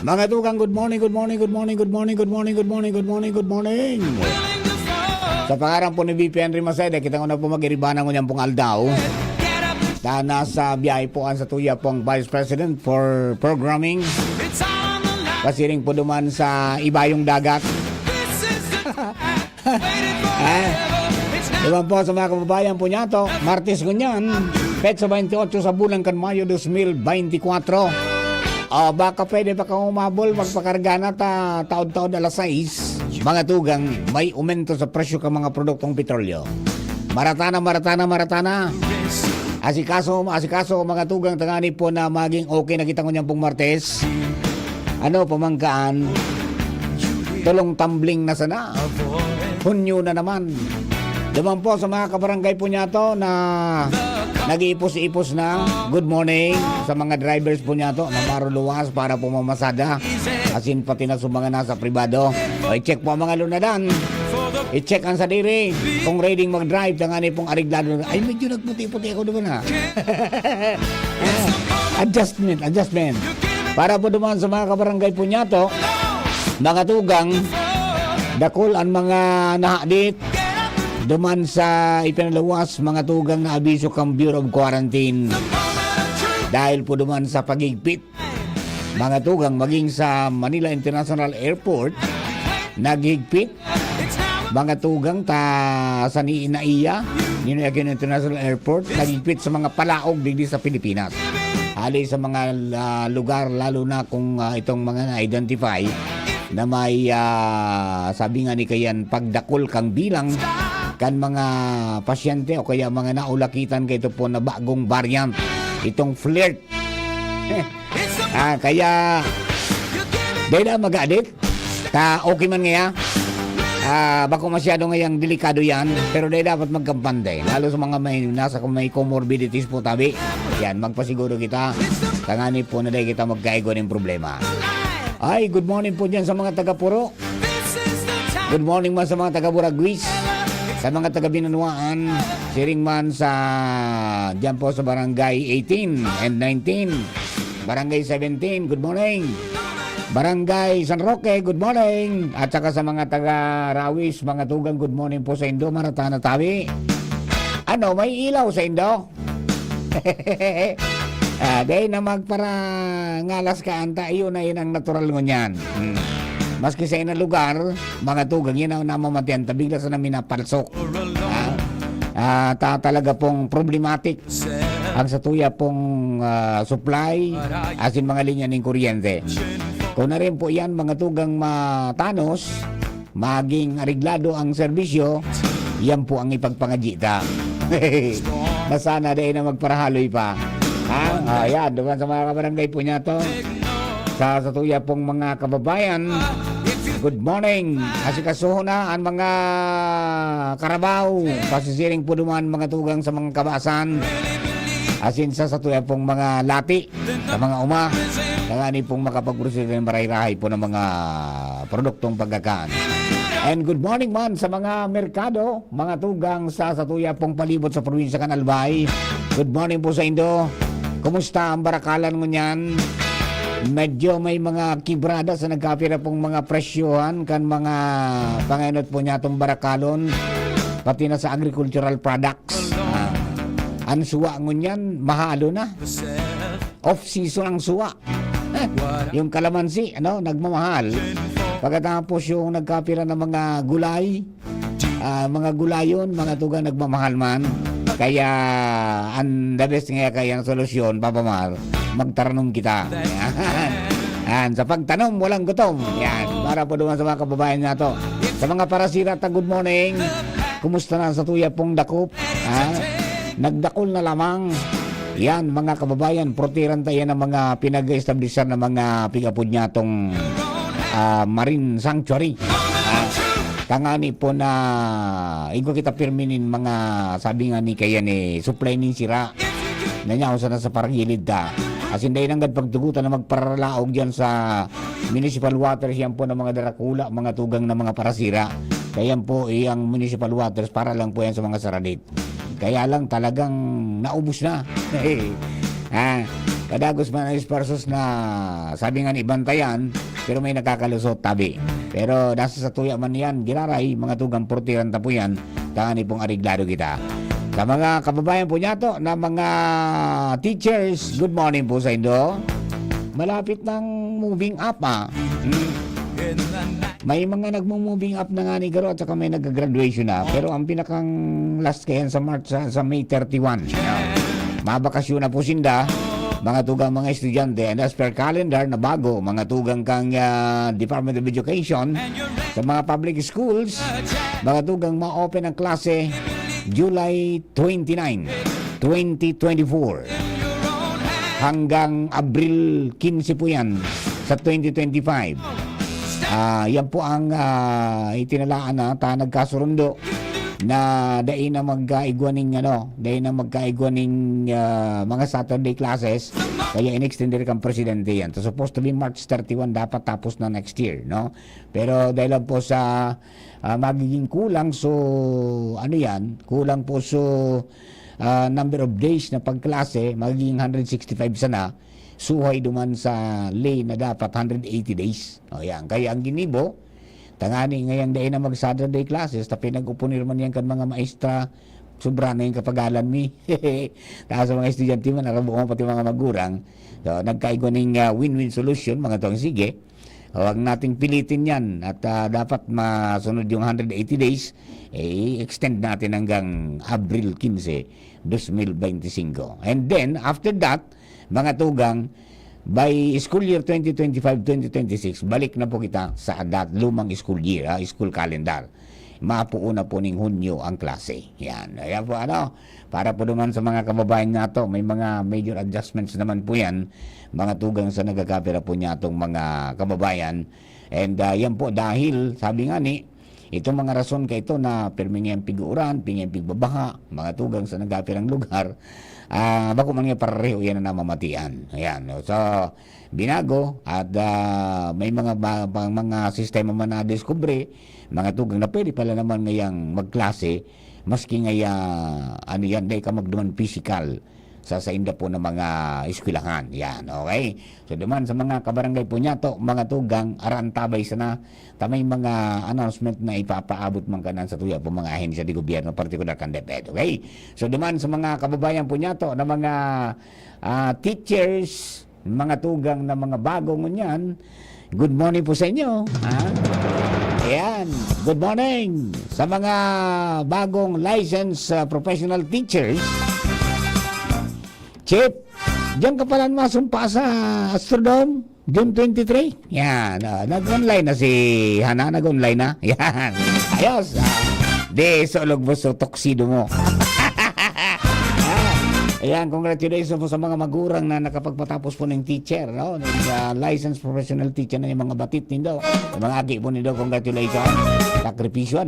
Mga tugang, good morning, good morning, good morning, good morning, good morning, good morning, good morning, good morning. Sa pangarang po ni VP Henry Maseda, kita ko na po mag-iribanan ko niyan pong aldaw. Dahil nasa biyahe po ang sa tuya pong Vice President for Programming. Kasiring po duman sa ibayong dagat. Diba po sa mga kababayan po niya to, Martes ganyan, petsa 28 sa bulan kan Mayo 2024. Baka pwede pa kang umabol magpakarga na taon-taon alas 6. Mga tugang, may umento sa presyo ka mga produktong petrolyo. Maratana. Asikaso mga tugang, tangani po na maging okay na kita ko niyan pong Martes. Pamangkaan, tulong tumbling na sana. Hunyo na naman. Diba po sa mga kabarangay po niya to na nag-iipos-ipos na good morning sa mga drivers po niya to na maruluwas para po mamasada. Asin pati na sa mga nasa pribado. I-check po ang mga lunadan. I-check ang sadiri. Kung ready mag-drive, tangani pong ariglado. Ay, medyo nagputi-puti ako naman ha. Adjustment. Para po duman sa mga kabarangay po niya to, mga tugang, dakol ang mga nahadit, duman sa ipinalawas mga tugang na abiso kang Bureau of Quarantine dahil po duman sa pagigpit mga tugang maging sa Manila International Airport naghigpit mga tugang sa Naiya Ninoy International Airport naghigpit sa mga palaog digdi sa Pilipinas hali sa mga lugar lalo na kung itong mga na-identify na may sabi nga ni kayan pagdakol kang bilang kan mga pasyente o kaya mga naulakitan kay ito po na bagong variant itong flirt kaya dahil na mag-adit okay man nga bako masyado ngayang delikado yan pero dahil dapat magkampante lalo sa mga may comorbidities po tabi yan magpasiguro kita tangani po na dahil kita magkaigo ng problema. Ay good morning po dyan sa mga taga-Puro, good morning man sa mga taga-Buraguis, sa mga taga-Binanuan, siring man sa dyan po sa Barangay 18 and 19, Barangay 17, good morning. Barangay San Roque, good morning. At saka sa mga taga-Rawis, mga tugang, good morning po sa Indo, Maratana Tawi. May ilaw sa Indo? Dahil na magpara ngalas ka anta, yun ang natural mo niyan. Maski sa inang lugar, mga tugang, yun ang namamatian, tabigla sa namin napalsok. Talaga pong problematic ang sa tuya pong supply, asin mga linya ng kuryente. Kung na rin po yan, mga tugang matanos, maging ariglado ang serbisyo, yan po ang ipagpangajita. Masana dahil na magparahaloy pa. Yan, doon sa mga kabarangay po niya to, sa tuya pong mga kababayan, good morning. Asikasuho na ang mga karabaw. Pasisiring po duman mga tugang sa mga kabasan. Asin sa tuya pong mga lati, sa mga uma. Kagani pong makapagproseso ng maray-rahay po ng mga produktong pagkakaan. And good morning man sa mga merkado, mga tugang sa tuya pong palibot sa probinsya kan Albay. Good morning po sa Indo. Kumusta ang barakalan mo niyan? Medyo may mga kibrada sa nagkapira pong mga presyohan kan mga pangainot po niya itong barakalon pati na sa agricultural products. Ang suwa mo niyan, mahalo na. Off-season ang suwa. Yung kalamansi, nagmamahal. Pagkatapos yung nagkapira ng mga gulay, mga gulayon, mga tuga nagmamahal man. Kaya ang the best nga kaya ang solusyon, Papa Mar, magtaranong kita. Yan. Sa pagtanong, walang gutom. Yan. Para po duman sa mga kababayan na to. Sa mga parasira, good morning. Kumusta na sa tuya pong dakop? Nagdakol na lamang. Yan, mga kababayan, protiran tayo ng mga pinag-establishan ng mga pigapod niya itong Marine Sanctuary. Tangani po na iko kita pirminin mga sabi nga ni kaya ni supply ni sira na niya sa nasa paragilid ta asin dahil nanggad pagtugutan na magparalaog dyan sa municipal waters yan po ng mga darakula mga tugang na mga parasira kaya po ang municipal waters para lang po yan sa mga saradit kaya lang talagang naubos na kadagos man is persos na sabi nga ni bantayan, pero may nakakalusot tabi. Pero nasa sa tuya man yan, giraray, mga tugang portiran po yan, tangani pong ariglado kita. Sa mga kababayan po niya to, na mga teachers, good morning po sa inyo. Malapit ng moving up May mga nagmo-moving up na nga ni Garo at saka may nag-graduation na. Pero ang pinakang last kayan sa March, sa May 31. Mabakasyon na po sinda, mga tugang mga estudyante. And as per calendar na bago, mga tugang kang Department of Education, sa mga public schools, mga tugang ma-open ang klase July 29, 2024. Hanggang Abril 15 po yan sa 2025. Yan po ang itinalaan na nagkasurundo na dahin na magkaigwaning mga Saturday classes, kaya in-extender kang presidente yan. So supposed to be March 31, dapat tapos na next year, no? Pero dahil lang po sa magiging kulang, so kulang po number of days na pagklase, magiging 165 sana, suhay duman sa lay na dapat 180 days. O yan, kaya ang ginibo, tangani ngayon dahil na mag-Saturday classes, tapi nag-upunir man yan kan mga maestra, sobra na yung kapagalan mi. Tapos sa mga estudyante man, narabuong pati mga magurang, so, nagkaigo ng win-win solution, mga tong sige. Huwag nating pilitin yan at dapat masunod yung 180 days, extend natin hanggang Abril 15, 2025. And then, after that, mga tugang, by school year 2025-2026, balik na po kita sa lumang school year, school calendar. Mapuuna po ning Hunyo ang klase. Yan. Ayan po para po naman sa mga kababayan nato, may mga major adjustments naman po yan, mga tugang sa nagkakapira po niya itong mga kababayan. And yan po dahil, sabi nga ni, itong mga rason ka ito na pirmingyan piguran, pingyan pigbabaha, mga tugang sa nagkapirang lugar, bako man nga pareho yan na namamatian. Ayan. So, binago at may mga sistema man na diskubre, mga tugang na pwede pala naman ngayang magklase, maski ngaya yan, dahil ka magduman physical sa inda po ng mga eskwelahan. Yan, okay? So, duman sa mga kabarangay po niya to, mga tugang, arantabay sana, tamay mga announcement na ipapaabot man kanan sa tuya po mga ahensya di gobyerno, partikular kan DepEd, okay? So, duman sa mga kababayan po niya to, na mga teachers, mga tugang na mga bagong ngunyan, good morning po sa inyo. Ayan, good morning sa mga bagong licensed professional teachers. Chip, diyan ka pala masumpa sa Astrodome, June 23. Yan, nag-online na si Hana, nag-online na. Yan, ayos. Di, solog mo so toksido mo. Ayan, congratulations po sa mga magurang na nakapagpatapos po ng teacher, no? Licensed professional teacher na yung mga batit nindo. Yung mga aki po nindo, congratulations. Sakripisyo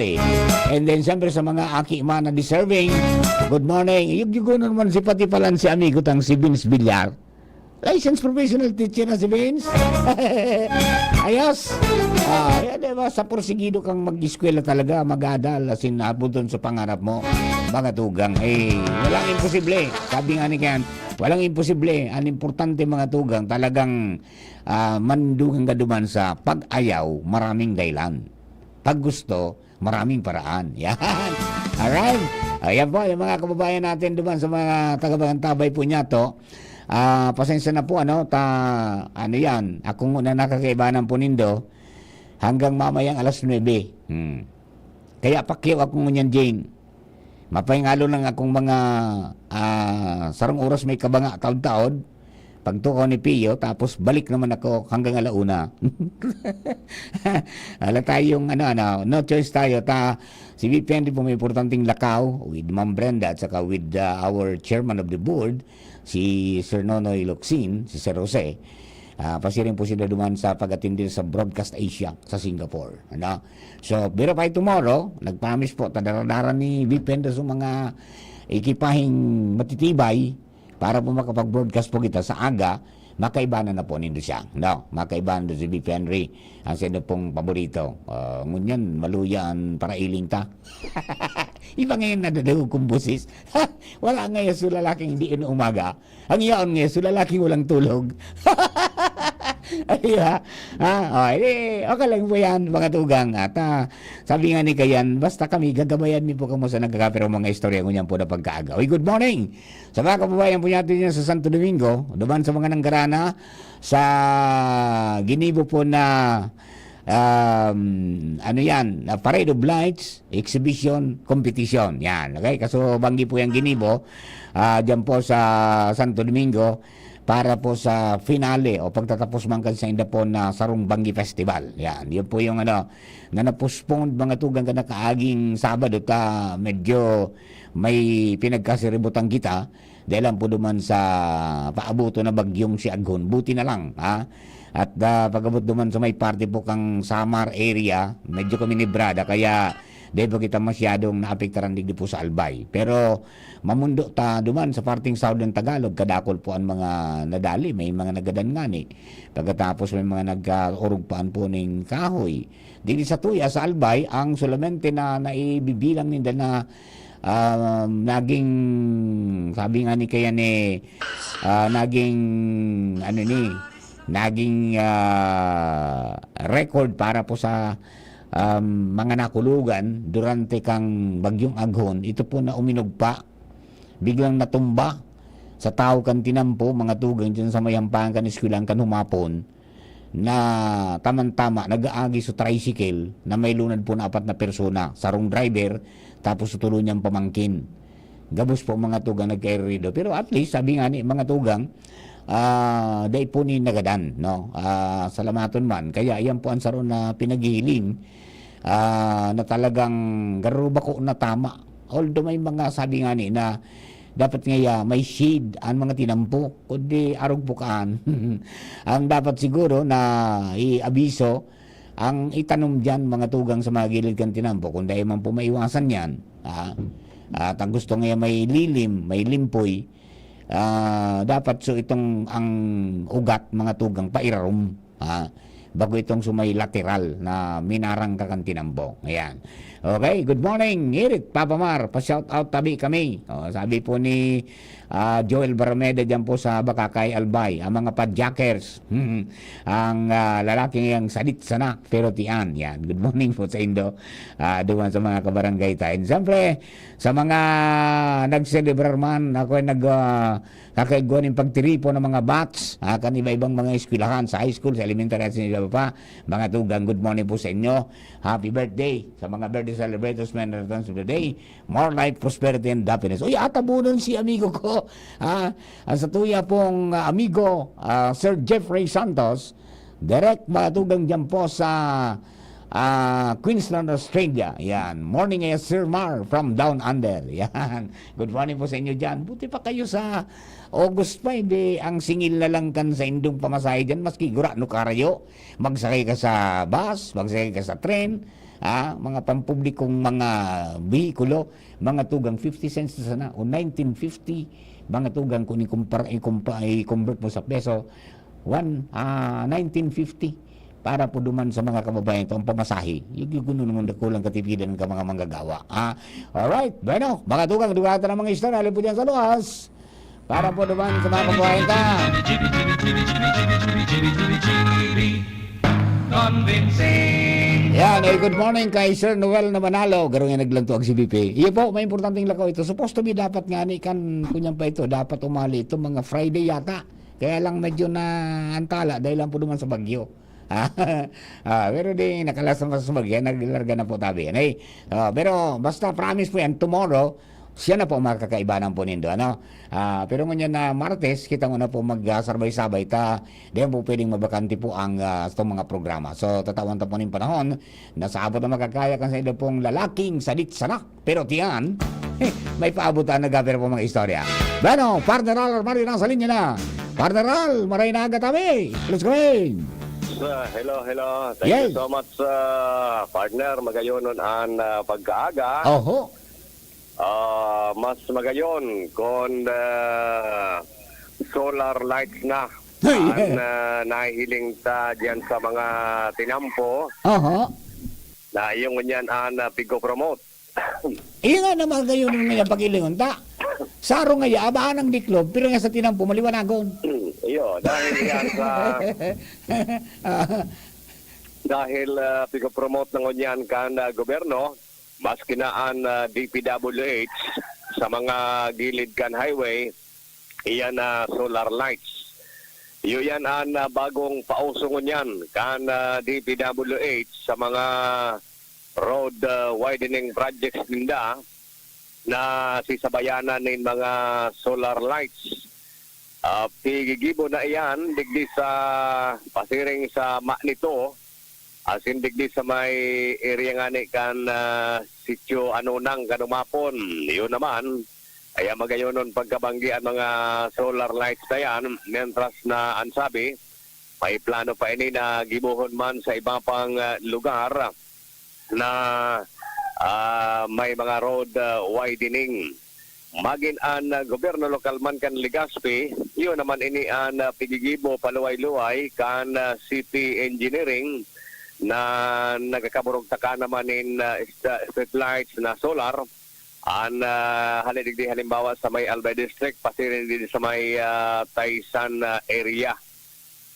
And then, siyempre sa mga aki man na deserving, good morning. Yung naman si pati palan si amigo tang si Vince Villar. Licensed professional teacher na si Vince. Ayos. Yan, diba? Sa porsigido kang mag-eskwela talaga, mag-adal, asin abudon sa pangarap mo. Mga tugang, walang imposible. Sabi nga ni Ken, walang imposible. Ang importante mga tugang, talagang mandugang gaduman sa pag-ayaw, maraming dahilan. Pag gusto, maraming paraan. Yan. Alright. Ayan po, yung mga kababayan natin duman sa mga taga-Tabay po niya to. Pasensya na po, yan, ako muna nakakaibanan po nindo hanggang mamayang alas 9. Kaya pakyaw ako ngunyan, Jane. Mapahingalo lang akong mga sarong oras may kabanga taon-taon, pagtukaw ni Pio, tapos balik naman ako hanggang alauna. Ala tayong no choice tayo. Si VP Henry po may importanteng lakaw with Ma'am Brenda at saka with our chairman of the board, si Sir Nonoy Locsin, si Sir Jose. Pasirin po sila duman sa pag-attend sa Broadcast Asia sa Singapore. So, verify tomorrow, nag-promise po, tadaradara ni VP sa mga ekipahing matitibay para po makapag-broadcast po kita sa aga, makaibanan na po nindo siya. Makaibanan do si VP Henry, ang sino pong paborito. Ngunyan, maluyan para iling ta. Iba ngayon nadadahog kong busis. Wala ngayon sa lalaking hindi in umaga. Ang iyaon ngayon sa lalaking walang tulog. Ay, okay lang po yan, mga tugang. At sabi nga ni Kayan, basta kami, gagabayan mi po kamo sa nagkakapiro mga istorya ngunyan po na pagkaaga. Good morning! Sa mga kababayan po natin yan sa Santo Domingo, duman sa mga nanggarana, sa ginibo po na parade of lights, exhibition, competition. Yan, okay? Kaso banggi po yung ginibo, dyan po sa Santo Domingo, para po sa finale o pagtatapos man sa indapon na Sarong Banggi Festival. Yan, yun po yung na napospone mga tugang ka na kaaging Sabado ta medyo may pinagkasiributan kita dahil lang po duman sa paabuto na bagyong si Aghon. Buti na lang, ha? At pag-abot duman sa may party po kang Samar area, medyo kami ni Brada, kaya dahil po kita masyadong naapektaran digdi po sa Albay. Pero mamundo ta duman sa parting Southern Tagalog, kadakol po ang mga nadali, may mga nagadan nga ni. Pagkatapos may mga nag-urugpaan po ng kahoy. Dili sa tuya sa Albay, ang solamente na naibibilang nila na naging, sabi nga ni kaya ni, naging record para po sa mga nakulugan durante kang bagyong Aghon. Ito po na uminugpa, biglang natumba sa tao kan tinampo, mga tugang dyan sa mayampang kan eskwelahan kan humapon, na tamang-tama nag-aagi sa tricycle na may lunad po na 4 na persona, sarong driver, tapos tutuloy niyang pamangkin. Gabos po mga tugang nagkairido. Pero at least, sabi nga ni mga tugang, day po ni nagadan, no? Salamaton man. Kaya yan po ang saron na pinaghihiling, na talagang garuba ko na tama. Although may mga sabi nga ni na dapat nga may shade ang mga tinampo, kundi arog bukaan. Ang dapat siguro na i-abiso, ang itanom dyan mga tugang sa mga gilid kan tinampo, kung dahil man po maiwasan yan, at ang gusto nga may lilim, may limpoy, dapat so itong ang ugat mga tugang pairarom, bago itong sumay lateral na minarang kakan tinampo. Ayan. Okay, good morning, Eric, Papa Mar, pa-shout out tabi kami. Sabi po ni Joel Barameda dyan po sa Bakakay, Albay, ang mga padjakers, ang lalaking yung sadit sana, pero tian. Yan, good morning po sa Indo, duman sa mga kabarangay tayo. Siyempre, sa mga nag-celebrar man, ako ay kakaiguan ng pagtiripo ng mga bats, kan iba-ibang mga eskwelahan sa high school, sa elementary at sa pa, mga tugang, good morning po sa inyo. Happy birthday sa mga birthday celebrators, men and returns of the day. More life, prosperity, and happiness. Uy, atabunan si amigo ko. Ang sa tuya pong amigo, Sir Jeffrey Santos, direct mga tugang dyan po sa Queensland, Australia. Yan. Morning, Sir Mar from Down Under. Yan. Good morning po sa inyo dyan. Buti pa kayo sa August 5, ang singil na lang kan sa indong pamasahe dyan, maski gura no karayo, magsakay ka sa bus, magsakay ka sa tren, mga pampublikong mga bihikulo, mga tugang 50 cents na sana, o 1950, mga tugang kung i-convert mo sa peso, 1950, para po duman sa mga kababayan ito ang pamasahe. Yung guno naman kulang katipidan ng mga manggagawa. Alright, bueno, mga tugang, dugatan ng mga istorya, alin po dyan sa luwas. Para po naman sa mga kababayan ta. Yan, good morning kay Sir Noel na Manalo. Garo nga naglanto ang CBP. Iyo po, may importanteng lakaw ito. Supposed to be dapat nga ni kan kunyan pa ito. Dapat umali ito mga Friday yata. Kaya lang medyo na antala dahil lang po naman sa bagyo. Pero di nakalas naman sa bagyo. Naglarga na po tabi. Pero basta promise po yan, tomorrow, siya na po makakaibanan po nindo, pero ngunyan na Martes, kita mo na po mag-sabay-sabay ta, diyan po pwedeng mabakante po ang itong mga programa. So, tatawan ta po ng panahon, na sa abot na makakaya kan sa ilo pong lalaking sadit sanak, pero tiyan, may paabutan na gabir po mga istorya. Bueno, partneral, mari na sa linya na. Partneral, maray na agad kami. Let's go in. Hello. Thank you so much, partner. Magayonon ang pagkaaga. Oho. Mas magayon kung solar lights na nahihiling ta diyan sa mga tinampo. Oho. Na yung ganyan ang pigo promote. Iya nga naman kayo nung nga pagilingon ta. Saro nga ya, abaan ang diklop, pero nga sa tinampo, maliwanagon. Iyo, dahil yan sa... dahil pigo-promote ng unyan kan gobyerno, mas kinaan DPWH sa mga gilid kan highway, iyan na solar lights. Iyo yan ang bagong pausong unyan kan DPWH sa mga road widening projects ninda na sisabayanan ng mga solar lights. Pigigibo na iyan, digdi sa pasiring sa nito, asin digdi sa may area nga ni kan sityo Anunang Kanumapon. Yun naman, ay magayonon pagkabanggi ang mga solar lights na yan, mientras na ansabi, may plano pa ini na gibuhon man sa iba pang lugar na may mga road widening. Magin an gobyerno lokal man kan Legazpi, yun naman ini an pigigibo paluway-luway kan city engineering na nagkakaburog taka naman in street lights na solar an halidigdi halimbawa sa may Albay District, pati rin din sa may Taysan area.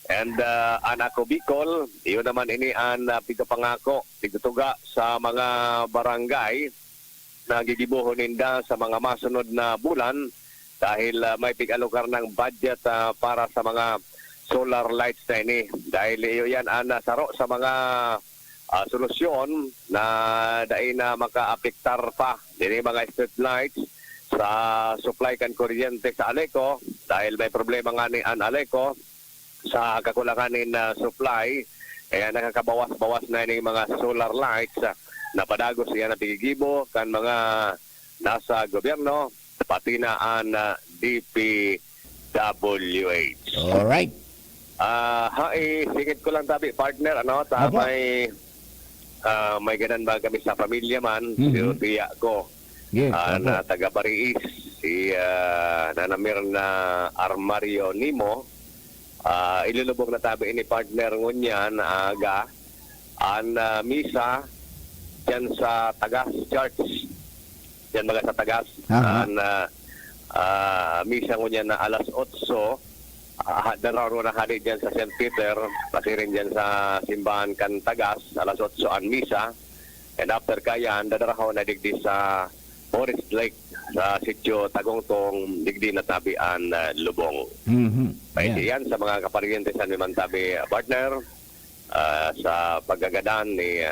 And Anako Bicol, yun naman ini an pigapangako, pigutuga sa mga barangay na gigibuhon ninda sa mga masunod na bulan dahil may pigalokar ng budget para sa mga solar lights na ini. Dahil yan ang saro sa mga solusyon na dahil na makaapektar pa din mga street lights sa supply kan kuryente sa Aleco dahil may problema nga ni an Aleco sa kakulanganin na supply, kaya nakakabawas-bawas na yung mga solar lights na padagos yan na pigigibo kan mga nasa gobyerno, pati na ang DPWH. Alright. Singit ko lang tabi, partner, ano, may ganan ba kami sa pamilya man, si tiya ko, na taga Bariis, si Nanamir na Armario Nimo, ilulubog na tabi ini partner ngunyan aga an misa dyan sa Tagas Church, dyan mga sa Tagas an misa ngunyan na alas 8 dararo na hari dyan sa St. Peter, pati rin dyan sa simbahan kan Tagas alas 8 an misa, and after kayan dadarahaw na digdi sa Forest Lake sa sityo Tagongtong, digdi na tabi an lubong. Pwede yan sa mga kapariente sa naman tabi partner sa paggagadan ni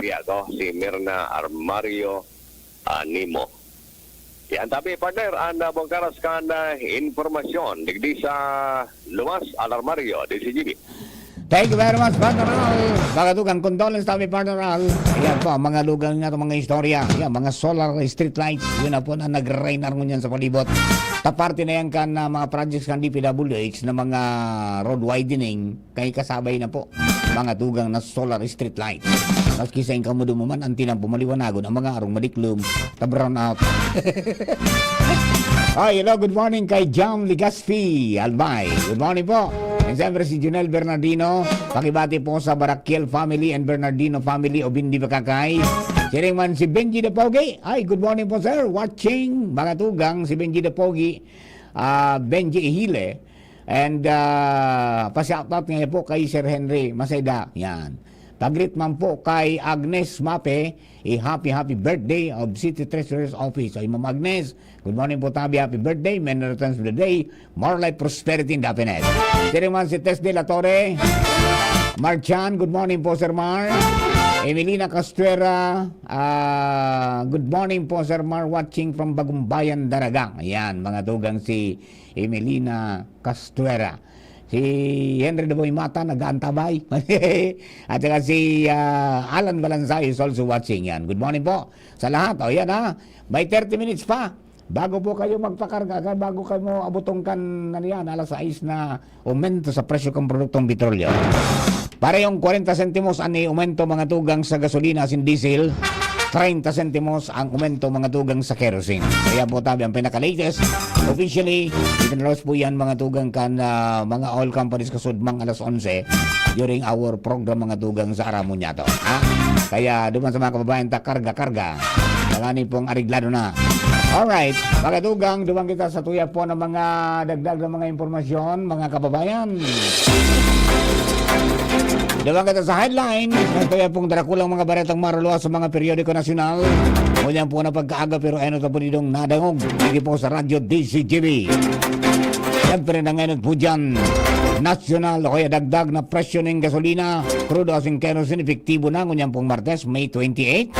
Pia ko, si Mirna Armario Nimo. Yan tabi partner, ang bongkaras kan informasyon digdi sa Lumas Alarmario, DCGB. Thank you very much, Partner Al. Bagatugan, condolence tabi, Partner Al. Ayan po, mga lugar nga itong mga istorya. Ayan, mga solar street lights. Yun na po na nag-rainar ngunyan sa palibot. Taparte na yan kan mga projects kan DPWH na mga road widening. Kay kasabay na po, mga tugang na solar street lights. Tapos kisa yung kamudo mo man, ang tinang pumaliwanagon, ang mga arong madiklum, ta-brown out. Ay, hello, good morning kay Jam Legazpi, Albay. Good morning po. And siyempre si Junel Bernardino, pakibati po sa Barakiel family and Bernardino family o Bindi Bakakay. Siring man si Benji de Pogi. Ay, good morning po sir. Watching, mga tugang, si Benji de Pogi, Benji Ihile. And pa-shoutout ngayon po kay Sir Henry Masayda. Yan. Pagrit man po kay Agnes Mape, happy birthday of City Treasurer's Office. Ay, Ma'am Agnes, good morning po tabi, happy birthday, many returns of the day, more life, prosperity, and happiness. Sir man si Tess de la Torre, Marchan, good morning po Sir Mar. Emelina Castuera, good morning po Sir Mar, watching from Bagumbayan, Daragang. Ayan, mga tugang si Emelina Castuera. Si Henry de Boy Mata, nag-aantabay. At saka si Alan Balansay is also watching yan. Good morning po sa lahat. O yan ha, may 30 minutes pa. Bago po kayo magpakarga, bago kayo mo abutong kan yan, alas 6 na aumento sa presyo ng produktong petrolyo. Para yung 40 centimos ani aumento mga tugang sa gasolina sin diesel, 30 centimos ang aumento mga tugang sa kerosene. Kaya po tabi ang pinaka-latest. Officially, itinalaos po yan mga tugang kan mga oil companies kasudmang alas 11 during our program mga tugang sa Aramonyato. Kaya duman sa mga kababayan ta karga-karga. Gani pong ariglado na. Alright, pagkatugang, duwang kita sa tuya po ng mga dagdag na mga impormasyon, mga kababayan. Duwang kita sa headline, sa tuya pong darakulang mga baretang maruluwa sa mga periodiko nasyonal. Ngunyan po na pagkaaga pero ano po nitong nadangog. Hindi po sa radyo DCGB. Siyempre na ngayon po dyan, nasyonal o kaya dagdag na presyo ng gasolina, crude asing kerosene, epektibo na ngunyan pong Martes, May 28.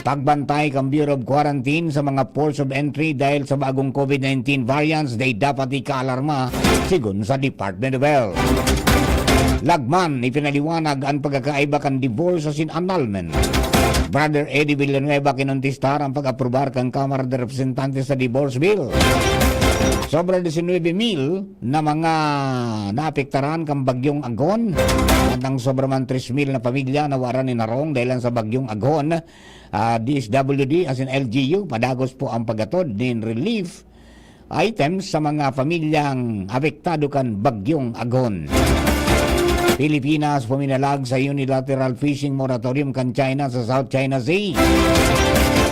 Pagbantay kang Bureau of Quarantine sa mga ports of entry dahil sa bagong COVID-19 variants, they dapat ikaalarma sigun sa Department of Health. Lagman, ipinaliwanag ang pagkakaiba kan divorce as in annulment. Brother Eddie Villanueva kinontistar ang pag-aprobar kang Kamara de Representantes sa divorce bill. Sobra 19,000 na mga naapektaran kang bagyong Agon at ang sobra man 3,000 na pamilya na waran ni narong dahil sa bagyong Agon. DSWD as in LGU, padagos po ang paggatod din relief items sa mga pamilyang apektado kan bagyong Agon. Pilipinas puminalag sa unilateral fishing moratorium kan China sa South China Sea.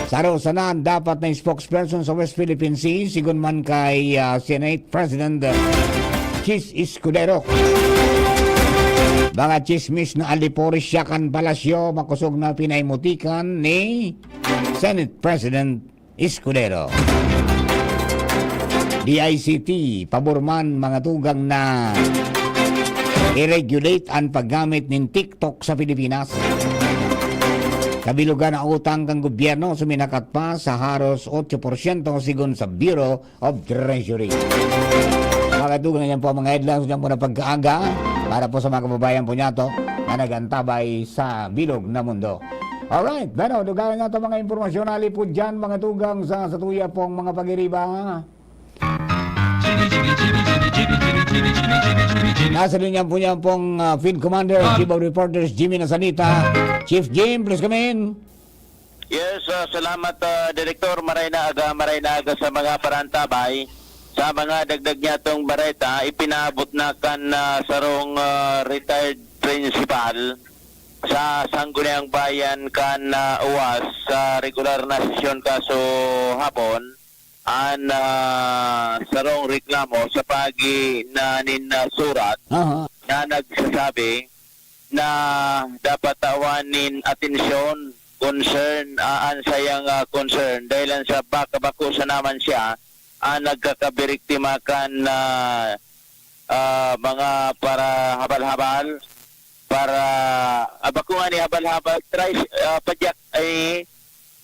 Sarosanan dapat na spokesperson sa West Philippine Sea sigun man kay Senate President Chis Escudero. Mga chismis na aliporis siya kan palasyo makusog na pinaimutikan ni Senate President Escudero. DICT paborman mga tugang na i-regulate ang paggamit ng TikTok sa Pilipinas. Kabilugan ang utang kang gobyerno suminakat pa sa haros 8% sigun sa Bureau of Treasury. Makatugan niyan po ang mga headlines niyan po na pagkaaga para po sa mga kababayan po niya to na nagantabay sa bilog na mundo. Alright, pero dugaan nga ito mga impormasyon ali po dyan mga tugang sa tuya pong mga pag-iriba. Nasa linya po niya pong Field Commander, Chief of Reporters, Jimmy Nasanita. Chief Jim, please come in. Yes, salamat Direktor. Maray na aga sa mga parantabay. Sa mga dagdag niya itong bareta, ipinabot na kan sarong retired principal sa Sangguniang Bayan kan uwas sa regular na sesyon kaso hapon an sarong reklamo sa pagi na surat na nagsasabi na dapat tawanin atensyon, concern, an sayang concern dahil sa baka-bakusa naman siya nagkakabiriktima kan mga para habal-habal para bakungan ni habal-habal padyak ay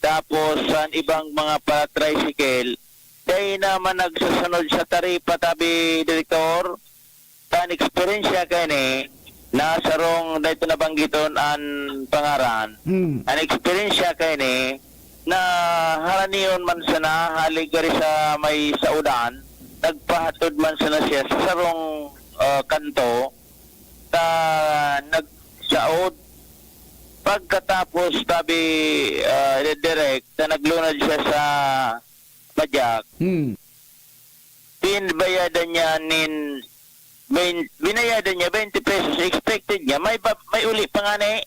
tapos ang ibang mga para tricycle dahil naman nagsasunod sa taripa tabi Direktor tan experience kay ni nasa rong dahito nabanggiton ang pangaran ang experience kay ni na haraniyon man sana haligari sa may saudan nagpahatod man sana siya sa sarong kanto na nagsaod pagkatapos tabi direct na naglunod siya sa padyak binayadan niya binayadan niya 20 pesos expected niya may uli pa nga ni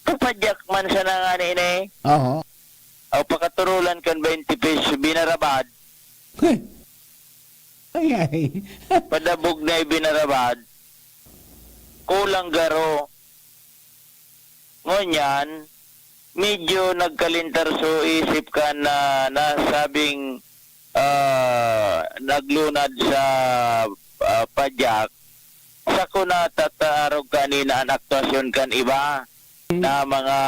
padyak man siya na nga ni o pakaturulan kan 20 pesos binarabad ay padabog na binarabad kulang garo ngunyan medyo nagkalintar so isip ka na nasabing naglunad sa padyak sa kuna tatarog kanina ang aktuasyon kan iba na mga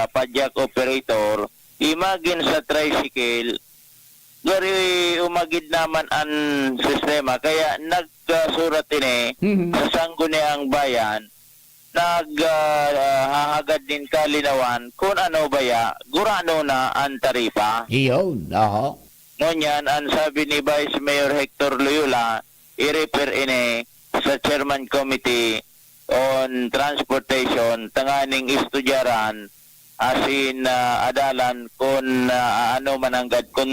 padyak operator imagine sa tricycle gari umagid naman ang sistema kaya nagsurat ini sa Sangguniang Bayan naghahagad din kalinawan kung ano baya gurano na ang taripa iyon ngunyan ang sabi ni Vice Mayor Hector Loyola i-refer ini sa Chairman Committee on Transportation tanganing istudyaran asin adalan kung ano mananggad kung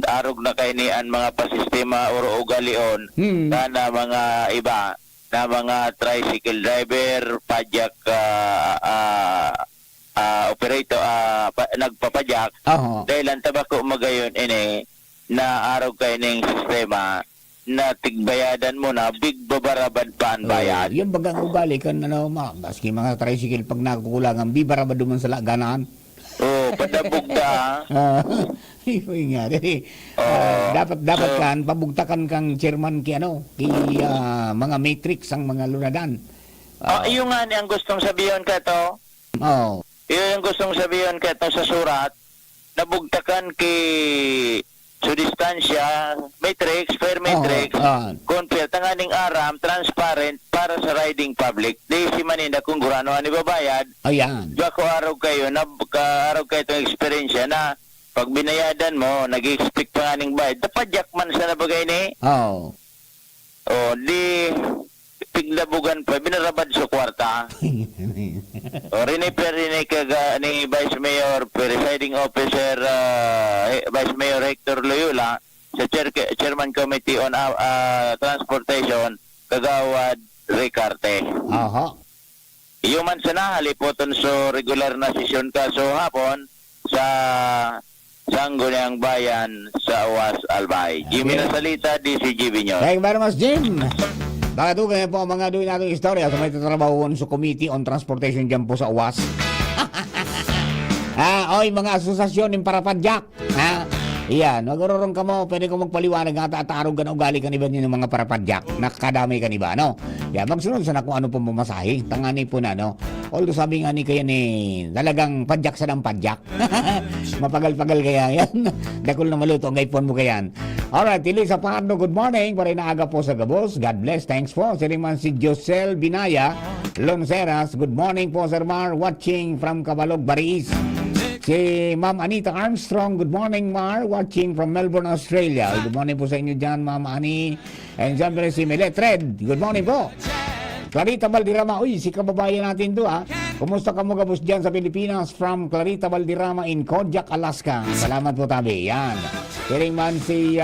arog na kainian mga pasistema o ugalion na mga iba na mga tricycle driver, padyak operator nagpapadyak Oho. dahil ang tabako magayon ini na araw kay ning sistema na tigbayadan mo na big babarabad pa ang bayad. Yung bagang ugali kan ano, maski mga tricycle pag nakukulangan, bibara ba duman sa laganan? Padabog da. Yung nga, dapat kan pabugtakan kang chairman ki ano, ki mga matrix ang mga lunadan. Yung nga ang gustong sabihin ka to. Oh. Yung gustong sabihin ka to sa surat, nabugtakan ki distansya, matrix, fair matrix, confirm, tanganing aram, transparent para sa riding public. Di si Manila kung gurano ani babayad. Ayan. Diba ko araw kayo, araw kayo itong experience na pag binayadan mo, nag-expect pa nga ning bayad, napadyak man sa nabagay ni. Oh. Di piglabugan pa, binarabad sa kwarta. Rini kaga ni Vice Mayor, Presiding Officer, Vice Mayor Hector Loyola, sa Chairman Committee on Transportation, Kagawad Ricarte. Aha. Iyo man sa nahalipoton so regular na sesyon kaso hapon sa Sangguniang Bayan sa Awas Albay. Jimmy na salita, DCGB nyo. Thank you very much, Jim. Bakit po ang mga doon natin istorya sa may tatrabahoon sa Committee on Transportation dyan po sa UWAS. Oy, mga asosasyon ng parapadyak. Iyan, magururong ka mo, pwede ko magpaliwanag at atarog ka na ugali ka ni ba ng mga parapadyak. Nakakadamay ka ni ba, no? Yan, magsunod sana kung ano po mamasahe. Tangani po na, no? Although sabi nga ni kaya ni talagang padyak sa ng padyak. Mapagal-pagal kaya yan. Dakol na maluto ang iPhone mo kaya yan. Alright, Tili sa Pahando, good morning. Para inaaga po sa Gabos. God bless, thanks po. Siriman si Josel Binaya Lonceras. Good morning po, Sir Mar. Watching from Cabalog, Baris. Si Ma'am Anita Armstrong, good morning, Mar. Watching from Melbourne, Australia. Good morning po sa inyo dyan, Ma'am Ani. And siyempre si Melet Red. Good morning po. Clarita Valderrama, uy, si kababayan natin to Kumusta ka mo Gabos dyan sa Pilipinas? From Clarita Valderrama in Kodiak, Alaska. Salamat po, tabi. Yan. Kiring man si,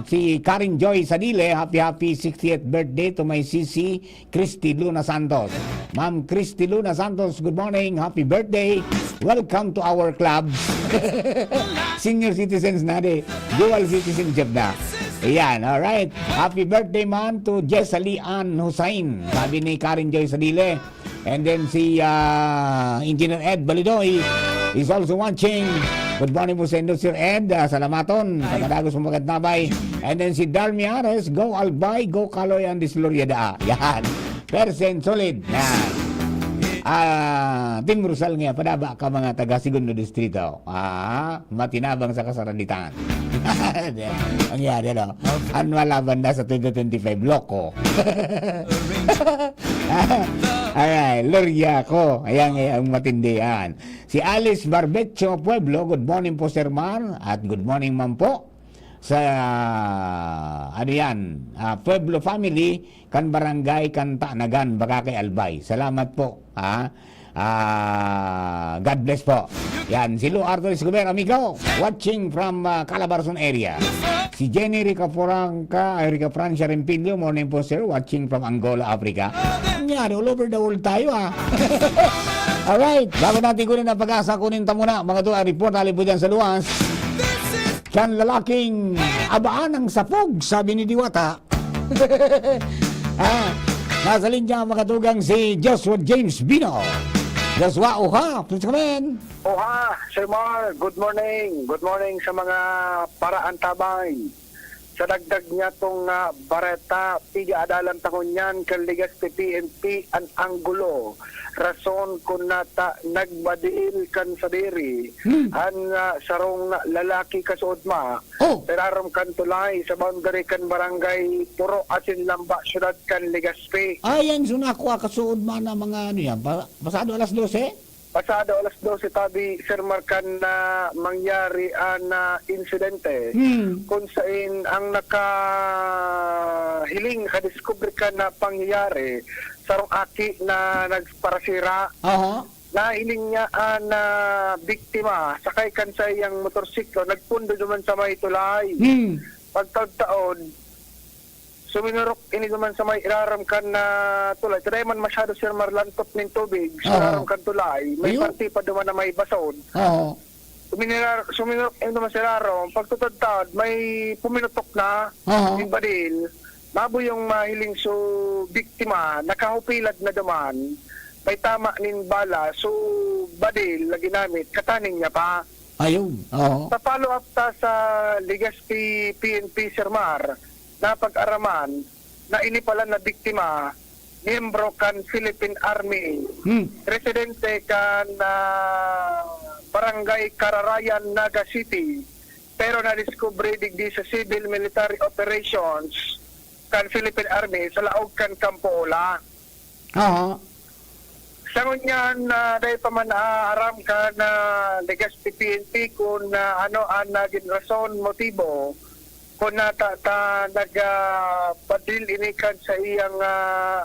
si Karen Joy Sadile, happy 60th birthday to my sisi, Christy Luna Santos. Ma'am Christy Luna Santos, good morning, happy birthday. Welcome to our club. Senior citizens na dual citizenship na. Ayan, alright. Happy birthday man to Jessali Ann Hussain, sabi ni Karen Joy Sadile. And then si Engineer Ed Balidoy is also watching. Good morning po sa inyo, Sir Ed. Salamaton. Pagkadagos mo magandabay. And then si Darmy Ares, go Albay, go Kaloy, and Disloriada. Yan. Percent solid. Yan. Tim Rusal nga, padaba ka mga taga Segundo Distrito. Matinabang sa kasaralitan. Ang yari, no? Ang malaban na sa 2025, loko. Alright, Loria ko. Ayan ang matindihan. Si Alice Barbecho Pueblo, good morning po, Sir Mar. At good morning, ma'am po. Sa, Pueblo family, kan barangay, kan Tanagan, Bakakay, Albay. Salamat po. God bless po. Yan, si Lu Arthur Escobar, amigo, watching from Calabarzon area. Si Jenny Rica Francia Rempilio, morning po, sir, watching from Angola, Africa. Nangyari, all over the world tayo, Alright, bago natin kunin ang pag-asa, kunin ta muna, mga to, report po dyan sa luwas. Kan lalaking abaan ng sapog, sabi ni Diwata. Nasa linya mga tugang si Joshua James Bino. Joshua, oha, please come in. Oha, Sir Mar, good morning. Good morning sa mga paraantabay. Sa dagdag niya itong bareta, piga-adalan tahon yan, kan ligas ti PNP ang Angulo. Rason kung nata nagbadiil kan sa diri, sarong lalaki kasuod ma, perarom kan tulay sa boundary kan barangay Puro Asin Lamba, syudad kan Legazpi. Ayan, sunako kasuod ma na mga yan, pasado alas 12? Pasado alas 12 tabi, Sir Markan, na mangyari na insidente kung saan ang nakahiling kadiskubre ka na pangyayari sarong aki na nagparasira. Na hiling niya na biktima sakay kan sa iyang motorsiklo, nagpundo naman sa may tulay. Pagtagtaon suminurok ini naman sa may iraramkan na tulay. Kaya man masyado Sir Mar lantot ng tubig sa iraramkan tulay. May Ayun. parti pa duman na may basod. Oo. Suminurok ini naman sa iraram. Pagtutad-tad, may puminutok na Oo. yung badil. Mabo yung mahiling so biktima, nakahupilad na duman. May tama nin bala. So badil na ginamit, kataning niya pa. Ayun. Oo. Sa follow-up ta sa Legazpi PNP Sir Mar, na pag-araman na ini pala na biktima, miyembro kan Philippine Army, residente kan Barangay Kararayan, Naga City, pero na-discover digdi sa Civil Military Operations kan Philippine Army sa laog kan Campola. Oo. Sangon niyan na dahil pa man aram ka na Legazpi PNP kung ano ang naging rason, motibo kung nagpadil inikan sa iyang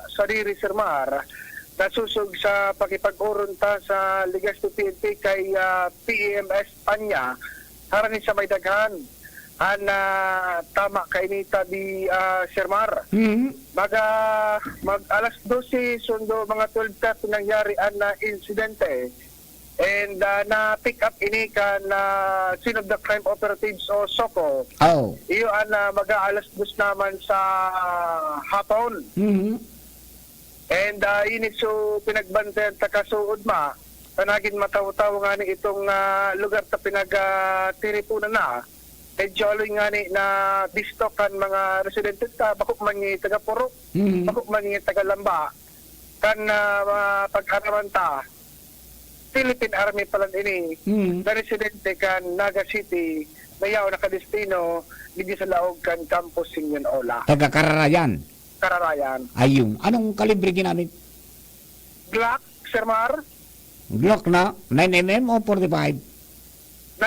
sarili Sir Mar, nasusog sa pakipag-urunta sa Legazpi PNP kay PEMS Panya, harani sa may daghan. Tama kay nita di Sir Mar. Mag alas 12 sundo mga 12 nangyari na insidente. And na-pick up ini ka na scene of the crime operatives o SOCO. Oh. Iyo mag-aalas 2 naman sa hapon. And init so pinagbantayan takasuod ma. Tanagin mataw-taw nga ni itong lugar ta pinag-tiripunan na. Medyo nga ni na distokan mga residente ta. Bakok man ni taga-Puro. Bakok man ni taga-Lamba. Kan pag-araman ta. Philippine Army pala ini, na residente kan Naga City, mayaw nakadestino, hindi sa laog kan Campus Singyon Ola. Taga Kararayan. Kararayan. Ayun. Anong kalibre ginamit? Glock, Sir Mar? Glock na 9mm o 45?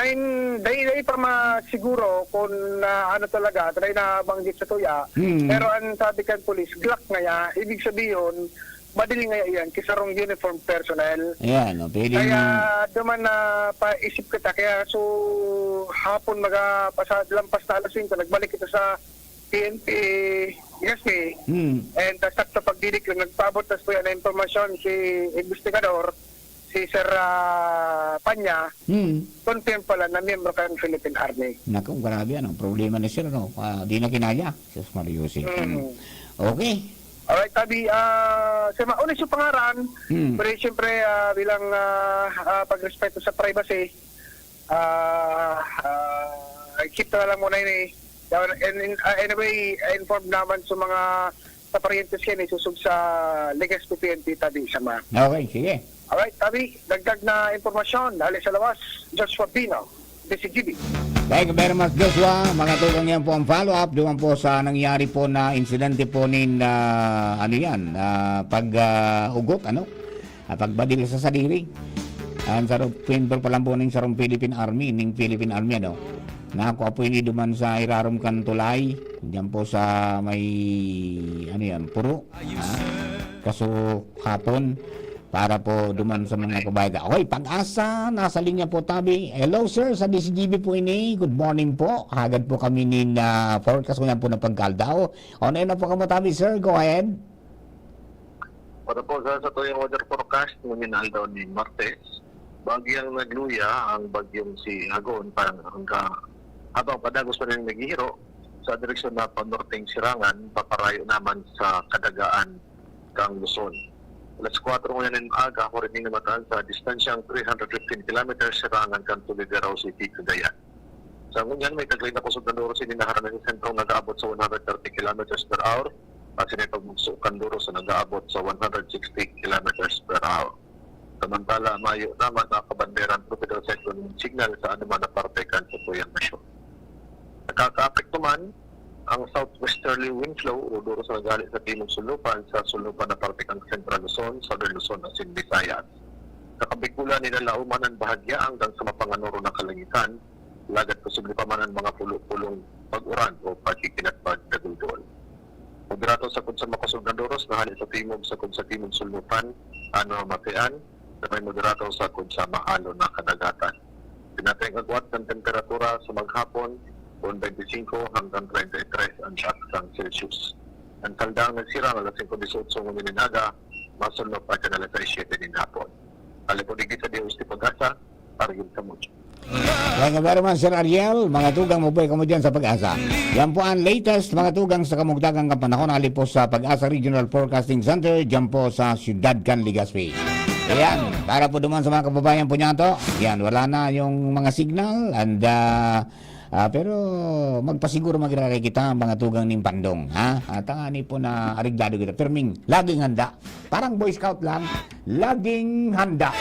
Dahil pa masiguro kung ano talaga, try na banggit sa tuya. Pero ang sabi kan polis, Glock nga ya, ibig sabihin, madaling nga yan, kisarong uniform personnel. Ayan, o, pwede Kaya na. duman na paisip kita, kaya so hapon lampas na alas 5, nagbalik ito sa PNP Gaspi. And sakto pagdidik lang, nagpabot tas po yan na impormasyon si investigador, si Sir Panya, confirm pala na miyembro ka ng Philippine Army. Naku, grabe yan. Ang problema ni Sir, no? Di na kinaya. Sus Mariusi. Okay. Alright, tabi, sa maulis yung pangaran, pero siyempre bilang pagrespeto sa privacy, keep na lang muna yun anyway, inform naman sa mga sa parientes yan, isusog sa Legazpi PNP tabi sa mga. Okay, sige. Alright, tabi, dagdag na informasyon, dahil sa lawas, Joshua Pino, DCGB. Thank you very much, Joshua. Mga tulong yan po ang follow-up doon po sa nangyari po na insidente po nin, pag-ugot, pagbadil sa sarili. Ang pintor pa lang po ng sarong Philippine Army, na ako po ini duman sa irarom kan tulay, diyan po sa may, Puro. Kaso hapon, para po duman sa mga kabayan. Okay, Pag-asa, nasa linya po tabi. Hello sir, sa DCGB po ini. Good morning po. Hagad po kami nin forecast ko yan po ng pagkaldao. Ano na po kamo tabi sir? Go ahead. Para po sa tuyong weather forecast ng daw ni Martes, bagyang nagluya ang bagyong si Agon habang padagos pa rin naghihiro sa direksyon na panorteng Sirangan, paparayo naman sa kadagaan kang Luzon. Alas 4 ngayon ng aga, ako rin namataan sa distansyang 315 kilometers Sirangan kan Tuligaraw City, Cagayan. Sa ngunyan, may taglay na kusog ng Duros ininaharan ng sentrong nag-aabot sa 130 kilometers per hour at sinipagmugsukan Duros na nag-aabot sa 160 kilometers per hour. Samantala, mayo naman nakabanderan tropical cyclone signal sa anuman na parte kan sa tuyang nasyon. Nakaka-apekto man ang southwesterly wind flow o Duros na galit sa timog sulupan sa sulupan na parte kang Central Luzon, Southern Luzon at Visayas. Sa kabikulan nila laumanan bahagya hanggang sa mapanganoro ng kalangitan, lagad posible pa man ang mga pulo-pulong pag-uran o pagkikinatpag na dudol. Moderato sa kung sa makusog na Duros na halit sa timog sa kung sa timog sulupan, Matian, na may moderato sa kung sa maalo na kadagatan. Pinatayang agwat ng temperatura sa maghapon, 25 hanggang 33 ang aksang Celsius. Ang kaldang nagsira alas 5:18 ng minaga, masunod pa ka alas 7 din hapon. Alam po digit sa Diyos di pag-asa, para yun sa mucho. Thank you very much, Sir Ariel. Mga tugang mabuhay ka mo dyan sa Pag-asa. Yan po ang latest mga tugang sa kamugtagang kapanahon. Ali po sa Pag-asa Regional Forecasting Center, dyan po sa Ciudad Can, Legazpi. Ayan, para po duman sa mga kababayan po niya to. Yan, wala na yung mga signal and pero magpasiguro maglalagay kita mga tugang ng Pandong, ha? At ani po na ariglado kita. Perming, laging handa. Parang Boy Scout lang, laging handa.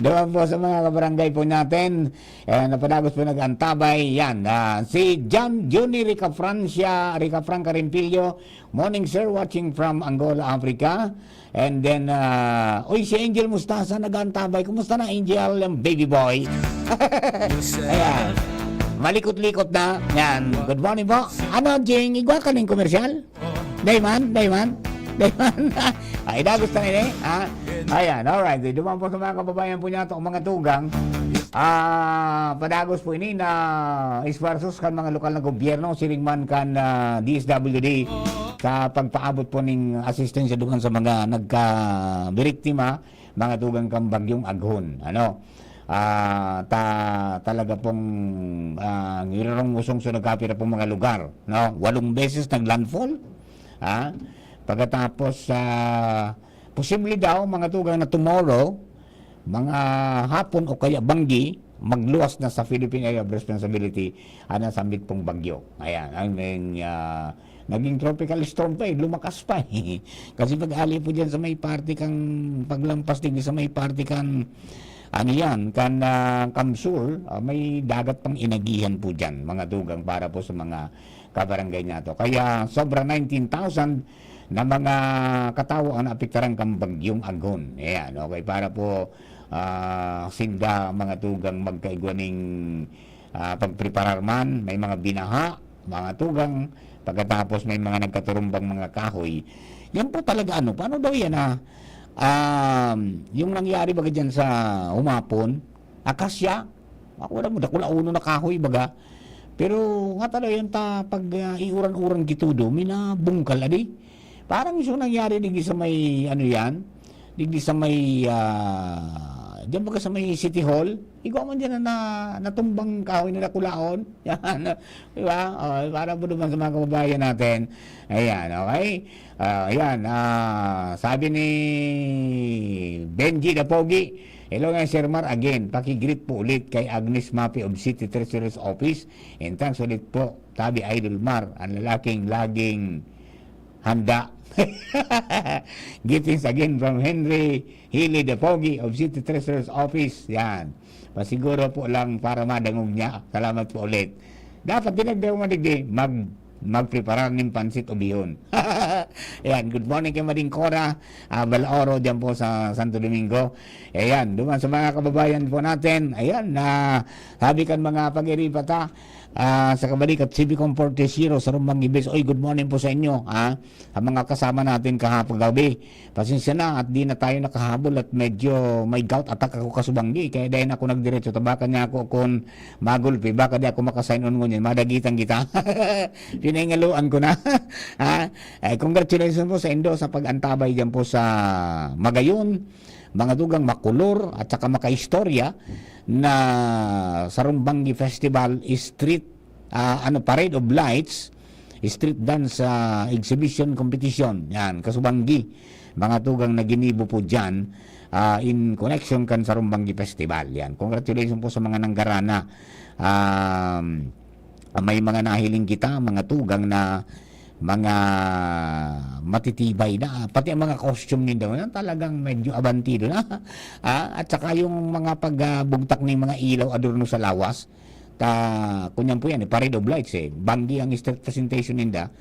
Doon po sa mga kabarangay po natin, napadagos po nag-antabay. Yan, si John Juni Rica Franca Rimpillo. Morning sir, watching from Angola, Africa. And then, si Angel Mustasa nag-antabay. Kumusta na Angel, baby boy? Ayan. Malikot-likot na. Yan. Good morning po. Ano, Jing? Igwa ka ng komersyal? Dayman? Ay, gusto nila eh. Ayan, alright. Duman po sa mga kababayan po niya ito, mga tugang. Padagos po ini na iswarsos kan mga lokal na gobyerno, siringman kan DSWD sa pagpaabot po ng asistensya duman sa mga nagka-biriktima, mga tugang kang bagyong Aghon. Ano? Talaga pong ngirong usong sa nagkapira pong mga lugar, no? 8 beses naglandfall. Pagkatapos posible daw mga tugang na tomorrow, mga hapon o kaya banggi, magluwas na sa Philippine Area of Responsibility sambit pong bagyo. Ayan, naging tropical storm pa lumakas pa kasi pag-ali po dyan sa may party kang paglampas din sa may party kan Kamsul, may dagat pang inagihan po dyan, mga tugang, para po sa mga kabarangay nato. Kaya sobra 19,000 na mga katao ang apektaran kang bagyong Aghon. Ayan, okay, para po sinda mga tugang magkaigwaning pagpreparar man, may mga binaha, mga tugang, pagkatapos may mga nagkaturumbang mga kahoy. Yan po talaga paano daw yan yung nangyari baga dyan sa humapon, akasya, ako na mo, dakula uno na kahoy baga. Pero nga talaga yan pag iuran-uran gitudo, minabungkal parang iso nangyari digdi sa may digdi sa may diyan baga sa may City Hall, ikaw man dyan na natumbang kahoy na nakulaon. Yan, di ba? Para po naman sa mga kababayan natin. Ayan, okay? Ayan, sabi ni Benji Dapogi, hello nga Sir Mar, again, pakigreet po ulit kay Agnes Mapi of City Treasurer's Office. And thanks ulit po, Tabi Idol Mar, ang lalaking laging handa. Greetings again from Henry Healy Dapogi of City Treasurer's Office. Yan. Pasiguro po lang para madangog niya. Salamat po ulit. Dapat dinagdaw madigdi, magpreparar ng pansit o bihon. Ayan, good morning kay Mading Cora Balaoro dyan po sa Santo Domingo. Ayan, duman sa mga kababayan po natin. Ayan, sabi kan mga pag-iripata sa kabalikat Civicom 40 sa Rumbang Ibis. Oy, good morning po sa inyo. Ang mga kasama natin kahapon gabi. Pasensya na at di na tayo nakahabol at medyo may gout attack ako kasubanggi. Kaya dahil ako nagdiretso, tabakan niya ako kung magulpi. Baka di ako makasign on ngunyan. Madagitan kita. Pinaingaluan ko na. Congratulations po sa Indo sa pag-antabay dyan po sa Magayon. Mga tugang makulor at saka makaistorya na sa Rumbangi Festival street parade of lights, street dance exhibition competition. Yan, kasubanggi mga tugang na ginibo po diyan in connection kan sa Rumbangi Festival. Yan, congratulations po sa mga nanggarana. May mga nahiling kita, mga tugang na mga matitibay na, pati ang mga costume nila talagang medyo abantido na. At saka yung mga pagbugtak ng mga ilaw adorno sa lawas, kunyan po yan, parade of lights banggi ang street presentation nila.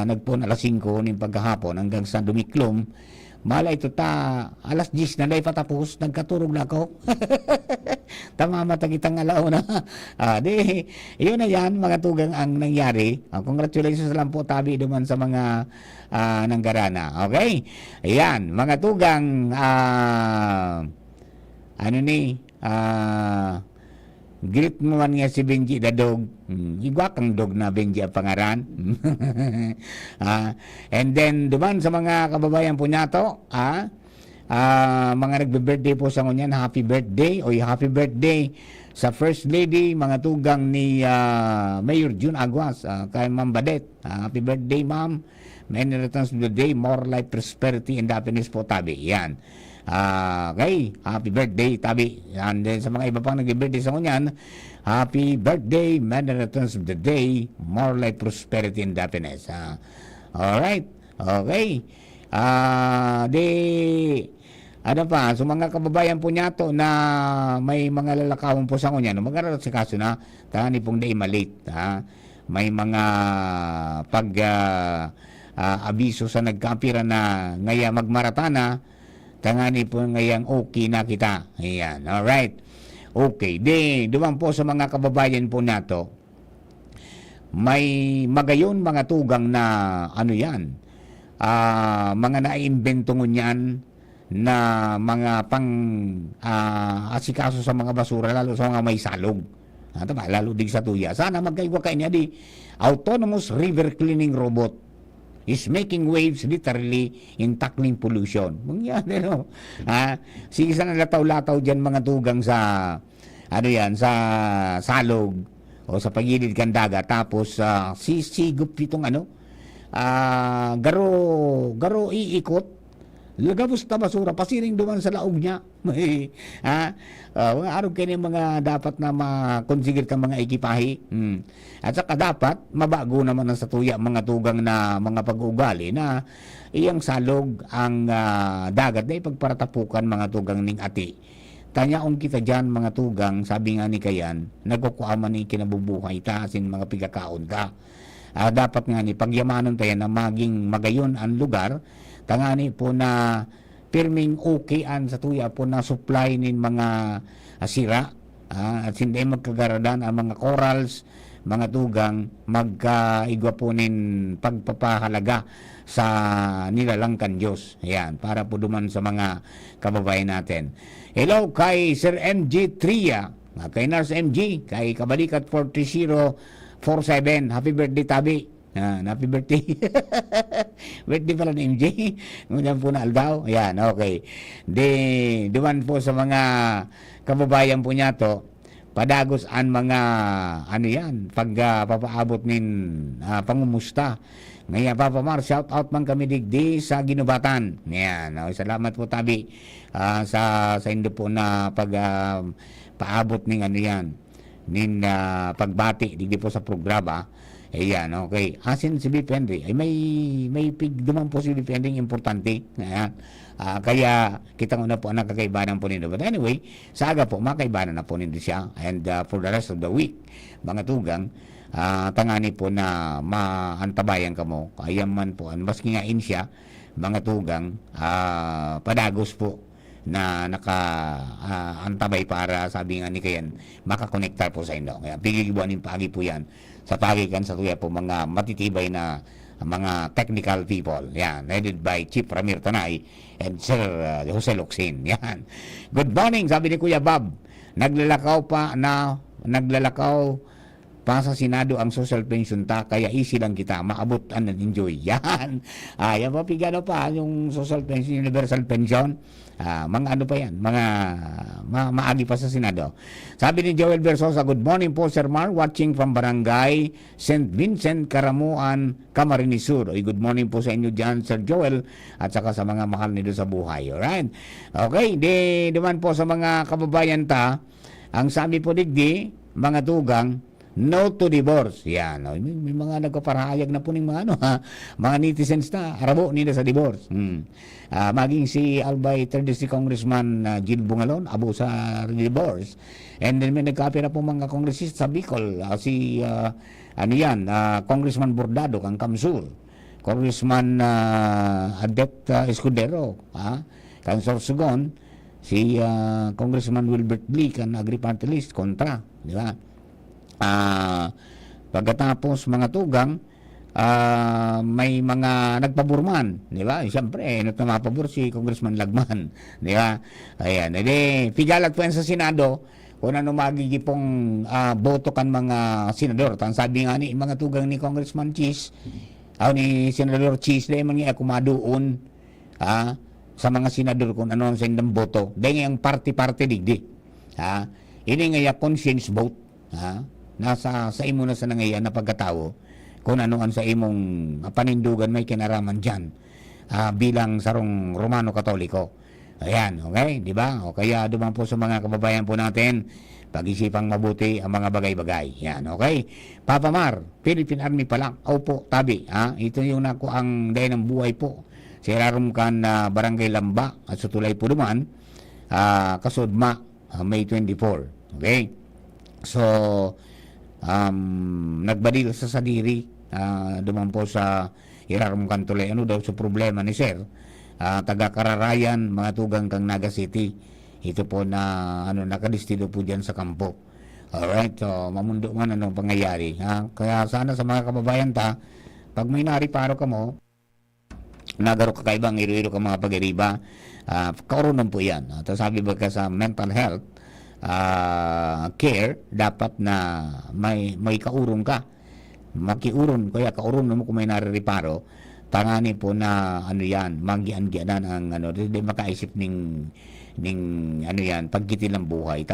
Nagpon alas 5 ng paghahapon hanggang sa dumiklom. Malay ito alas 10 na day patapos, nagkaturog na ako. Tamamatag itang alaw na. Yun na yan, mga tugang ang nangyari. Congratulations lang po, Tabi, duman sa mga nanggarana. Okay? Ayan, mga tugang, Greet mo man nga si Benji the dog. Igwa kang dog na Benji ang pangaran. And then, duman sa mga kababayan po niya to, mga nagbe-birthday po sa ngunyan, happy birthday o happy birthday sa First Lady, mga tugang ni Mayor June Aguas, kay Ma'am Badet. Happy birthday, Ma'am. Many returns of the day, more life, prosperity, and happiness po, Tabi. Yan. Okay, happy birthday, Tabi. And then sa mga iba pang nag-birthday sa ngunyan, happy birthday, many returns of the day, more life, prosperity, and happiness. Alright, okay. Ano pa, so mga kababayan po niya to na may mga lalakawan po sa ngunyan, mag-aral sa kaso na, tani pong day malit, may mga abiso sa nagkampira na ngaya magmaratana, tangani po ngayang okay na kita. Ayan, alright. Okay, duman po sa mga kababayan po nato, may magayon mga tugang na ano yan, mga naimbento ngunyan na mga pang asikaso sa mga basura, lalo sa mga may salog. Lalo dig sa tuya. Sana magkaiwa kayo niya di autonomous river cleaning robot is making waves literally in tackling pollution. Mangyari, no? Sige sana lataw-lataw dyan mga tugang sa sa salog o sa pagilid kan dagat, tapos sisigop itong garo iikot, lagabos na basura, pasiring duman sa laog niya. Mga araw kayo mga dapat na makonsigir ka mga ekipahe. At saka dapat, mabago naman ang satuya mga tugang na mga pag-uugali na iyang salog ang dagat na ipagparatapukan mga tugang ning ati. Tanyaon kita dyan mga tugang, sabi nga ni Kayan, nagkukuaman ni kinabubuhay ta, asin mga pigakaon ta. Dapat nga ni pagyamanon tayo na maging magayon ang lugar, tangani po na pirming okayan sa tuya po na supply nin mga sira, at hindi magkagaradan ang mga corals, mga tugang, magkaigwa po nin pagpapahalaga sa nilalangkan Diyos. Ayan, para po duman sa mga kababayan natin. Hello kay Sir MG Tria, kay Nurse MG, kay Kabalikat 43047, happy birthday Tabi. Happy birthday. Birthday pala ni MJ. Ngunyan po na aldaw. Ayan, okay. Duman po sa mga kababayan po niya to, padagos ang mga pagpapaabot nin pangumusta. Ngayon, Papa Mar, shout out man kami digdi sa Ginubatan. Ayan, salamat po Tabi sa indo po na paabot ning pagbati digdi po sa programa. Ayan, okay. Asin si BP Henry, ay may duman po si BP Henry importante. Ayan. Kaya kita ko na po ang nakakaibanan po nito. But anyway, sa aga po, makaibanan na po nito siya. And for the rest of the week, mga tugang, tangani po na maantabayan ka mo. Kaya man po, maski nga siya, mga tugang, padagos po na naka-antabay para, sabi nga ni Kayan, makakonektar po sa inyo. Kaya pigigibuanin pagi po yan sa pagikan sa tuya po mga matitibay na mga technical people. Yan, headed by Chief Ramir Tanay and Sir Jose Locsin. Yan. Good morning, sabi ni Kuya Bob. Naglalakaw pa sa Senado ang social pension ta, kaya easy lang kita, maabot and enjoy. Yan. Yan pa, pigano pa yung social pension, universal pension. Mga pa yan, mga maagi pa sa Senado. Sabi ni Joel Versosa, good morning po Sir Mar, watching from Barangay St. Vincent, Caramuan, Camarines Sur. Good morning po sa inyo dyan Sir Joel, at saka sa mga mahal nito sa buhay. Alright? Okay, duman po sa mga kababayan ta, ang sabi po digdi, mga tugang, no to divorce. Yan. May mga nagpaparahayag na po ng mga netizens na arabo nila sa divorce. Maging si Albay 30 Congressman Jill Bungalon, abo sa divorce. And then may nagkapira po mga kongresista sa Bicol, Congressman Bordado, kang Kamsur, Congressman Adet Escudero, kang Sorsogon, si Congressman Wilbert Lee, kang Agri-Party List, kontra, di ba? Pagkatapos mga tugang, may mga nagpaburman, di ba? Siyempre, mapabor si Congressman Lagman, di ba? Ayan, pigalat po yan sa Senado, kung ano magigipong boto kan mga senador. Tan sabi nga ni mga tugang ni Congressman Cheese, ni Senador Cheese, dahil mga kumadoon sa mga senador kung ano ang sendang boto. Dahil ang party-party digdi. Ini nga conscience vote. Nasa sa imo na sa nangayan na pagkatao kung ano ang sa imong panindugan may kinaraman dyan bilang sarong Romano Katoliko. Ayan, okay, di ba? O kaya duman po sa mga kababayan po natin, pag-isipang mabuti ang mga bagay-bagay. Yan, okay? Papa Mar, Philippine Army pa lang. Opo, tabi. Ito yung naku ang day ng buhay po. Sirarum kan Barangay Lamba at Sutulay po duman, Kasudma, May 24. Okay? So, nagbadil sa Sadiri, duman po sa Irarum Kantulay. Ano daw sa problema ni Sir? Taga-Kararayan, mga tugang kang Naga City. Ito po na nakadistido po diyan sa kampo. Alright, so mamundo man anong pangyayari. Kaya sana sa mga kababayan pag may nariparo ka mo, nagaro ka kaibang iro-iro ka mga pag-iriba, kaurunan po yan. At sabi ba ka sa mental health care, dapat na may kaurong ka. Makiurong, kaya kaurong mo kung may naririparo, tangani po na yan, manggian-gianan ang hindi makaisip ning yan, pagkitil ng buhay,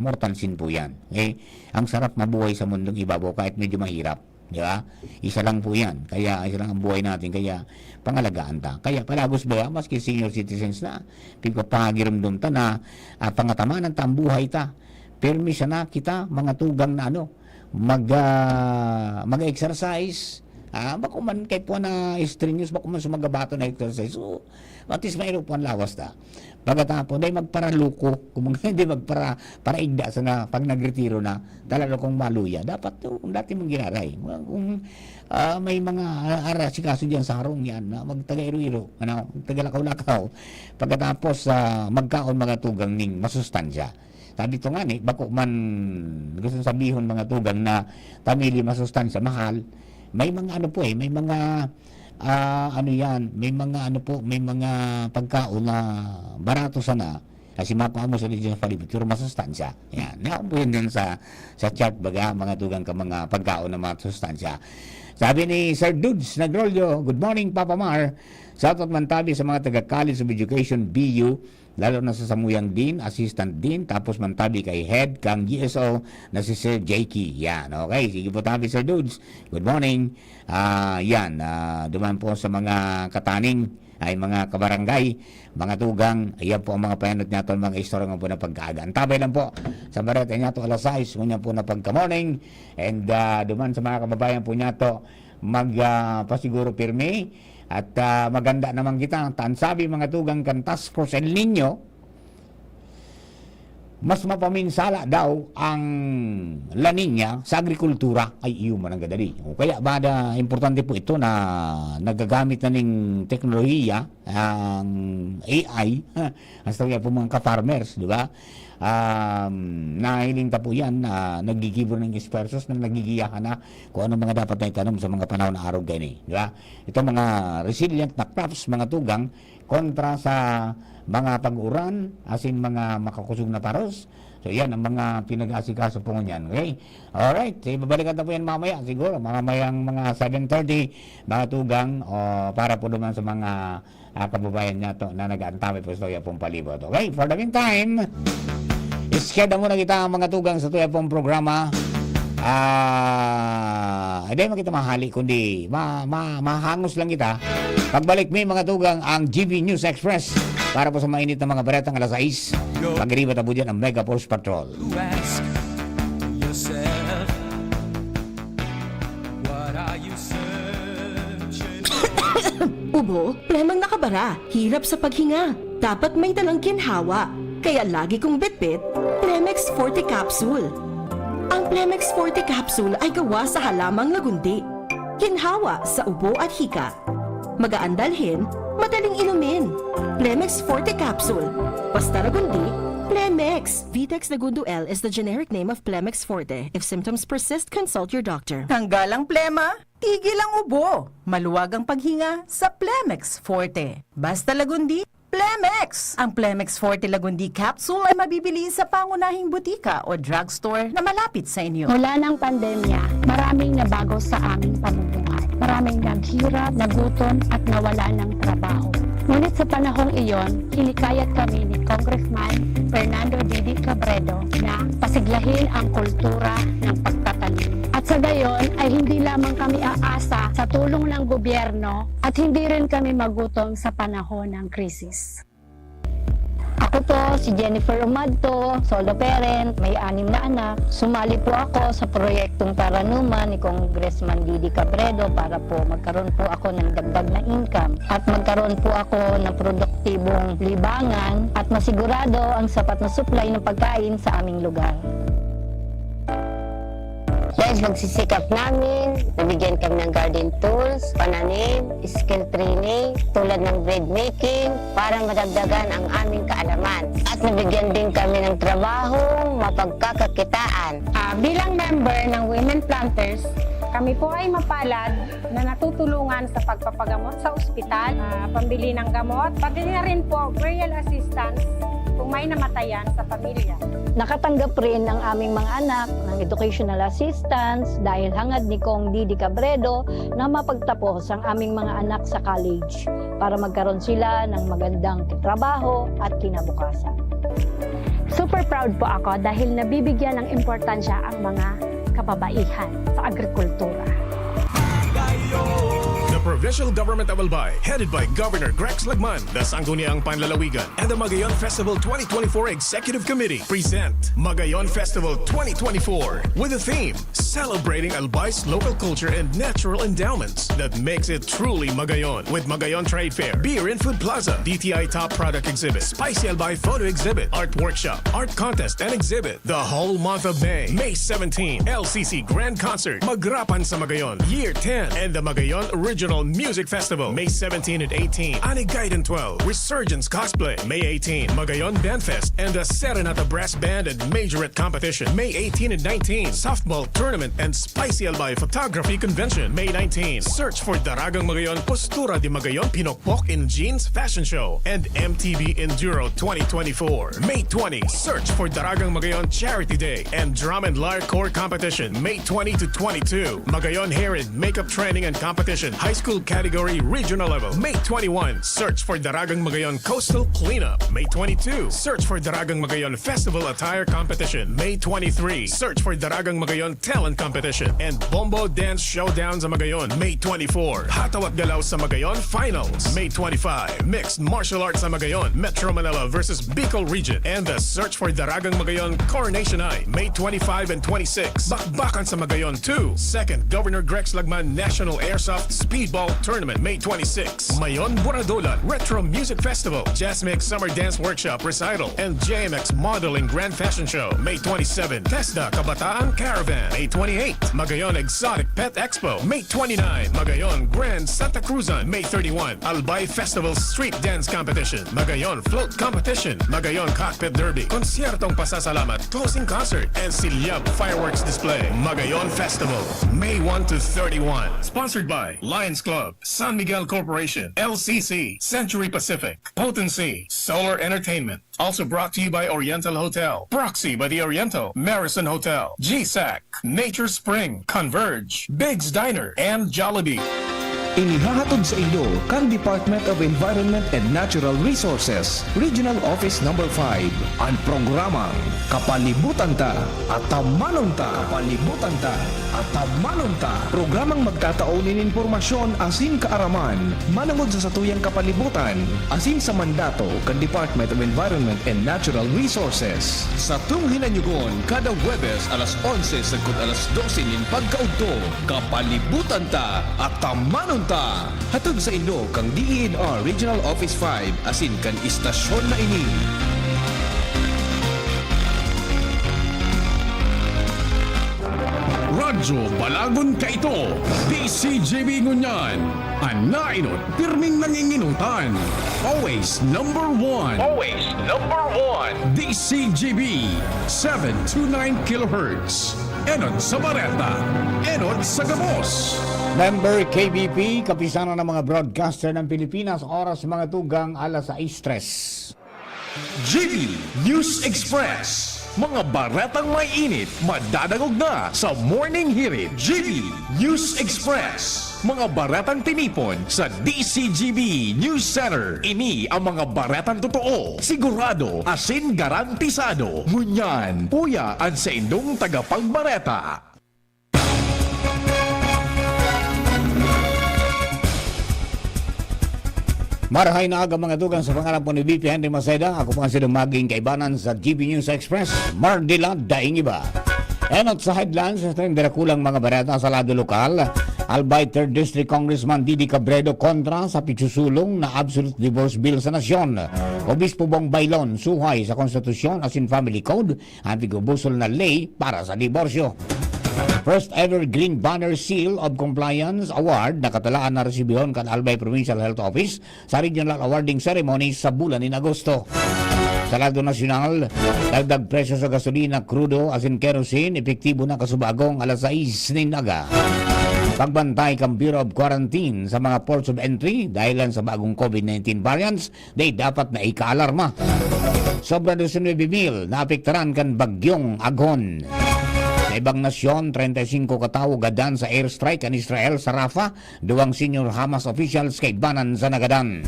mortal sin po yan. Okay? Ang sarap mabuhay sa mundong ibabaw kahit medyo mahirap. Di ba? Isa lang po yan. Kaya isa lang ang buhay natin. Kaya pangalagaan ta. Kaya palagos ba maski senior citizens na, pagpapagiramdom ta na pangatamanan ta ang buhay ta. Permisa na kita, mga tugang na mag-exercise. Bako man kay po na strenuous, bako man sumagabato na exercise. So, at least mayroon po ang lawas ta. Pagkatapos, dahil magparaluko, kung hindi para-igda sa na, pag nagretiro na, talaga kung maluya, dapat kung dati mong ginaray. Kung may mga arasikaso dyan sa harong yan, magtaga-iro-iro, magtaga-lakaw-lakaw. Pagkatapos, magkaon mga tugang ning masustansya. Sabi ito nga bako man gusto sabihon mga tugang na tamili masustansya, mahal. May mga may mga may mga pagkaon na barato sana kasi mapaamo sa dito sa palibot pero masustansya. Yan, po yun din sa chart baga mga tugang ka mga pagkaon na masustansya. Sabi ni Sir Dudes Nagrolyo, good morning Papa Mar. Shoutout man tabi sa mga taga College of Education BU, lalo na sa Samuyang Dean, Assistant Dean, tapos man tabi kay Head kang GSO na si Sir Jakey. Yan, okay. Sige po tabi Sir Dudes. Good morning. Duman po sa mga kataning ay mga kabarangay, mga tugang, ayan po ang mga payanot niya ito, mga istorya nga po na pagkaaga. Antabay lang po sa barata niya ito alas 6, ngunyan po na pagka-morning, and duman sa mga kababayan po niya ito, pasiguro pirmi, at maganda naman kita, sabi mga tugang kan Task Force El Niño, mas mapaminsala daw ang La Niña sa agrikultura ay iyo man ang gadali. O kaya bada importante po ito na nagagamit na ning teknolohiya ang AI hasta kaya po mga ka-farmers, di ba? Nahiling ta po yan na nagigibor ng dispersos na nagigiyahan na kung ano mga dapat na itanong sa mga panahon na araw gani, di ba? Ito mga resilient na crops, mga tugang kontra sa mga pag-uran, asin mga makakusog na paros. So yan ang mga pinag-asikaso po niyan. Okay? Alright, so babalikan na po yan mamaya siguro, mamayang mga 7:30 mga tugang para po naman sa mga kababayan niya to na nag-aantay po sa Tuya pong palibot. Okay, for the meantime, iskeda muna kita mga tugang sa Tuya pong programa. Hindi mo kita mahali kundi mahangos lang kita. Pagbalik may mga tugang ang GB News Express para po sa mainit na mga baretang alas 6. Pag-iribat na po dyan ang Mega Force Patrol. Ask yourself, what are you searching for? Ubo, premang nakabara, hirap sa paghinga. Dapat may dalang ginhawa. Kaya lagi kong bitbit, Plemex Forte Capsule. Ang Plemex Forte Capsule ay gawa sa halamang lagundi. Ginhawa sa ubo at hika. Magaan dalhin, madaling inumin. Plemex Forte Capsule. Basta lagundi, Plemex. Vitex Nagundo L is the generic name of Plemex Forte. If symptoms persist, consult your doctor. Tanggal ang plema, tigil ang ubo. Maluwag ang paghinga sa Plemex Forte. Basta lagundi, Plemex! Ang Plemex Forte Lagundi Capsule ay mabibili sa pangunahing butika o drugstore na malapit sa inyo. Mula ng pandemya, maraming nabago sa aming pamumuhay. Maraming naghirap, nagutom at nawala ng trabaho. Ngunit sa panahong iyon, hinikayat kami ni Congressman Fernando Didi Cabredo na pasiglahin ang kultura ng pagtatanim. At sa gayon ay hindi lamang kami aasa sa tulong ng gobyerno at hindi rin kami magutom sa panahon ng krisis. Ako po si Jennifer Umadto, solo parent, may 6 na anak. Sumali po ako sa proyektong Paranuman ni Congressman Didi Cabredo para po magkaroon po ako ng dagdag na income at magkaroon po ako ng produktibong libangan at masigurado ang sapat na supply ng pagkain sa aming lugar. Dahil magsisikap namin, nabigyan kami ng garden tools, pananim, skill training, tulad ng bread making, para madagdagan ang aming kaalaman. At nabigyan din kami ng trabaho, mapagkakakitaan. Bilang member ng Women Planters, kami po ay mapalad na natutulungan sa pagpapagamot sa ospital, pambili ng gamot, pati na rin po burial assistance kung may namatayan sa pamilya. Nakatanggap rin ang aming mga anak ng educational assistance dahil hangad ni Kong Didi Cabredo na mapagtapos ang aming mga anak sa college para magkaroon sila ng magandang trabaho at kinabukasan. Super proud po ako dahil nabibigyan ng importansya ang mga kababaihan sa agrikultura. The Provincial Government of Albay, headed by Governor Grex Lagman, the Sangguniang Panlalawigan, and the Magayon Festival 2024 Executive Committee present Magayon Festival 2024 with the theme Celebrating Albay's local culture and natural endowments that makes it truly Magayon, with Magayon Trade Fair, Beer and Food Plaza, DTI Top Product Exhibit, Spicy Albay Photo Exhibit, Art Workshop, Art Contest and Exhibit, the whole month of May, May 17, LCC Grand Concert, Magrapan sa Magayon, Year 10, and the Magayon Original Music Festival, May 17 and 18, Anigayden 12, Resurgence Cosplay, May 18, Magayon Band Fest, and the Serenata Brass Band and Majorette Competition, May 18 and 19, Softball Tournament and Spicy Albay Photography Convention, May 19, Search for Daragang Magayon, Postura de Magayon, Pinokpok in Jeans Fashion Show, and MTV Enduro 2024, May 20, Search for Daragang Magayon Charity Day and Drum and Lyre Corps Competition, May 20 to 22, Magayon Hair and Makeup Training and Competition, High School Category Regional Level, May 21, Search for Daragang Magayon Coastal Cleanup, May 22, Search for Daragang Magayon Festival Attire Competition, May 23, Search for Daragang Magayon Talent Competition, and Bombo Dance Showdown sa Magayon, May 24, Hataw at Galaw sa Magayon Finals, May 25, Mixed Martial Arts sa Magayon, Metro Manila versus Bicol Region, and the Search for Daragang Magayon Coronation Eye, May 25 and 26, Bakbakan sa Magayon 2, Second Governor Grex Lagman National Airsoft Speedball Tournament, May 26, Mayon Buradolan Retro Music Festival, Jazz Mix Summer Dance Workshop Recital, and JMX Modeling Grand Fashion Show, May 27, TESDA Kabataan Caravan, May 28, Magayon Exotic Pet Expo, May 29, Magayon Grand Santa Cruzan, May 31, Albay Festival Street Dance Competition, Magayon Float Competition, Magayon Cockpit Derby, Konsyertong Pasasalamat, Closing Concert, and Silyab Fireworks Display, Magayon Festival, May 1 to 31. Sponsored by Lions Club, San Miguel Corporation, LCC, Century Pacific, Potency, Solar Entertainment. Also brought to you by Oriental Hotel, Proxy by the Oriental, Marison Hotel, GSAC, Nature Spring, Converge, Big's Diner, and Jollibee. Inihahatod sa inyo kang Department of Environment and Natural Resources, Regional Office No. 5, ang programang Kapalibutan Ta at Tamanon Ta. Kapalibutan Ta at Tamanon Ta. Programang magtataunin informasyon asin kaaraman, manangod sa satuyang kapalibutan, asin sa mandato kang Department of Environment and Natural Resources. Sa tung hinanyugon, kada Huwebes alas 11 sagkod alas 12 nin pagkaudto, Kapalibutan Ta at Tamanon Ta. Hatag sa inyo kang DENR Regional Office 5 asin kan istasyon na ini. Radyo Balagon ka ito, DCJB Ngunyan, anainot pirming nanginginutan. Always number one. Always number one. DCJB 729 kHz. Enod sa Bareta, Enod sa Gamos. Member KBP, kapisanan ng mga broadcaster ng Pilipinas, oras mga tugang alas 6:03. GB News Express. Mga baretang may init, madadagog na sa Morning Hirit. GB News Express. Mga baretang tinipon sa DCGB News Center. Ini ang mga baretang totoo, sigurado, asin garantisado. Ngunyan, puya ang sa indong tagapagbareta. Marahay na aga mga tugang sa pangalan po ni BP Henry Maceda. Ako po ang sinumaging kaibanan sa GB News Express. Mardila Daing Iba. Enot sa headlines, ito yung darakulang mga bareta sa lado lokal. Albay 3rd District Congressman Didi Cabredo kontra sa pigsusulong na absolute divorce bill sa nasyon. Obispo Bong Bailon suhay sa konstitusyon as in family code ang pigubusol na ley para sa diborsyo. First ever Green Banner Seal of Compliance Award na katalaan na resibihon kan Albay Provincial Health Office sa Regional Awarding Ceremony sa bulan ni Agosto. Sa lado nasyonal, dagdag presyo sa gasolina, crudo, asin kerosene, epektibo na kasubagong alas 6 ng naga. Pagbantay kang Bureau of Quarantine sa mga ports of entry dahil sa bagong COVID-19 variants, they dapat na ikaalarma. Sobra 19,000 na apektaran kan bagyong Agon. Sa ibang nasyon, 35 katao gadan sa airstrike kan Israel sa Rafah, duwang senior Hamas officials kay banan sa nagadan.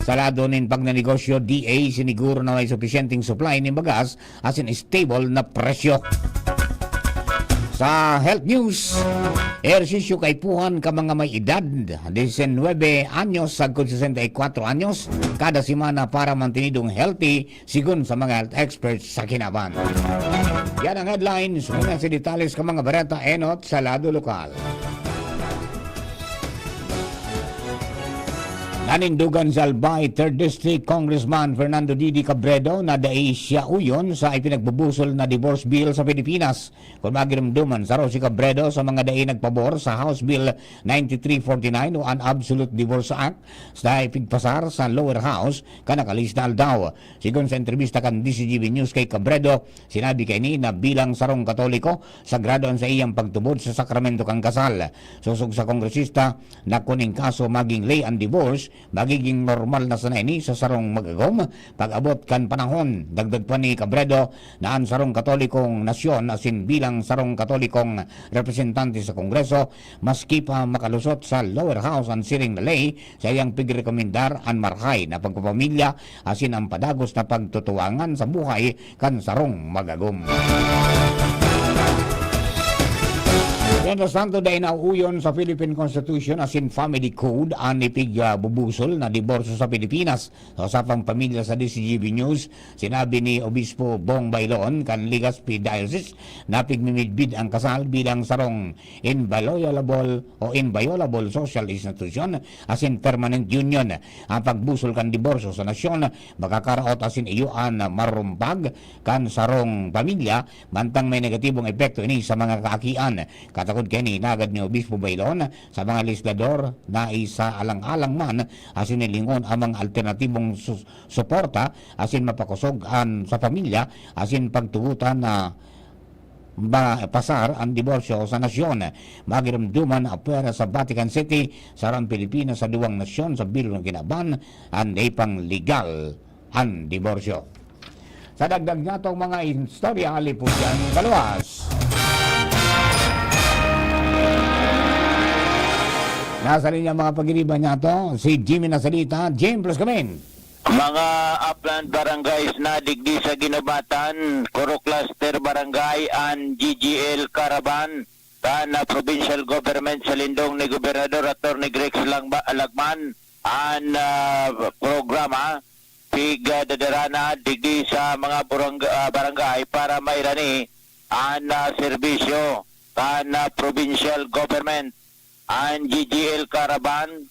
Sa lado nin pagnanegosyo, DA siniguro na may sufficienting supply ng bagas as in stable na presyo. Sa health news, ehersisyo kay puhan ka mga may edad 19 anyos sa 64 anyos kada semana para mantinidong healthy sigun sa mga health experts sa Kinaban. Yan ang headlines. Muna si detalles ka mga bareta enot sa lado lokal. Nanindugan sa Albay 3rd District Congressman Fernando Didi Cabredo na dai siya uyon sa ipinagbubusol na divorce bill sa Pilipinas. Kung magiramduman sa si Cabredo sa mga dai nagpabor sa House Bill 9349 o an Absolute Divorce Act sa ipigpasar sa lower house kanakalisnal daw. Sigon sa entrevista kan DCGB News kay Cabredo, sinabi kay ni na bilang sarong Katoliko, sagrado ang sa iyang pagtubod sa sakramento kang kasal. Susog sa kongresista na kuning kaso maging lay and divorce magiging normal na sanay ni sa sarong magagom pag-abot kan panahon. Dagdag pa ni Cabredo na ang sarong Katolikong nasyon asin bilang sarong Katolikong representante sa Kongreso maski pa makalusot sa lower house ang siring na lay sa iyang pigrekomendar ang marhay na pagpapamilya asin ang padagos na pagtutuwangan sa buhay kan sarong magagom. Mientras tanto, dahil nauuyon sa Philippine Constitution as in Family Code ang ipig-bubusol na diborsyo sa Pilipinas. Sa usapang pamilya sa DCGB News, sinabi ni Obispo Bong Bailon kan Legazpi Diocese na pigmimidbid ang kasal bilang sarong inviolable social institution as in permanent union. Ang pagbusol kan diborsyo sa nasyon, makakaraot as in iyuan marumpag kan sarong pamilya, mantang may negatibong epekto ini sa mga kaakian. Katakod kini nagad ni Obispo Bailon sa mga legislador na isa alang-alang man asin nilingon ang mga alternatibong suporta asin mapakusog sa pamilya asin pagtugutan na pasar ang diborsyo sa nasyon. Magiramduman ang pera sa Vatican City sarang Pilipinas sa duwang nasyon sa bilo ng kinaban ang pang legal ang diborsyo. Sa dagdag nga itong mga istorya halipod yan kaluwas. Nasa linya mga pag-iriban niya to, si Jimmy Nasalita. Jim, plus kamin. Mga upland barangays na digdi sa Ginobatan, Coro Cluster Barangay and GGL Caravan, na provincial government sa lindong ni Gobernador Atty. Grex Lagman, ang programa pigdadarana digdi sa mga barangay para mairani ang serbisyo kan provincial government. Ang GGL Caravan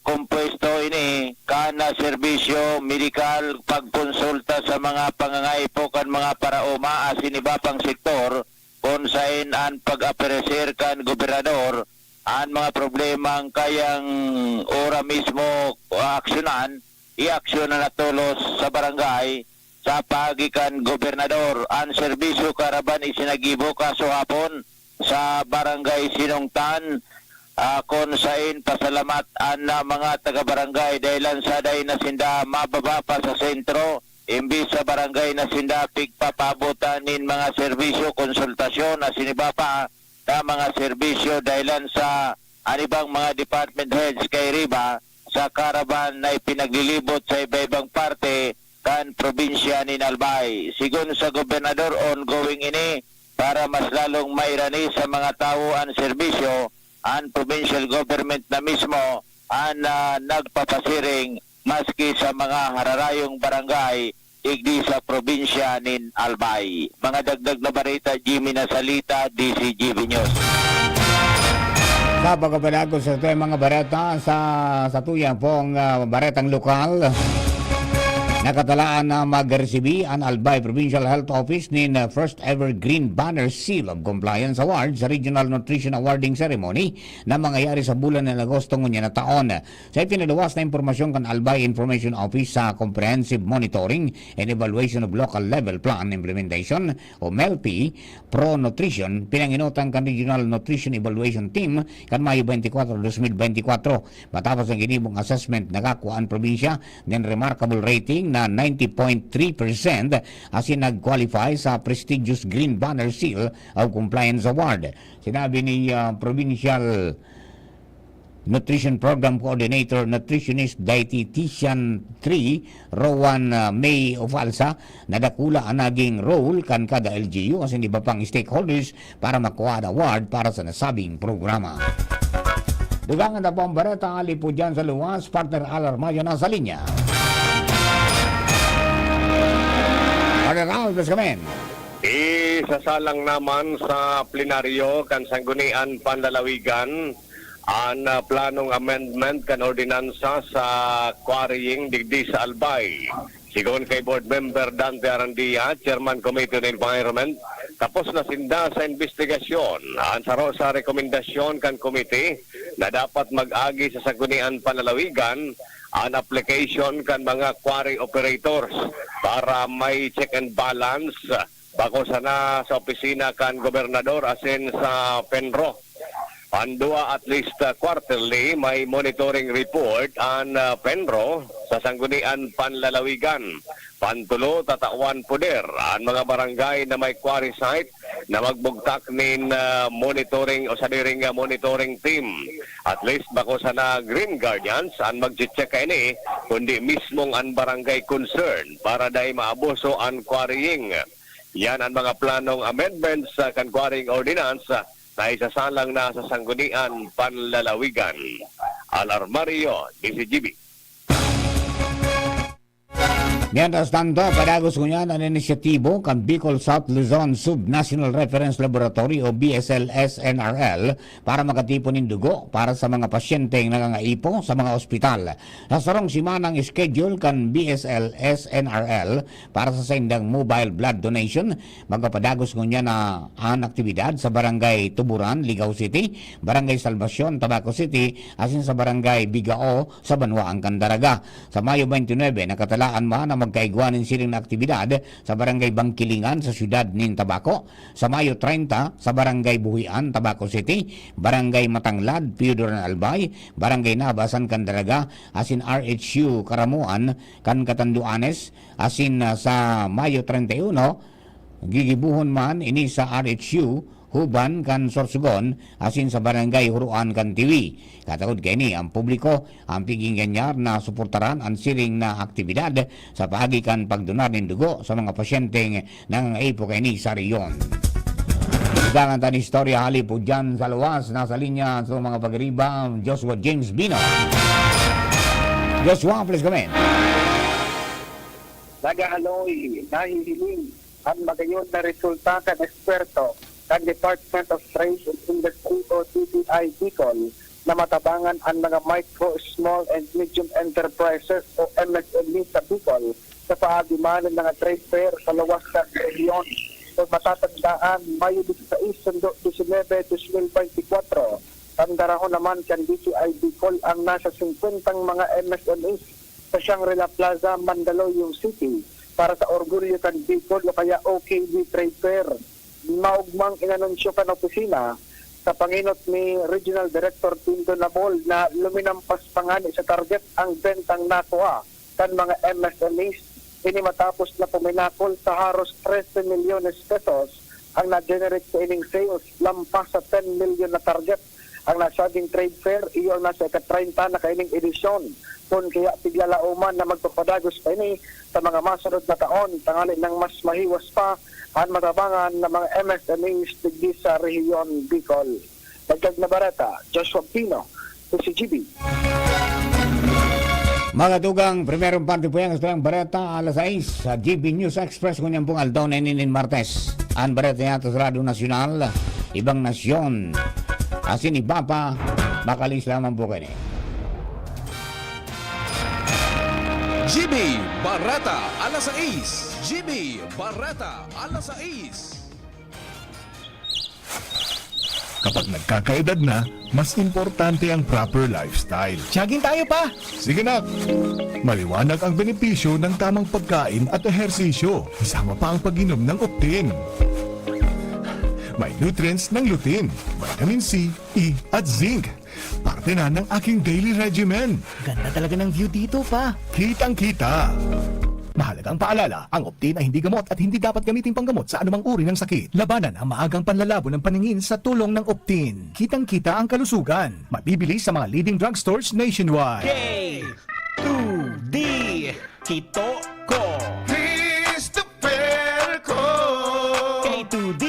kompuesto ini kana serbisyo medikal pagkonsulta sa mga pangangaipo kan mga paraoma asin iba pang sektor kung saan ang pag-apereser kan gobernador ang mga problemang kayang ora mismo aksyonan, i-aksyonan na tulos sa barangay sa pagikan gobernador. Ang serbisyo karaban isinagibo kaso hapon sa barangay Sinungtan. Kung sain pasalamat ang mga taga-barangay dahilan sa day na sinda mababa pa sa sentro. Imbis sa barangay na sinda pigpapabutan nin mga serbisyo, konsultasyon na siniba pa na mga serbisyo dahilan sa anibang mga department heads kay Riba sa karaban na ipinaglilibot sa iba-ibang parte kan probinsya ni Albay. Sigon sa gobernador, ongoing ini para mas lalong mairani sa mga tao ang serbisyo, ang provincial government na mismo ang nagpapasiring maski sa mga hararayong barangay igdi sa probinsya ni Albay. Mga dagdag na barita, Jimmy Nasalita, DCGV News. Sa pagkabalago sa ito mga bareta sa tuyang pong baretang lokal, nakatalaan na mag-resibi ang Albay Provincial Health Office nin first ever Green Banner Seal of Compliance Award sa Regional Nutrition Awarding Ceremony na mangyayari sa bulan ng Agosto ngunya na taon. Sa ipinaluwas na impormasyon kan Albay Information Office sa Comprehensive Monitoring and Evaluation of Local Level Plan Implementation o MELP Pro Nutrition, pinanginutang kan Regional Nutrition Evaluation Team kan Mayo 24, 2024. Matapos ang ginibong assessment, nakakuha ang probinsya ng remarkable rating na 90.3% asin nag-qualify sa prestigious Green Banner Seal of Compliance Award. Sinabi ni Provincial Nutrition Program Coordinator, Nutritionist Dietitian 3, Rowan May Ofalsa, na dakula ang naging role kan kada LGU asin iba pang stakeholders para makuha ang award para sa nasabing programa. Dugangan na po ang bareta, ali po dyan sa luwas, partner Alarmayo na sa linya. Isasalang naman sa plenaryo kan Sanggunian Panlalawigan ang planong amendment kan ordinansa sa quarrying digdi sa Albay. Sigon kay Board Member Dante Arandia, Chairman Committee on Environment, tapos na sinda sa investigasyon. Ansaro sa rekomendasyon kan committee na dapat mag-agi sa Sanggunian Panlalawigan ang application kan mga quarry operators para may check and balance bako sana sa opisina kan gobernador asin sa Penro. Pandua at least quarterly may monitoring report ang Penro sa Sanggunian Panlalawigan. Pantulo tatawan poder ang mga barangay na may quarry site na magbugtak nin monitoring o sa diring monitoring team. At least bako sana Green Guardians ang mag-check ini kundi mismong ang barangay concern para dahil maabuso ang quarrying. Yan ang mga planong amendments sa kan quarrying ordinance na isasalang na sa Sanggunian Panlalawigan. Alarmario, DCGB. Mientras tanto, padagos ko niyan ang inisyatibo kan Bicol South Luzon Subnational Reference Laboratory o BSLS-NRL para makatipon ng dugo para sa mga pasyenteng nangangaipo sa mga ospital. Sa sarong simanang schedule kan BSLS-NRL para sa sendang mobile blood donation, magpapadagos ko niya na ang aktibidad sa Barangay Tuburan, Ligao City, Barangay Salvacion, Tabaco City, asin sa Barangay Bigao sa Banwaang Candaraga. Sa Mayo 29, nakatalaan man na magkaigwanin silang na aktibidad sa Barangay Bangkilingan sa siyudad nin Tabaco. Sa Mayo 30 sa Barangay Buhian, Tabaco City, Barangay Matanglad, Piodoran Albay, Barangay Nabasan, Candaraga, asin RHU Karamuan, kan Catanduanes, asin sa Mayo 31 gigibuhon man ini sa RHU Huban kan Sorsogon asin sa Barangay Huruan kan Tiwi. Katagod kay ni ang publiko ang piging ganyar na suportaran ang siring na aktibidad sa pagikan pagdonar ng dugo sa mga pasyenteng nangangaipo kay ni sa riyon. Igangan tan istorya hali po dyan sa luwas. Nasa linya sa mga pagriba Joshua James Bino. Joshua, please come in. Nagahaloy, nahihiling ang magayon na resulta ng eksperto ng Department of Trade and Industry o DTI Bicol na matabangan ang mga micro, small and medium enterprises o MSME sa Bicol sa paagiman ng mga trade fair sa luwas ng rehiyon. So matatandaan, Mayo 16, 19, 2024, tandarahon naman kan DTI Bicol ang nasa 50 mga MSMEs sa Shangri-La Plaza, Mandaluyong City para sa Orgulyo kan Bicol o kaya OKB Trade Fair. Maugmang inanunsyo kan opisina sa panginot ni Regional Director Pinto Nabol na luminampas pa nga sa target ang bentang nakuha kan mga MSMEs. Ini matapos na puminakol sa haros 13 milyones pesos ang na-generate sa ining sales, lampas sa 10 million na target. Ang nasabing trade fair, iyon nasa ika-30 na kaining edisyon. Kung kaya tiglalauman na magpapadagos pa ini sa mga masunod na taon, tangali ng mas mahiwas pa ang matabangan ng mga MSMEs digdi sa rehiyon Bicol. Dagdag na bareta, Joshua Pino, PCGB. Mga tugang, primerong parte po yan ang bareta alas 6 sa GB News Express kunyang pong aldaw na inin martes. Ang bareta yato sa Radio Nacional, ibang nasyon. Asin iba pa, makalis lamang po kayo. GB Barata alas 6. GB Barata alas 6. Kapag nagkakaedad na, mas importante ang proper lifestyle. Jogging tayo pa! Sige na! Maliwanag ang benepisyo ng tamang pagkain at ehersisyo. Isama pa ang pag-inom ng Optin. May nutrients ng lutein, vitamin C, E at zinc. Parte na ng aking daily regimen. Ganda talaga ng view dito pa. Kitang-kita. Mahalagang paalala, ang Optin ay hindi gamot at hindi dapat gamitin panggamot sa anumang uri ng sakit. Labanan ang maagang panlalabo ng paningin sa tulong ng Optin. Kitang-kita ang kalusugan. Mabibili sa mga leading drugstores nationwide. K2D Tito ko Christopher ko! K2D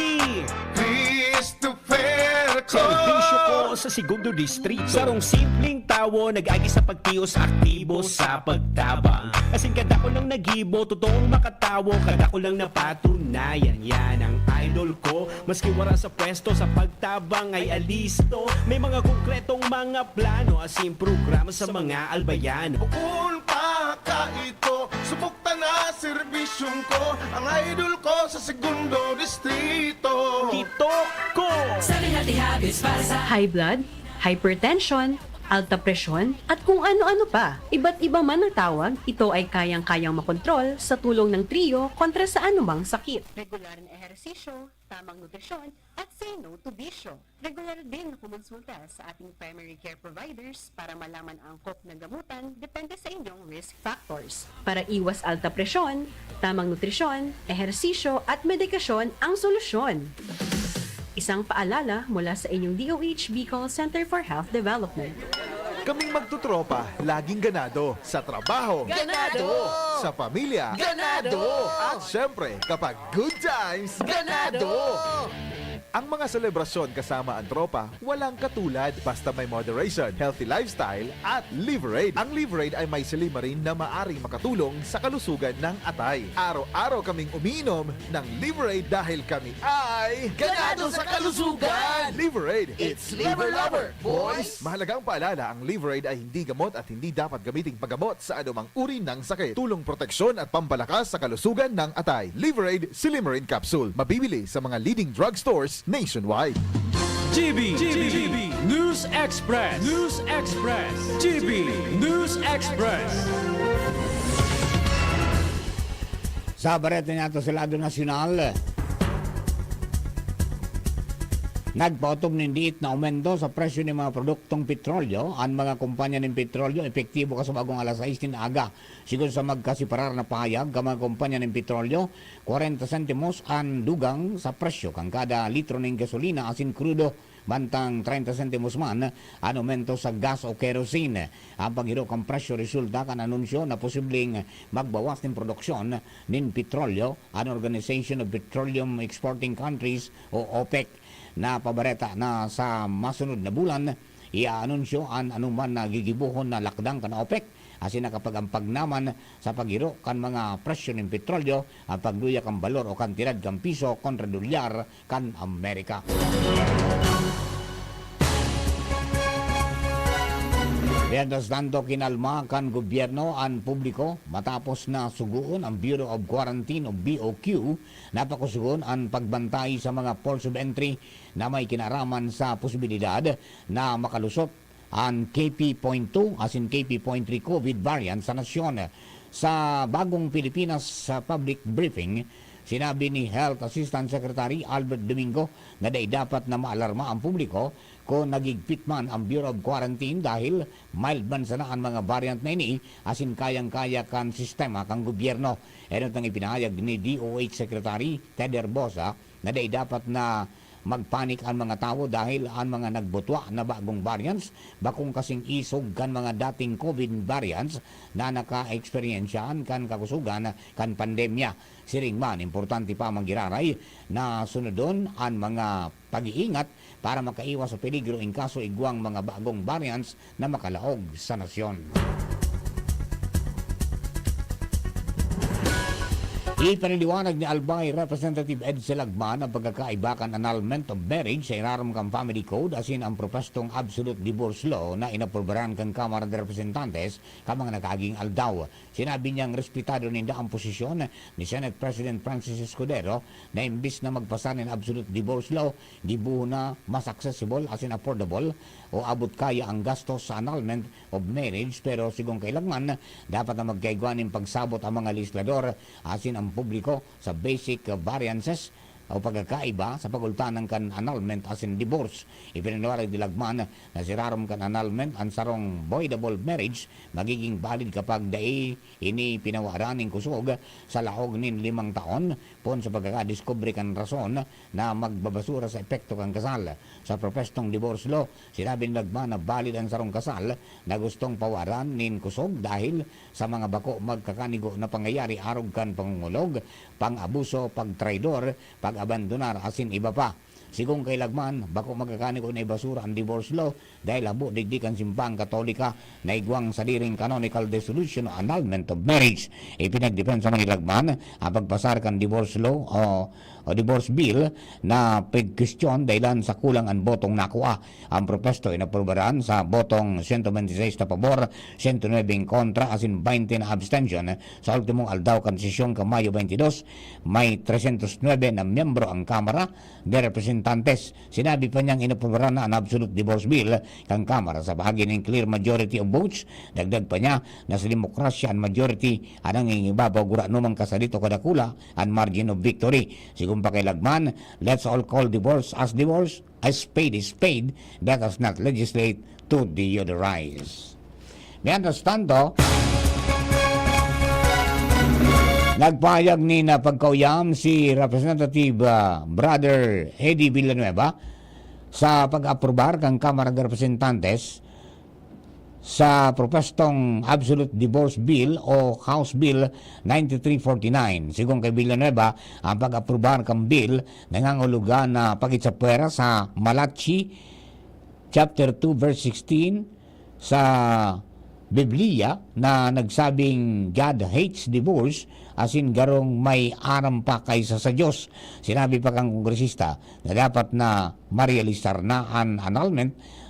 Christopher ko! Serbisyo ko sa segundo distrito. Sarong simpleng tawo, nag-agi sa pagtiyos, aktibo sa pagtabang. Kasing kada ko lang nagibo, totoong makatawo, kada ko lang napatunayan. Yan ang idol ko, maski wala sa pwesto, sa pagtabang ay alisto. May mga konkretong mga plano, asim programa sa mga albayano. Bukul pa ka ito, subukta na serbisyong ko, ang idol ko sa segundo distrito. Tito ko! High blood, hypertension, alta presyon, at kung ano-ano pa. Iba't iba man ang tawag, ito ay kayang-kayang makontrol sa tulong ng trio kontra sa anumang sakit. Regular na ehersisyo, tamang nutrisyon, at say no to bisyo. Regular din na kumonsulta sa ating primary care providers para malaman ang angkop na gamutan depende sa inyong risk factors. Para iwas alta presyon, tamang nutrisyon, ehersisyo, at medikasyon ang solusyon. Isang paalala mula sa inyong DOH Bicol Center for Health Development. Kaming magtutropa, laging ganado. Sa trabaho, Ganado! Sa pamilya, Ganado! At syempre, kapag good times, ganado! Ang mga selebrasyon kasama ang tropa, walang katulad basta may moderation, healthy lifestyle at Liverade. Ang Liverade ay may silimarin na maaring makatulong sa kalusugan ng atay. Araw-araw kaming umiinom ng Liverade dahil kami ay Ganado sa kalusugan! Liverade, It's Liver Lover, boys! Mahalagang paalala, ang Liverade ay hindi gamot at hindi dapat gamiting paggamot sa anumang uri ng sakit. Tulong proteksyon at pampalakas sa kalusugan ng atay. Liverade Silimarin Capsule. Mabibili sa mga leading drugstores nationwide. GB News Express. News Express. GB News Express. Sa bareta niya ito sa Lado Nacional, nagpautom nindiit na aumento sa presyo ng mga produktong petrolyo. Ang mga kumpanya ng petrolyo, epektibo ka sa bagong alas 6 din aga. Siguro sa magkasiparar na pahayag, ang mga kumpanya ng petrolyo, 40 sentimos ang dugang sa presyo. Kang kada litro ng gasolina, asin crudo, bantang 30 sentimos man ang aumento sa gas o kerosene. Ang paghirok ang presyo resulta kan anunsyo na posibleng magbawas ng produksyon ng petrolyo ang Organization of Petroleum Exporting Countries o OPEC na pabareta na sa masunod na bulan i-anunsyo ang anuman na gigibuhon na lakdang kan OPEC asin nakapagampak naman sa paghiro kan mga presyo ng petrolyo ang pagduya kan balor o kantidad kan piso kontra dolyar kan Amerika. Mientras tanto, kinalma kan gobyerno ang publiko matapos na suguon ang Bureau of Quarantine o BOQ, napakusugon ang pagbantay sa mga ports of entry na may kinaraman sa posibilidad na makalusot ang KP.2 as in KP.3 COVID variant sa nasyon. Sa bagong Pilipinas sa public briefing, sinabi ni Health Assistant Secretary Albert Domingo na dapat na maalarma ang publiko kung nagigpit man ang Bureau of Quarantine dahil mild man sana ang mga variant na ini asin kayang-kaya kan sistema kang gobyerno. Ito ang ipinahayag ni DOH Secretary Ted Herbosa na dapat na magpanik ang mga tao dahil ang mga nagbutwa na bagong variants bakong kasing isog kan mga dating COVID variants na naka-eksperyensyahan kan kakusugan kan pandemya. Siring man, importante pa manggiraray na sunodon ang mga pag-iingat para makaiwas sa peligro in kaso igwang mga bagong variants na makalaog sa nasyon. Ipinaliwanag ni Albay Representative Ed Selagman ang pagkakaibakan annulment of marriage sa iraram kang Family Code asin ang propestong absolute divorce law na inaprobaran kang Kamara de Representantes ka mga nakaging aldaw. Sinabi niyang respetado ninda ang posisyon ni Senate President Francis Escudero na imbis na magpasa ng absolute divorce law, gibuho na mas accessible asin affordable o abot kaya ang gastos sa annulment of marriage pero sigong kailangan dapat na magkaigwan ng pagsabot ang mga legislador asin ang publiko sa basic variances o pagkakaiba sa pagultanan kan annulment asin divorce. Ipinaniwarag ni Lagman na sirarom kan annulment ang sarong voidable marriage magiging valid kapag dai ini pinawaran ng kusog sa laog nin 5 taon pon sa pagkakadiscovery kan rason na magbabasura sa epekto kan kasal. Sa propestong divorce law, sinabi ni Lagman na valid ang sarong kasal na gustong pawaran nin kusog dahil sa mga bako magkakanigo na pangyayari arog kan pangungulog, pang-abuso, pag-traidor, pag-abandonar asin iba pa. Sigong kay Lagman, bako magkakanigo na ibasura ang divorce law dahil abo digdikan simbang katolika na igwang sa diring canonical dissolution o annulment of marriage. Ipinagdepensa man ni Lagman ang pagpasar kan divorce law o divorce bill na pag-question dahilan sa kulang ang botong nakuha. Ang propesto inaprobaran sa botong 126 na pabor, 109 kontra asin 20 na abstention. Sa ultimong aldaw kan sesyon ka Mayo 22, may 309 na miyembro ang Kamara de Representantes. Sinabi pa niyang inaprobaran na ang absolute divorce bill kang Kamara sa bahagi ng clear majority of votes. Dagdag pa niya na sa demokrasya ang majority anang ibabaw gura numang kasalito kadakula ang margin of victory. Sigong pa kay Lagman, let's all call divorce, a spade is spade, let us not legislate to deodorize. Mientras tanto, nagpahayag ni na pagkauyam si Representative Brother Eddie Villanueva sa pag-aprobar kang Kamara de Representantes sa propestong Absolute Divorce Bill o House Bill 9349. Sigong kay Villanueva, ang pag-aprobar kang bill nangangulugan na pagitsapwera sa Malachi chapter 2 verse 16 sa Biblia na nagsabing God hates divorce asin garong may aram pa kaysa sa Diyos. Sinabi pa kang kongresista na dapat na marealisar na ang annulment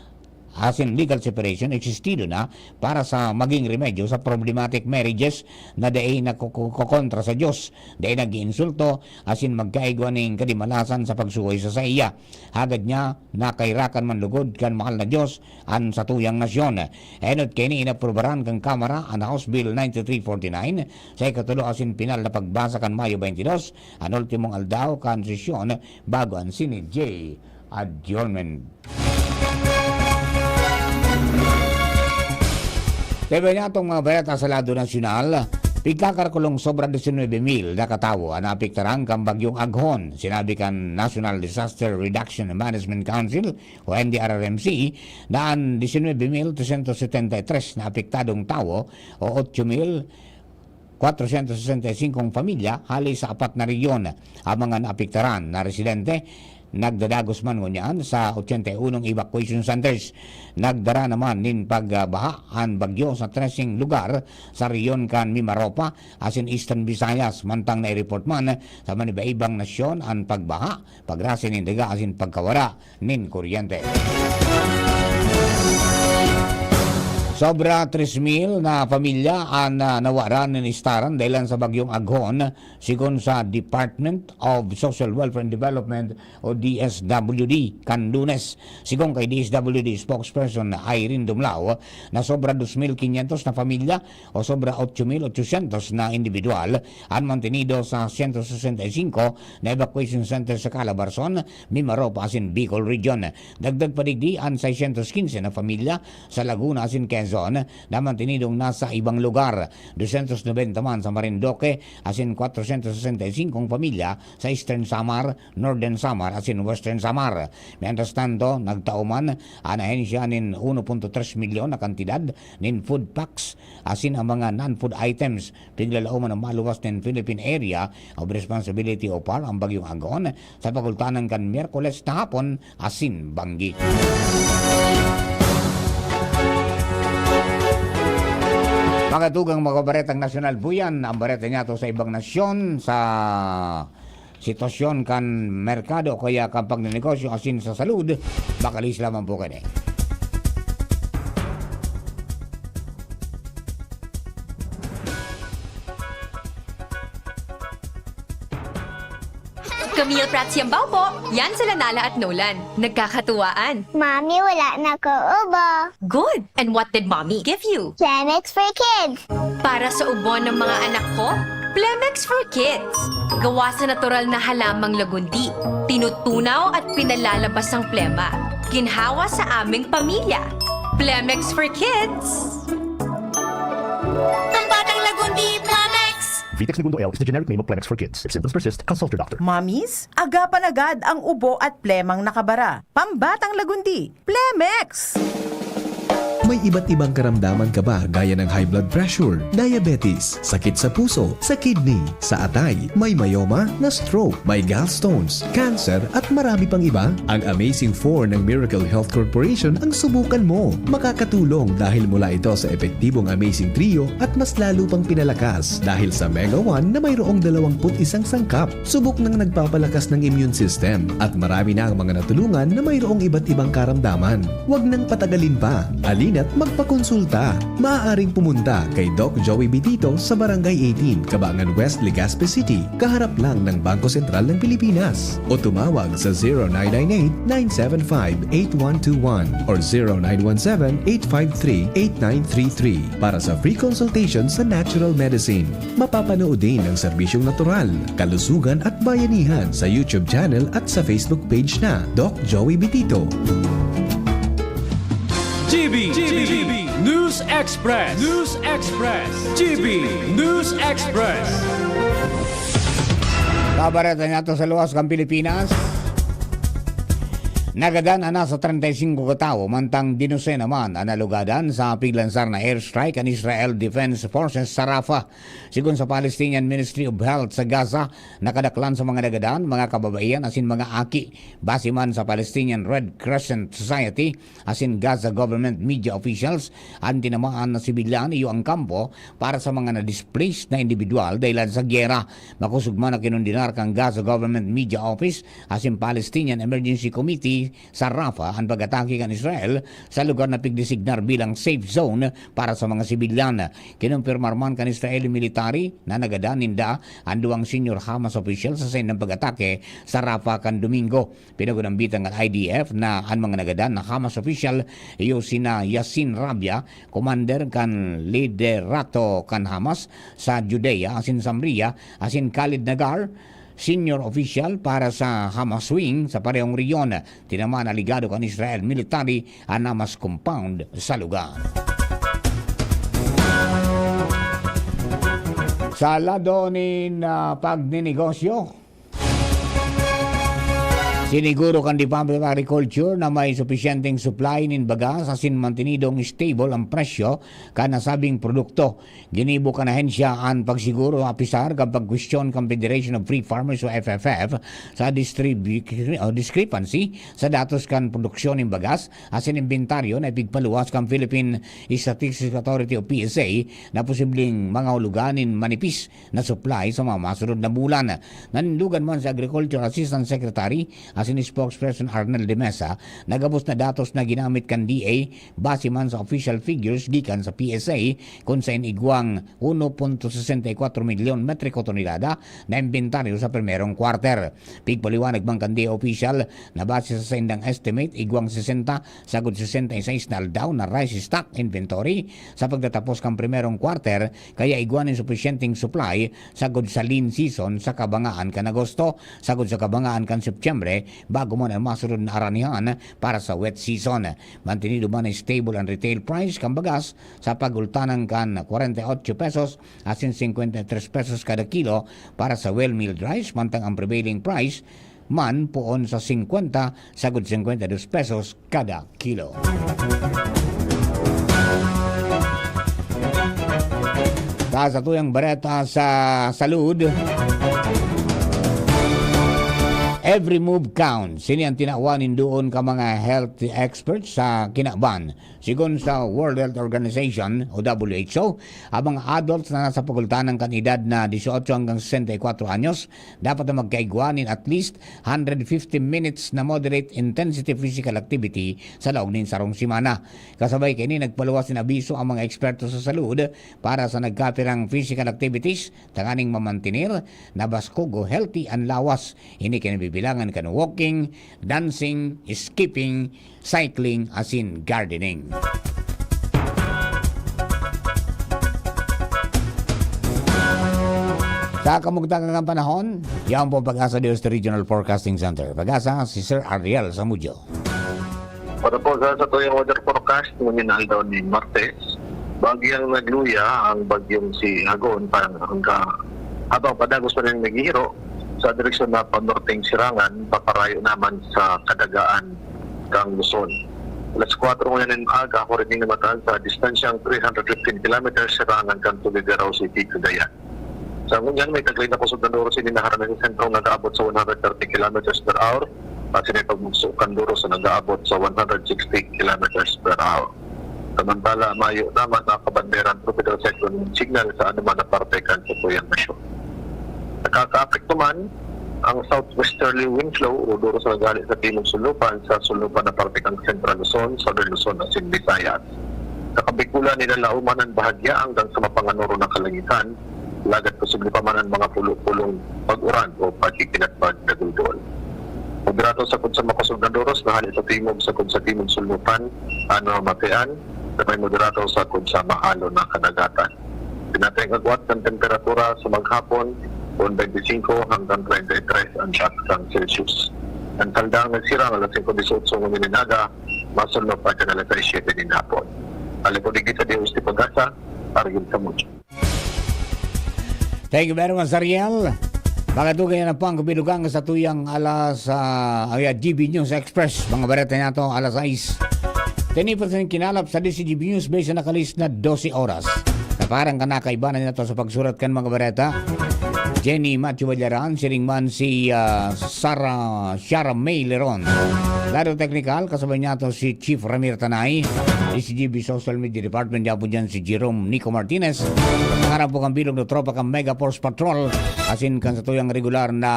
asin legal separation existido na para sa maging remedyo sa problematic marriages na daay nakukontra sa Diyos, daay nag-iinsulto asin magkaigwa ng kadimalasan sa pagsuway sa iya. Hagad niya nakairakan man lugod kan mahal na Diyos an sa tuyang nasyon. Enot kini inaprobaran kang Kamara ang House Bill 9349 sa ikatulo asin pinal na pagbasa kan Mayo 22 ang ultimong aldaw kan sesyon bago ang Senate J adjournment. Sabi niya itong mga bayat sa lado nasyonal, pigkakarkulong sobra 19,000 na katawo ang apektarang kang bagyong Aghon. Sinabi kan National Disaster Reduction and Management Council o NDRRMC na ang 19,373 na apektadong tao o 8,465 pamilya halis sa 4 na regiyon. Ang mga naapektaran na residente nagdadagos man ngunyan sa 81 evacuation centers. Nagdara naman nin pagbaha ang bagyo sa 13 lugar sa riyon kan Mimaropa asin Eastern Visayas. Mantang na-report man sa manibaibang nasyon ang pagbaha, pagrasi nin daga asin pagkawara nin kuryente. Sobra 3,000 na pamilya ang nawaran ng istaran dahil sa bagyong Aghon, sigon sa Department of Social Welfare and Development o DSWD kan Lunes. Sigon kay DSWD spokesperson Irene Dumlao na sobra 2,500 na pamilya o sobra 8,800 na individual ang mantenido sa 165 na evacuation center sa Calabarzon, Mimaropa asin Bicol Region. Dagdag padigdi ang 615 na pamilya sa Laguna asin Quezon na mantinidong nasa ibang lugar. 290 man sa Marinduque asin 465 pamilya sa Eastern Samar, Northern Samar asin Western Samar. Mientras tanto, nagtauman ang ahensya nin 1.3 milyon na kantidad nin food packs asin ang mga non-food items. Tiglalauman ang maluwas nin Philippine Area of Responsibility o PAR ang bagyong Aghon sa pagultanan kan Miyerkules na hapon asin Banggi. Makatugang mga baretang nasyonal po yan. Ang bareta niya to sa ibang nasyon, sa sitwasyon kan merkado, kaya kapag negosyo asin sa salud, bakalis lamang po kayo. Camille Prats Yambaw po. Yan sila Nala at Nolan. Nagkakatuwaan. Mommy, wala na ko ubo. Good. And what did Mommy give you? Plemex for kids. Para sa ubo ng mga anak ko, Plemex for Kids. Gawa sa natural na halamang lagundi. Tinutunaw at pinalalabas ang plema. Ginhawa sa aming pamilya. Plemex for Kids. Ang batang lagundi, Plemex! Vitex Segundo L is the generic name of Plemex for kids. If symptoms persist, consult your doctor. Mommies, agapan agad ang ubo at plemang nakabara. Pambatang lagundi, Plemex! May iba't ibang karamdaman ka ba gaya ng high blood pressure, diabetes, sakit sa puso, sa kidney, sa atay, may myoma, na stroke, may gallstones, cancer at marami pang iba? Ang Amazing 4 ng Miracle Health Corporation ang subukan mo. Makakatulong dahil mula ito sa epektibong Amazing Trio at mas lalo pang pinalakas dahil sa Mega 1 na mayroong 21 sangkap. Subok ng nagpapalakas ng immune system at marami na ang mga natulungan na mayroong iba't ibang karamdaman. Huwag nang patagalin pa. At magpakonsulta. Maaaring pumunta kay Doc Joey Bitito sa Barangay 18, Cabangan West, Legazpi City, kaharap lang ng Bangko Sentral ng Pilipinas. O tumawag sa 0998-975-8121 or 0917-853-8933 para sa free consultation sa natural medicine. Mapapanood din ang serbisyong natural, kalusugan at bayanihan sa YouTube channel at sa Facebook page na Doc Joey Bitito. GB News Express. News Express. GB News Express. Kabareta niya to sa luwas kang Pilipinas. Nagadan ana sa 35 katao mantang dinose naman ang nalugadan sa piglansar na airstrike ang Israel Defense Forces sa Rafah. Sigon sa Palestinian Ministry of Health sa Gaza, nakadaklan sa mga nagadan, mga kababaihan asin mga aki. Base man sa Palestinian Red Crescent Society asin Gaza government media officials, ang tinamaan na sibilyan iyo ang kampo para sa mga na-displaced na individual dahil sa gyera. Makusugman na kinundinar kang Gaza Government Media Office asin Palestinian Emergency Committee sa Rafah ang pag-atake kan Israel sa lugar na pigdesignar bilang safe zone para sa mga sibilyan. Kinumpirmar man kan Israeli military na nagadan ninda ang duwang senior Hamas official sa sen ng pag-atake sa Rafah kan Domingo. Pinagunambitan ng IDF na ang mga nagadan na Hamas official iyo sina Yassin Rabia, commander kan liderato kan Hamas sa Judea asin Samaria, asin Khalid Nagar, senior official para sa Hamas wing sa parehong riyon. Tinamaan aligado kan Israel military ang Hamas compound sa lugar. Sa lado ni pagninegosyo, siniguro kan Department of Agriculture na may sufisyenteng supply nin bagas asin mantinidong stable ang presyo kan nasabing produkto. Ginibo kan ahensya ang pagsiguro apisar kapag question kan Federation of Free Farmers o FFF sa discrepancy sa datos kan produksyon nin bagas asin inventaryo na ipigpaluwas kan Philippine Statistics Authority o PSA na posibleng mga huluganin manipis na supply sa mga masunod na bulan. Nanindugan man sa Agriculture Assistant Secretary asin ni spokesperson Arnel de Mesa, nagabos na datos na ginamit kan DA base man sa official figures gikan sa PSA kung sa inigwang 1.64 milyon metriko tonelada na inventaryo sa primerong quarter. Pigpaliwanag man kan DA official na base sa sendang estimate igwang 60 sagod 66 na aldaw na rice stock inventory sa pagtatapos kan primerong quarter, kaya igwanin sufficienting supply sagod sa lean season sa kabangaan kan Agosto, sagod sa kabangaan kan Septyembre bago man ang masunod na aranihan para sa wet season. Mantinido man ay stable ang retail price kan bagas sa pagultanan kan 48 pesos asin 53 pesos kada kilo para sa well-milled rice, mantang ang prevailing price man poon sa 50 sagod 52 pesos kada kilo. Sa tuyang bareta sa salud, every move counts. Sini ang tinawanin doon ka mga health experts sa kinaban. Sigon sa World Health Organization o WHO, ang mga adults na nasa pagultanan kan edad na 18 hanggang 64 anyos dapat na magkaigwanin at least 150 minutes na moderate intensity physical activity sa laog nin sarong simana. Kasabay kini nagpaluwas sin abiso ang mga eksperto sa salud para sa nagkapirang physical activities tanganing mamantinir na baskog o healthy ang lawas. Ini kinabibilangan kan walking, dancing, skipping, cycling asin gardening. Sa kamugtangan ng panahon, yan po Pag-asa Dios Regional Forecasting Center. Pag-asa si Sir Ariel Samudyo. Para po sa tuyong weather forecast ngayon aldaw ni Martes, bagyang nagluya ang bagyong si Agon habang padagos pa rin naghihiro sa direksyon na panorteng Sirangan, paparayo naman sa kadagaan kang Luzon. Alas 4 ngayon ng aga, ako rin namatahan sa distansyang 315 kilometers Sirangan kang Tubigaraw City, Cagayan. Sa ngunyan, may taglay na kusog na Duro sininaharan ng sentro nag-aabot sa 130 kilometers per hour at sinipagmugsukan Duro sa nag-aabot sa 160 kilometers per hour. Samantala, mayo naman nakabanderan tropical cyclone signal sa anuman na parte kan sa tuyang nasyon. Nakaka-apekto man ang southwesterly wind flow o Duro sa nagali sa timog sulupan sa sulupan na parte kang Central Luzon, Southern Luzon at Visayas. Nakabikula nila laumanan bahagya hanggang sa mapanganoro ng kalangitan, lagat posible pa man ang mga pulong pag-uran o pagkikinatpag na dudol. Moderato sa kung sa makusog na Doros na halit sa timog sa kung sa timog sulupan, makean, na may moderato sa kung sa mahalo na kanagatan. Pinatay agwat ng temperatura sa maghapon 25 hanggang 33 ang saktang Celsius. Ang taldang nagsirang alas 5:18 ng Minaga, masunod pa ka na alas 7 din hapon. Alam po digit sa Diyos di Pag-asa, paragin sa mucho. Thank you very much, Ariel. Makatugay na po ang kabilugang sa tuyang alas GB News Express. Mga bareta na ito, alas 6. Tinipasin kinalap sa DCGB News based na nakalis na 12 oras. Na parang kanakaibanan na ito sa pagsurat kan mga bareta. Jenny Matthew Valleran, siring man si Shara May Leron. Laro Technical, kasabay niya ito si Chief Ramir Tanay. DCGB Social Media Department, diyan po dyan si Jerome Nico Martinez. Nangarap po kang bilog na tropa kang Mega Force Patrol. Asin kan sa tuyang regular na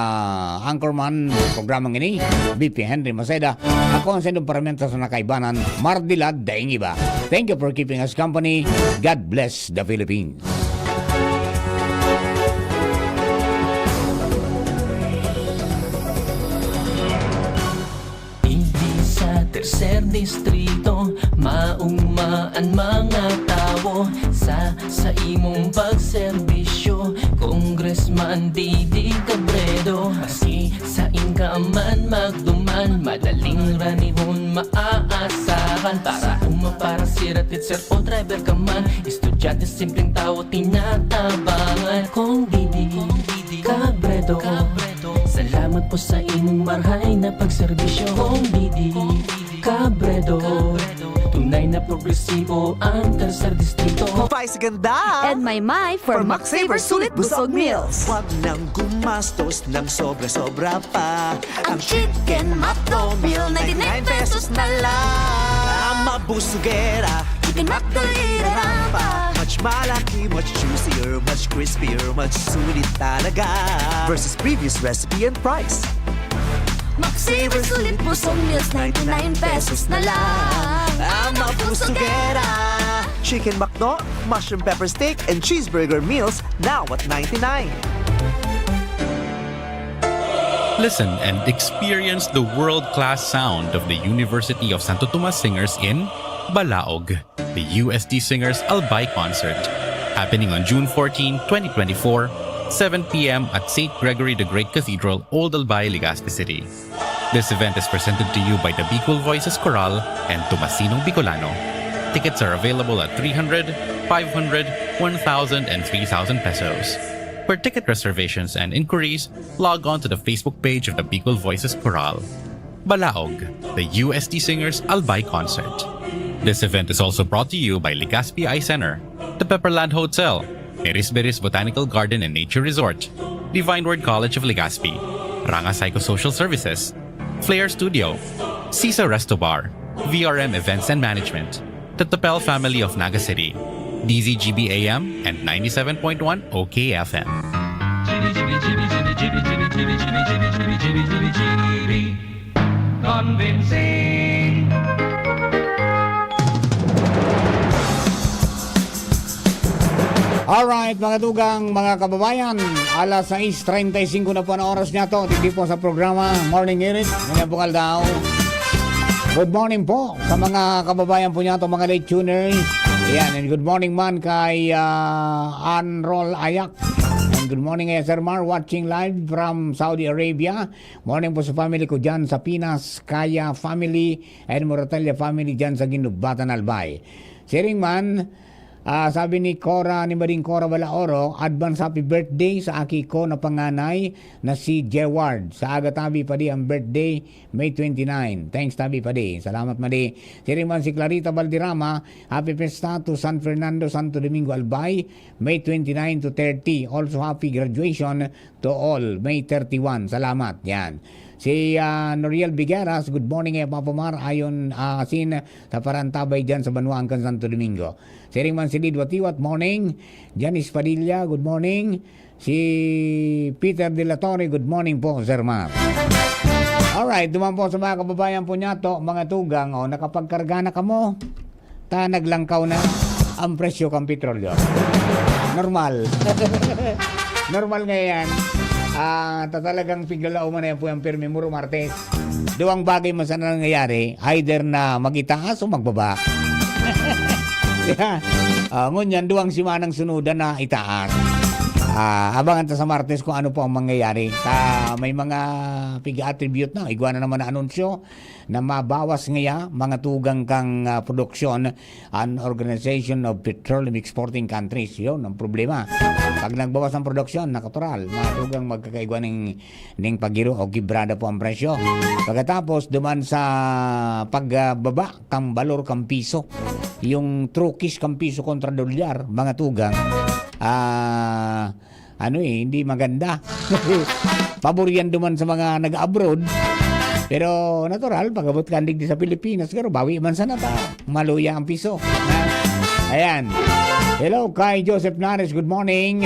anchorman programang ini, BP Henry Maceda. Ako ang sendong paramenta sa nakaibanan, Mardilad Daingiba. Thank you for keeping us company. God bless the Philippines. Tercer distrito, maugmaan mga tao sa imong pagserbisyo. Congressman Didi Cabredo, maski sa inka man magduman, madaling ranihon maaasahan. Para para siratit sir o driver ka man, estudyante simpleng tao tinatabangan. Kung Didi Cabredo, salamat po sa imong marhay na pagserbisyo. Kung Didi Cabredo, tunay na progresibo ang tercer distrito. Mapay sa ganda and may for Max Saver Sulit Busog Meals. Huwag nang gumastos ng sobra-sobra pa. Ang chicken McDo meal 99 pesos na lang. Ang mabusugera, chicken McDo pa. Much malaki, much juicier, much crispier, much sulit talaga versus previous recipe and price. Max Saver, sulit busog meals, 99 pesos na lang. Ang mabusugera. Chicken McDo, mushroom pepper steak, and cheeseburger meals now at 99. Listen and experience the world-class sound of the University of Santo Tomas Singers in Balaog, the UST Singers Albay Concert, happening on June 14, 2024, 7 p.m. at St. Gregory the Great Cathedral, Old Albay, Legazpi City. This event is presented to you by the Bicol Voices Choral and Tomasinong Bicolano. Tickets are available at 300, 500, 1,000, and 3,000 pesos. For ticket reservations and inquiries, log on to the Facebook page of the Bicol Voices Choral. Balaog, the UST Singers Albay Concert. This event is also brought to you by Legazpi Eye Center, the Pepperland Hotel, Erisberis Botanical Garden and Nature Resort, Divine Word College of Legazpi, Ranga Psychosocial Services, Flair Studio, Cisa Resto Bar, VRM Events and Management, the Tapel Family of Naga City, DZGB AM and 97.1 OKFM. Convincing. Alright, mga tugang, mga kababayan, alas 6:35 na po ang oras niya to. Dito po sa programa Morning Iris, ganyan po kaldaw. Good morning po sa mga kababayan po niya to, mga late tuners. Ayan, and good morning man kay Anrol Ayak. And good morning kay Sir Mar, watching live from Saudi Arabia. Morning po sa family ko dyan sa Pinas, Kaya family, and Moratelia family dyan sa Ginubatan, Albay. Siring man, sabi ni Maring Cora Balaoro, advance happy birthday sa aki ko na panganay na si Jeward. Sa aga tabi pa di ang birthday, May 29. Thanks tabi pa di. Salamat madi. Siriman si Clarita Valderrama, happy festa to San Fernando, Santo Domingo, Albay, May 29 to 30. Also happy graduation to all, May 31. Salamat. Yan. Si Noriel Bigueras, good morning kay Papa Mar, ayon sin sa Parantabay dyan sa Banuangkan, Santo Domingo. Si Ringman si Lidwa Tiwat, morning. Janice Padilla, good morning. Si Peter De La Torre, good morning po, Sir Mar. Alright, duman po sa mga kababayan po niya to, mga tugang, nakapagkarga na ka mo, naglangkaw na ang presyo kang petrolyo. Normal. Normal ngayon. Talagang piglalaw man na yan po yung Pirmi Muro Martes. Duwang bagay man sana nangyayari, either na magitaas o magbaba. Ngunyan, duwang simanang sunudan na itaas. Abangan ta sa Martes kung ano po ang mangyayari. May mga pig-attribute na, igwa na naman na anunsyo na mabawas ngaya mga tugang kang produksyon an Organization of Petroleum Exporting Countries. Yun ang problema. Pag nagbawas ang produksyon, natural, mga tugang magkakaigwa ng pagiro o gibrada po ang presyo. Pagkatapos, duman sa pagbaba kang balor kang piso, yung trukis kang piso kontra dolyar, mga tugang, hindi maganda. Pabor yan duman sa mga nag-abroad. Pero natural, pag-abot kandig di sa Pilipinas, pero bawi man sana ta, maluya ang piso. Ayan. Hello kay Joseph Nares, good morning.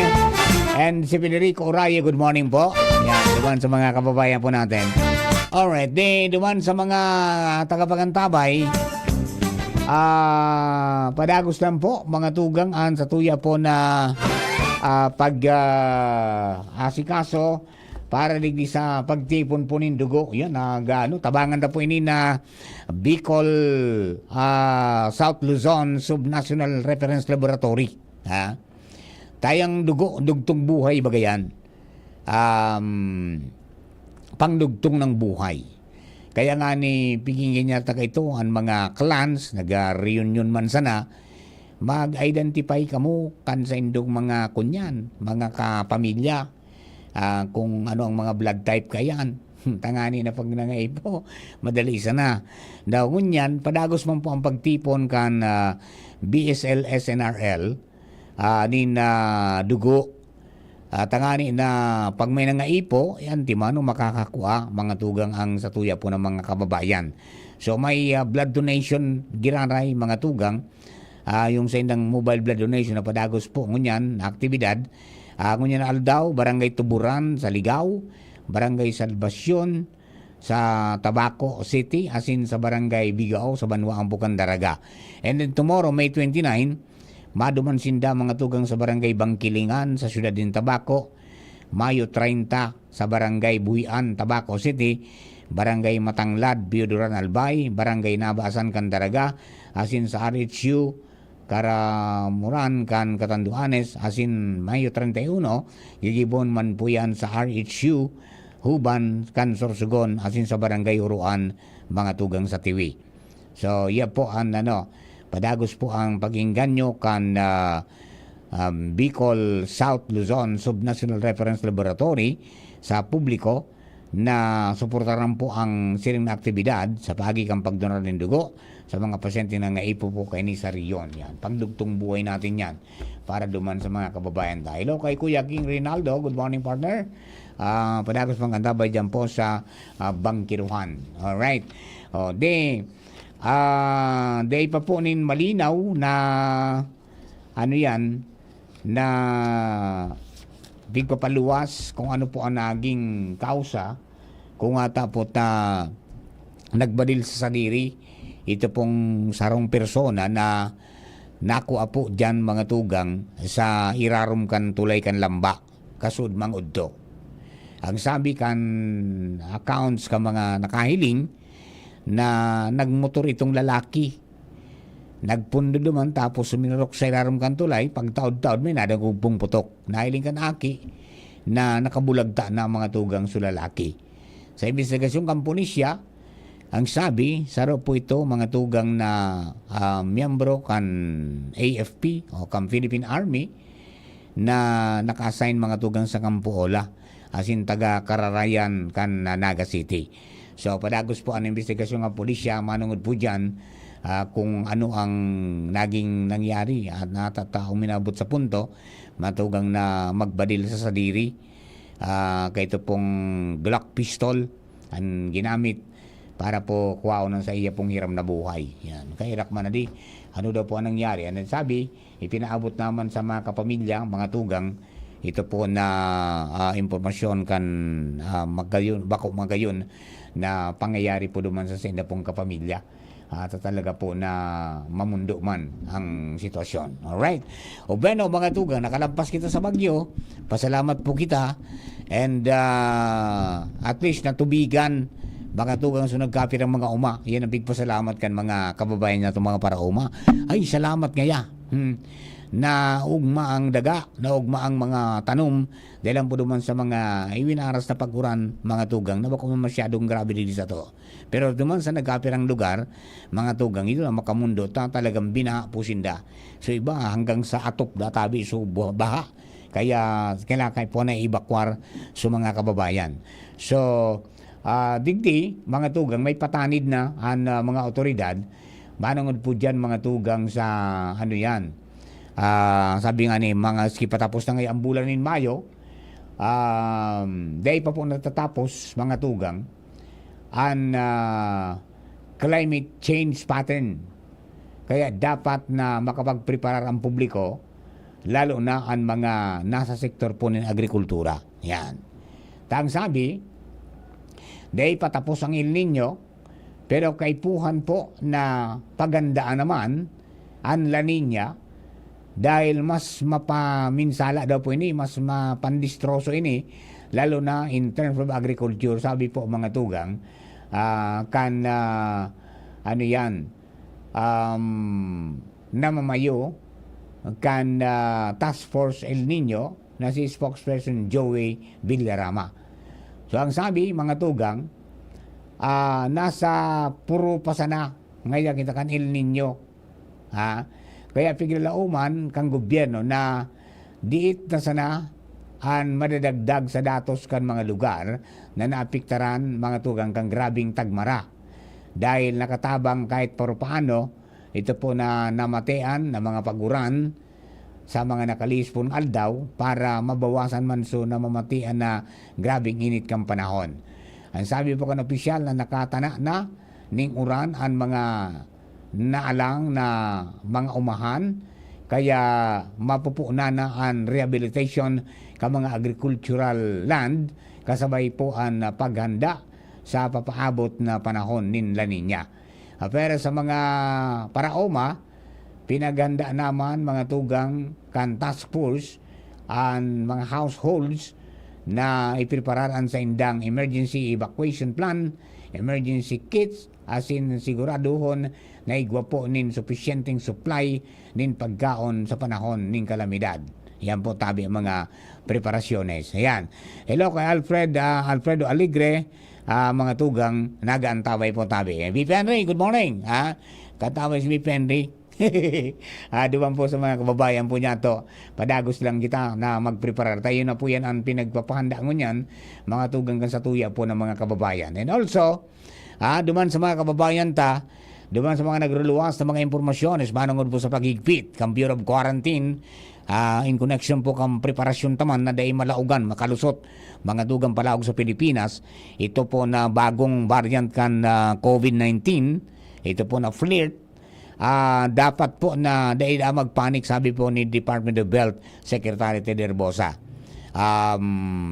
And si Federico Oraye, good morning po. Yan, duman sa mga kababayan po natin. Alright, duman sa mga tagapagantabay, padagos lang po, mga tugang sa tuya po na asikaso para digdi sa pagtipon po ng dugo. Yan, tabangan na po ini na Bicol South Luzon Subnational Reference Laboratory. Tayang dugo, dugtong buhay bagayan. Pangdugtong ng buhay. Kaya nga ni pigingin niya ito ang mga clans, nag-reunion man sana, mag-identify kamo kan sa indong mga kunyan, mga kapamilya, kung ano ang mga blood type kayan. Tangani na pag nangaipo, madali sana. Daw kunyan, padagos man po ang pagtipon kan BSL SNRL, nin dugo, tangani na pag may nangaipo, yan timano makakakuha mga tugang ang satuya po ng mga kababayan. So may blood donation giraray mga tugang, yung sa indang mobile blood donation na padagos po ngunyan na aktibidad, ngunyan Aldaw, Barangay Tuburan sa Ligaw, Barangay Salvacion, sa Tabaco City, asin sa Barangay Bigao sa Banwa Ampukan Daraga. And then tomorrow, May 29, maduman sinda mga tugang sa Barangay Bangkilingan sa siyudad din Tabaco, Mayo 30 sa Barangay Buhian, Tabaco City, Barangay Matanglad, Bioduran Albay, Barangay Nabaasan Candaraga, asin sa RHU Karamuran kan Catanduanes, asin Mayo 31, gigibon man po yan sa RHU Huban kan Sorsogon, asin sa Barangay Uruan, mga tugang sa Tiwi. So, iya po ang padagos po ang pakinggan nyo kan Bicol South Luzon Subnational Reference Laboratory sa publiko na suportaran po ang siring na aktibidad sa pagi kang pagdonar ng dugo sa mga pasyente na ngaipo po kay ni sa riyon. Yan, pagdugtong buhay natin yan para duman sa mga kababayan tayo. Kay Kuya King Rinaldo, good morning partner. Padagos pang antabay dyan po sa Bangkiruhan. Alright. Day pa po nin malinaw na na bigpapaluwas kung ano po ang naging kausa kung ata po nagbadil sa sadiri ito pong sarong persona na nakuha po dyan mga tugang sa irarum kan tulay kan lamba kasud mang udto. Ang sabi kan accounts ka mga nakahiling na nagmotor itong lalaki. Nagpundo duman tapos suminurok sa irarum kan tulay, pag taod-taod may nadagugpong putok. Nahiling kan aki na nakabulagta na mga tugang sa lalaki. Sa investigasyon kan pulisya, ang sabi, saro po ito mga tugang na miyembro kan AFP o kan Philippine Army na naka-assign mga tugang sa Kampuola, asin taga Kararayan kan Naga City. So padagos po ang investigasyon ng pulisya, manungod po dyan kung ano ang naging nangyari at natataong minabot sa punto matugang na magbadil sa sadiri. Kaya ito pong Glock pistol ang ginamit para po kuwaon sa iya pong hiram na buhay. Yan. Kaya man na di, ano daw po ang nangyari? Ano sabi, ipinaabot naman sa mga kapamilya, mga tugang, ito po na impormasyon kan bako magayon na pangyayari po duman sa senda pong kapamilya. At talaga po na mamundo man ang sitwasyon. Alright. O bueno, mga tugang, nakalampas kita sa bagyo. Pasalamat po kita. And at least natubigan mga tugang so nagkapir ang mga uma. Yan ang big pasalamat kan mga kababayan nato mga para uma. Ay, salamat ngaya. Na ugma ang daga, na ugma ang mga tanom, dahil po duman sa mga iwinaras na paguran, mga tugang, na bako masyadong grabe din sa to. Pero duman sa nagkapirang lugar, mga tugang, ito na makamundo, talagang binaha po sinda. So iba hanggang sa atop, databi, so baha. Kaya kailangan po na ibakwar sa mga kababayan. So, digdi, mga tugang, may patanid na ang mga otoridad, manungod po dyan mga tugang sa sabi nga ni mga patapos na ngayon ang bulan ng Mayo, dahil pa po natatapos mga tugang ang climate change pattern. Kaya dapat na makapagpreparar ang publiko, lalo na ang mga nasa sektor po ng agrikultura. Yan. Tang sabi, dahil patapos ang El Nino, pero kaipuhan po na pagandaan naman ang La Nina, dahil mas mapaminsala daw po ini, mas mapandistroso ini, lalo na in terms of agriculture. Sabi po mga tugang, namamayo kan Task Force El Nino na si spokesperson Joey Villarama. So ang sabi mga tugang, nasa puro pasana ngayon kita kan El Nino. Kaya piglauman kang gobyerno na diit na sana ang madadagdag sa datos kan mga lugar na naapiktaran mga tugang kang grabing tagmara. Dahil nakatabang kahit paano, ito po na namatean na mga paguran sa mga nakalis pong aldaw para mabawasan man so na mamatian na grabing init kang panahon. Ang sabi po kan opisyal na nakatana na ning uran ang mga naalang na mga umahan, kaya mapupunan na ang rehabilitation ka mga agricultural land kasabay po ang paghanda sa papaabot na panahon nin La Nina. Pero sa mga paraoma, pinaganda naman mga tugang kan task force ang mga households na iprepararan sa indang emergency evacuation plan, emergency kits, asin siguraduhon na igwapo nin sufisyenteng supply nin pagkaon sa panahon nin kalamidad. Yan po tabi ang mga preparasyones. Ayan. Hello kay Alfredo Aligre, mga tugang, nagaantaway po tabi. VP Henry, good morning. Kataway si VP Henry. Duman po sa mga kababayan po niya to. Padagos lang kita na magpreparar. Tayo na po yan ang pinagpapahanda ng yan, mga tugang kan sa tuya po ng mga kababayan. And also, duman sa mga kababayan duman sa mga nagluluwas na mga impormasyon, manungod po sa paghigpit, kang Bureau of Quarantine, in connection po kang preparasyon taman na dahil malaugan, makalusot, mga dugang palaog sa Pilipinas. Ito po na bagong variant kan COVID-19, ito po na flirt, dapat po na dahil magpanik, sabi po ni Department of Health Secretary Ted Herbosa.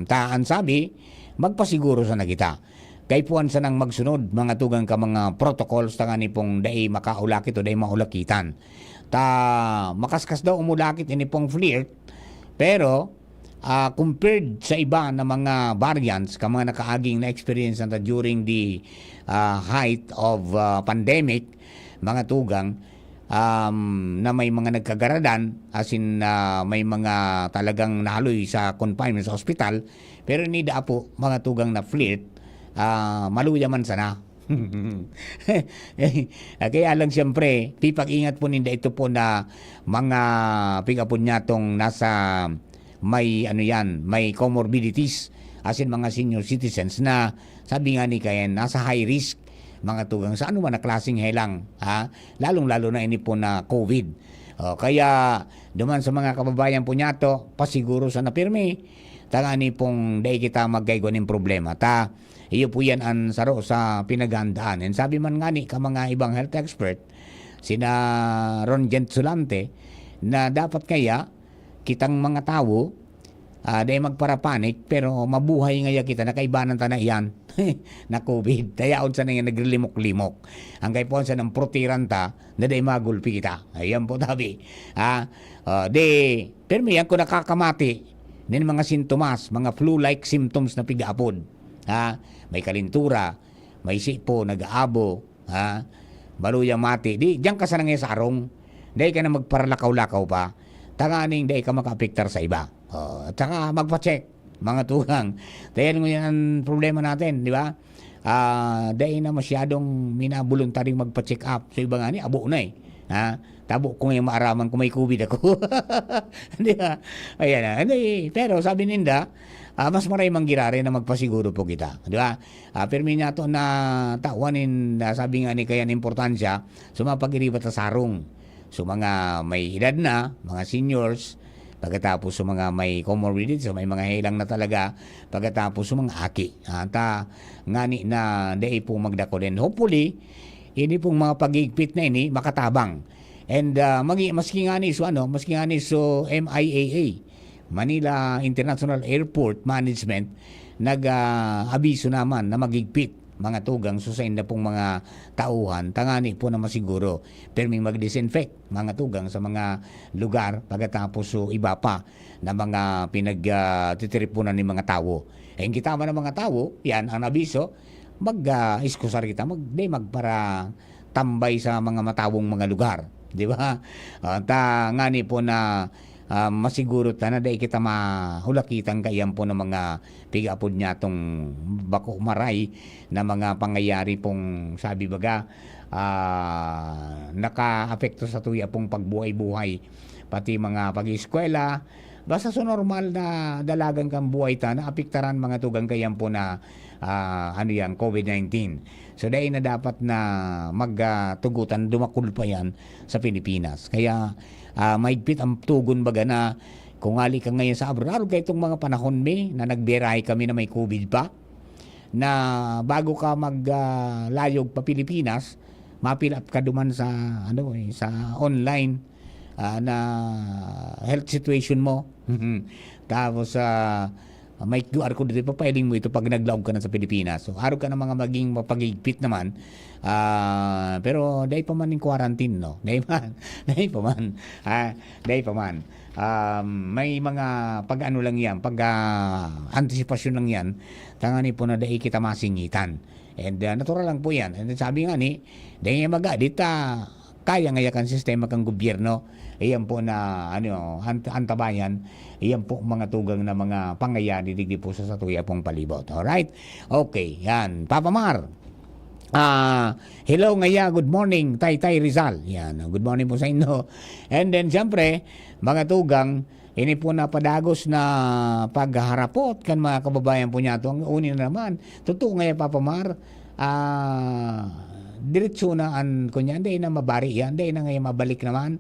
Taan sabi, magpasiguro sa nagita. Kay puan sa nang magsunod, mga tugang ka mga protocols ta ni pong dai makaulakit o dai maulakitan. Makaskas daw umulakit ini pong flirt, pero compared sa iba na mga variants, ka mga nakaaging na experience na during the height of pandemic, mga tugang, na may mga nagkagaradan, as in may mga talagang nahaloy sa confinement sa hospital, pero nida po mga tugang na flirt, maluya man sana. Kaya lang siyempre, pipag-ingat po ninda ito po na mga pigapon niya tong nasa may may comorbidities, as in mga senior citizens na sabi nga ni Kayen, nasa high risk, mga tugang sa ano man na klaseng helang, lalong-lalo na ini po na COVID. Kaya duman sa mga kababayan po niya to, pasiguro sa napirmi, tangani pong day kita maggaygon ng problema. Iyo po yan ang saro sa pinaghandaan. And sabi man nga ni ka mga ibang health expert, sina Ron Gentsulante, na dapat kaya kitang mga tao, dahil magparapanik, pero mabuhay ngaya kita, nakaibanan ta na iyan, na COVID. Dayaon sa na yan naglilimok-limok. Ang kaipuan sa ng protiran ta, na dahil magulpi kita. Ayan po tabi. Pero yan ko nakakamati, din mga sintomas, mga flu-like symptoms na pigapod. May kalintura, may sipo, nag-aabo, baluyang mati. Diyan ka sa nangyay sa arong, dahil ka na magparalakaw-lakaw pa, tanganing dahil ka maka-apektar sa iba. At saka magpa-check, mga tugang. Dahil ngayon ang problema natin, di ba? Dahil na masyadong minabuluntaring magpa-check up. So iba nga ni, abo na tabo kung yung maaraman kung may COVID ako. Di ba? Ayan na. Pero sabi ninda, mas maray manggirari na magpasiguro po kita. Di ba? Permi niya to na tawanin, sabi nga ni kayan importansya, sumapag-iribat sa sarong. So mga may edad na, mga seniors, pagkatapos sa mga may comorbidities, so may mga helang na talaga, pagkatapos sa mga aki. Ngani na dahil po magdako din. Hopefully, ini pong mga pag-igpit na ini makatabang. And maski nga ni so MIAA, Manila International Airport Management, nag-abiso naman na magigpit mga tugang so sa inda pong mga tauhan, tangani po na masiguro perming mag-disinfect mga tugang sa mga lugar pagkatapos so iba pa na mga pinag-titiripunan ng mga tao. Eh kita man ng mga tao, yan ang abiso, mag-iskusar kita, magpara tambay sa mga matawong mga lugar. Di ba? Ngani po na masiguro na dahil kita mahulakitan kayan po ng mga pigapod niya itong bako maray na mga pangyayari pong sabi baga naka-apekto sa tuya pong pagbuhay-buhay pati mga pag-eskwela basta so normal na dalagang kang buhay ta na apektaran mga tugang kayan po na COVID-19. So dahil na dapat na magtugutan dumakul pa yan sa Pilipinas. Kaya maigpit ang tugon baga na kung ali ka ngayon sa abroad kay itong mga panahon na nagbiyahe kami na may COVID pa na bago ka maglayog pa Pilipinas mapil up ka duman sa sa online na health situation mo tapos may QR code dito, papailin mo ito pag naglaog ka na sa Pilipinas. So, araw ka na mga maging mapagigpit naman. Pero, dahil pa man yung quarantine, no? Dahil pa man. May mga pag-ano lang yan, antisipasyon lang yan, tangani po na dahil kita masingitan. And natural lang po yan. And sabi nga ni, dahil magadita, kaya ngayakan sistema kang gobyerno. Iyan po na antabayan, iyan po mga tugang na mga pangyayari digdi po sa satuya pong palibot. Alright? Okay, yan. Papa Mar. Hello ngaya, good morning, Tay Rizal. Yan, good morning po sa inyo. And then, siyempre, mga tugang, ini po na padagos na pagharapot kan mga kababayan po niya ito. Ang unin na naman, totoo ngaya, Papa Mar, diretso na kunya, hindi na mabari yan, hindi na ngayon mabalik naman.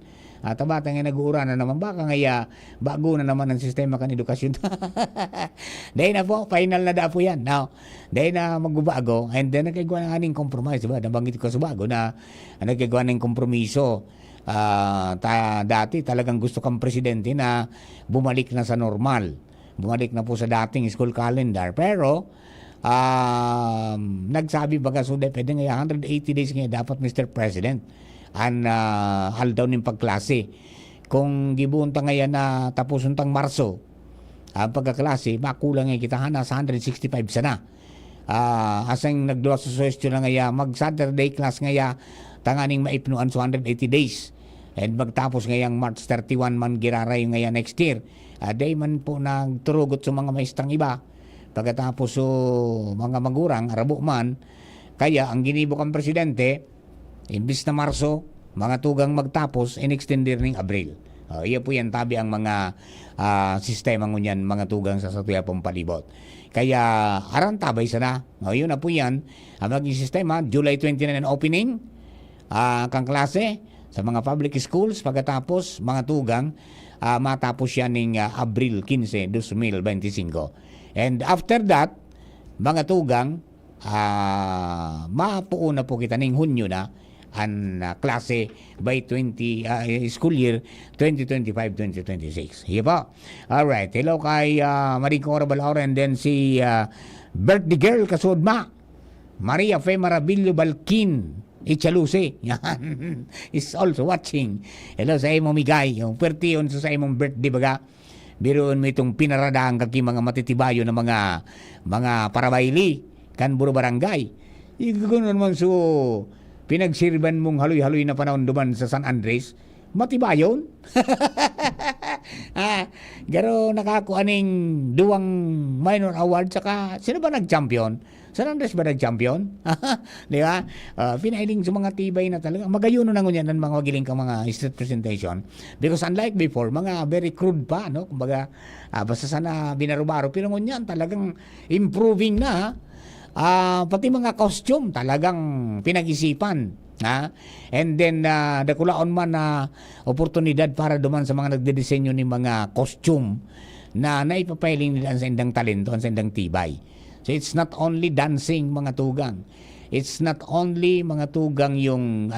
At bata nga nag-uura na naman, baka ngaya bago na naman ang sistema kan edukasyon. Dahil na po, final na da po yan. Now, dahil na magbabago, and then nagkagawa ng aning compromise, diba? Nabanggit ko sa bago na nagkagawa ng kompromiso. Dati talagang gusto kang presidente na bumalik na sa normal. Bumalik na po sa dating school calendar. Pero, nagsabi baga so pwede nga 180 days nga dapat Mr. President aldaw ng pagklase kung gibunta ngayon na tapos untang Marso ang pagkaklase makulang nga kita na sa 165 sana asang nagduwa sa suggestion na ngaya mag Saturday class ngaya tanganing maipnuan sa 180 days and magtapos ngayang March 31 man giraray ngaya next year day man po nagturugot sa mga maestrang iba. Pagkatapos mga magurang, arabo man, kaya ang ginibok ang presidente, imbis na Marso, mga tugang magtapos, in-extender ng Abril. Iya po yan tabi ang mga sistema ngunyan, mga tugang sa satuya pong palibot. Kaya aran tabay sana. Yun na po yan. Ang maging sistema, July 29 opening, kang klase sa mga public schools, pagkatapos mga tugang, matapos yan ng Abril 15, 2025. And after that, mga tugang, mapuuna po kita ng Hunyo na ang klase by school year 2025-2026. Hiya po. Alright. Hello kay Marico Orabalaura and then si birthday girl kasud ma. Maria Fe Maravillo Balkin. Ichalusi. Yan. Is also watching. Hello sa imong migay. Yung pertion sa imong birthday baga. Biroon mo itong pinaradaan kaki mga matitibayo na mga parabayli kan buro barangay. Igugano naman so pinagsirban mong haloy-haloy na panahon duman sa San Andres, matibayon. Garo nakakuha ning duwang minor award saka sino ba nag-champion? San Andres ba nag-champion? Di ba? Pinailing sa mga tibay na talaga. Magayuno na ngunyan ng mga magiling kang mga street presentation. Because unlike before, mga very crude pa, no? Kumbaga, basta sana binarubaro. Pero ngunyan talagang improving na. Pati mga costume talagang pinag-isipan. And then, dakulaon man na oportunidad para duman sa mga nagdidisenyo ni mga costume na naipapailing nila sa indang talento, sa indang tibay. So it's not only dancing mga tugang. It's not only mga tugang yung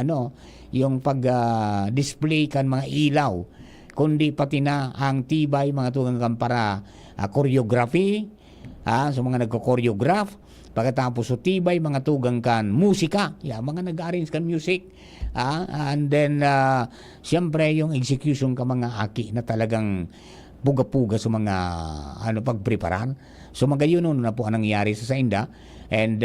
yung pag-display kan mga ilaw, kundi pati na ang tibay mga tugang kan para choreography, so mga nagko-choreograph, pagkatapos so tibay mga tugang kan musika, mga nag-arrange kan music, and then siyempre yung execution ka mga aki na talagang puga-puga sa mga pagpreparan. So magayon na po ang nangyayari sa Sainda and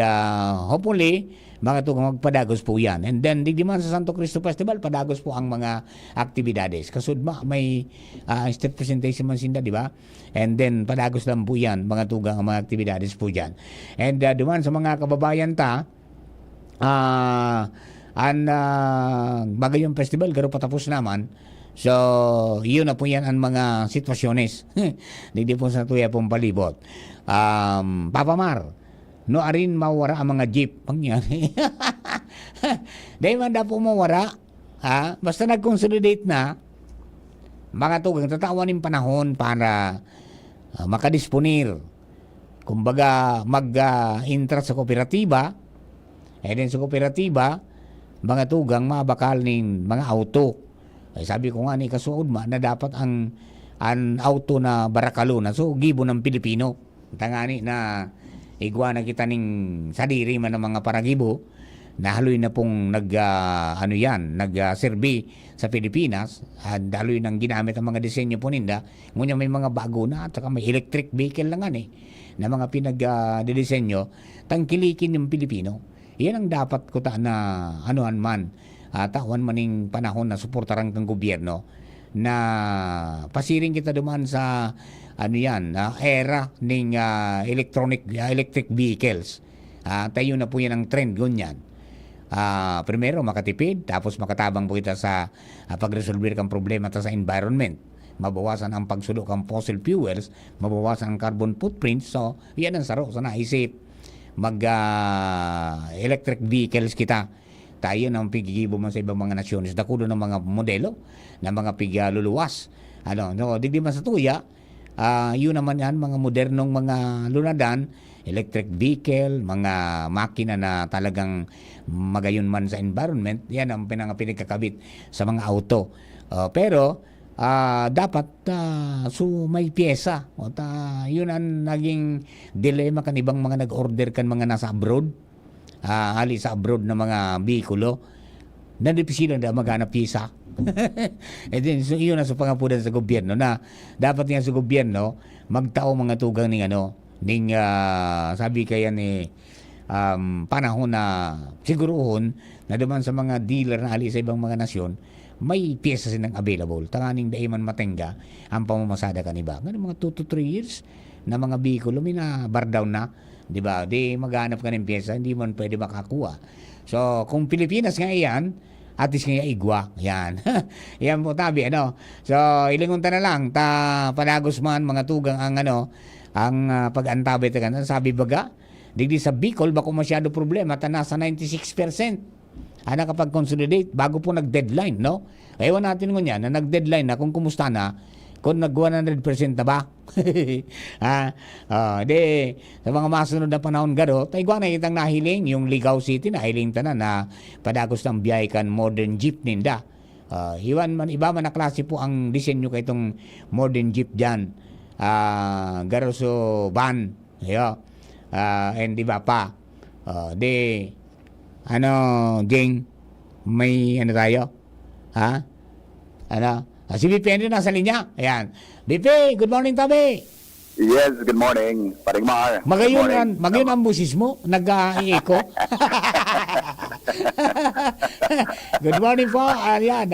hopefully mga tugang magpadagos po yan. And then di man sa Santo Cristo Festival padagos po ang mga aktibidades. Kasud may state presentation man sinda, di ba? And then padagos lang po yan mga tugang ang mga aktibidades po dyan. And duman sa mga kababayan ta Magayong Festival garo patapos naman. So, yun na po yan ang mga sitwasyones. Hindi po sa tuya pong palibot. Papa Mar, no arin mawara ang mga jeep. Pangyari. Dahil man na po mawara, basta nag-consolidate na, mga tugang tatawan ng panahon para makadisponir. Kumbaga, mag-intra sa kooperatiba, and then sa kooperatiba, mga tugang mabakal ng mga auto. Ay sabi ko nga ni kasuod na dapat ang auto na Barakalo na so gibo ng Pilipino. tangani na igwa na kita ning sadiri man ng mga paragibo na haloy na pong nag-survey sa Pilipinas, haloy nang ginamit ang mga disenyo po ninda, ngunya may mga bago na at saka may electric vehicle lang na mga pinag-disenyo, tangkilikin yung Pilipino. Yan ang dapat ko ta na anuhan man, tawan maning panahon na suportaran kang gobyerno na pasiring kita duman sa era ning electric vehicles. Tayo na po yan ang trend ganyan. Primero makatipid, tapos makatabang po kita sa pagresolver kang problema sa environment. Mabawasan ang pagsulok ng fossil fuels, mabawasan ang carbon footprint. So, yan ang saro sa naisip. Electric vehicles kita. Tayo nang pigigibo man sa ibang mga nasyones. Dakulo ng mga modelo, ng mga pigaluluwas. Digdi man sa tuya, yun naman yan, mga modernong mga lunadan, electric vehicle, mga makina na talagang magayon man sa environment, yan ang pinagkakabit sa mga auto. Pero dapat may pyesa. Yun ang naging dilema kan ibang mga nag-order kan mga nasa abroad, hali sa abroad na mga bikulo, na di sila na maghanap pyesa. So, yun ang sa pangapunan sa gobyerno na dapat nga sa gobyerno magtao mga tugang ning sabi kaya ni panahon na siguruhon na duman sa mga dealer na ali sa ibang mga nasyon may pyesa silang available. Tanganing daiman matenga ang pamamasada kaniba. Ganun mga 2 to 3 years na mga bikulo mina bar down na, di ba? Di maghanap ka ng pyesa, hindi man pwede makakuha. So, kung Pilipinas nga iyan, at least nga igwa. Yan. Yan po tabi, So, ilingunta na lang, padagos man, mga tugang ang ang pag-antabay ta kanan. Sabi baga, digdi sa Bicol, bako masyado problema, nasa 96%. Kapag consolidate, bago po nag-deadline, no? Ewan natin ngun yan, na nag-deadline na kung kumusta na, kung nag-100% na ba? Sa mga masunod na panahon garo, tayo na itang nahiling, yung Ligaw City, nahiling ta na padagos ng biyay kan modern jeep ninda. Iba man na klase po ang disenyo kay itong modern jeep dyan. Garo so van, and iba pa. Jing, may tayo? Si BP Henry nasa linya. Ayan. BP, good morning, tabi. Yes, good morning, Paring Mar. Magayon ang busis mo, nag-i-echo. Good morning po. Ayan,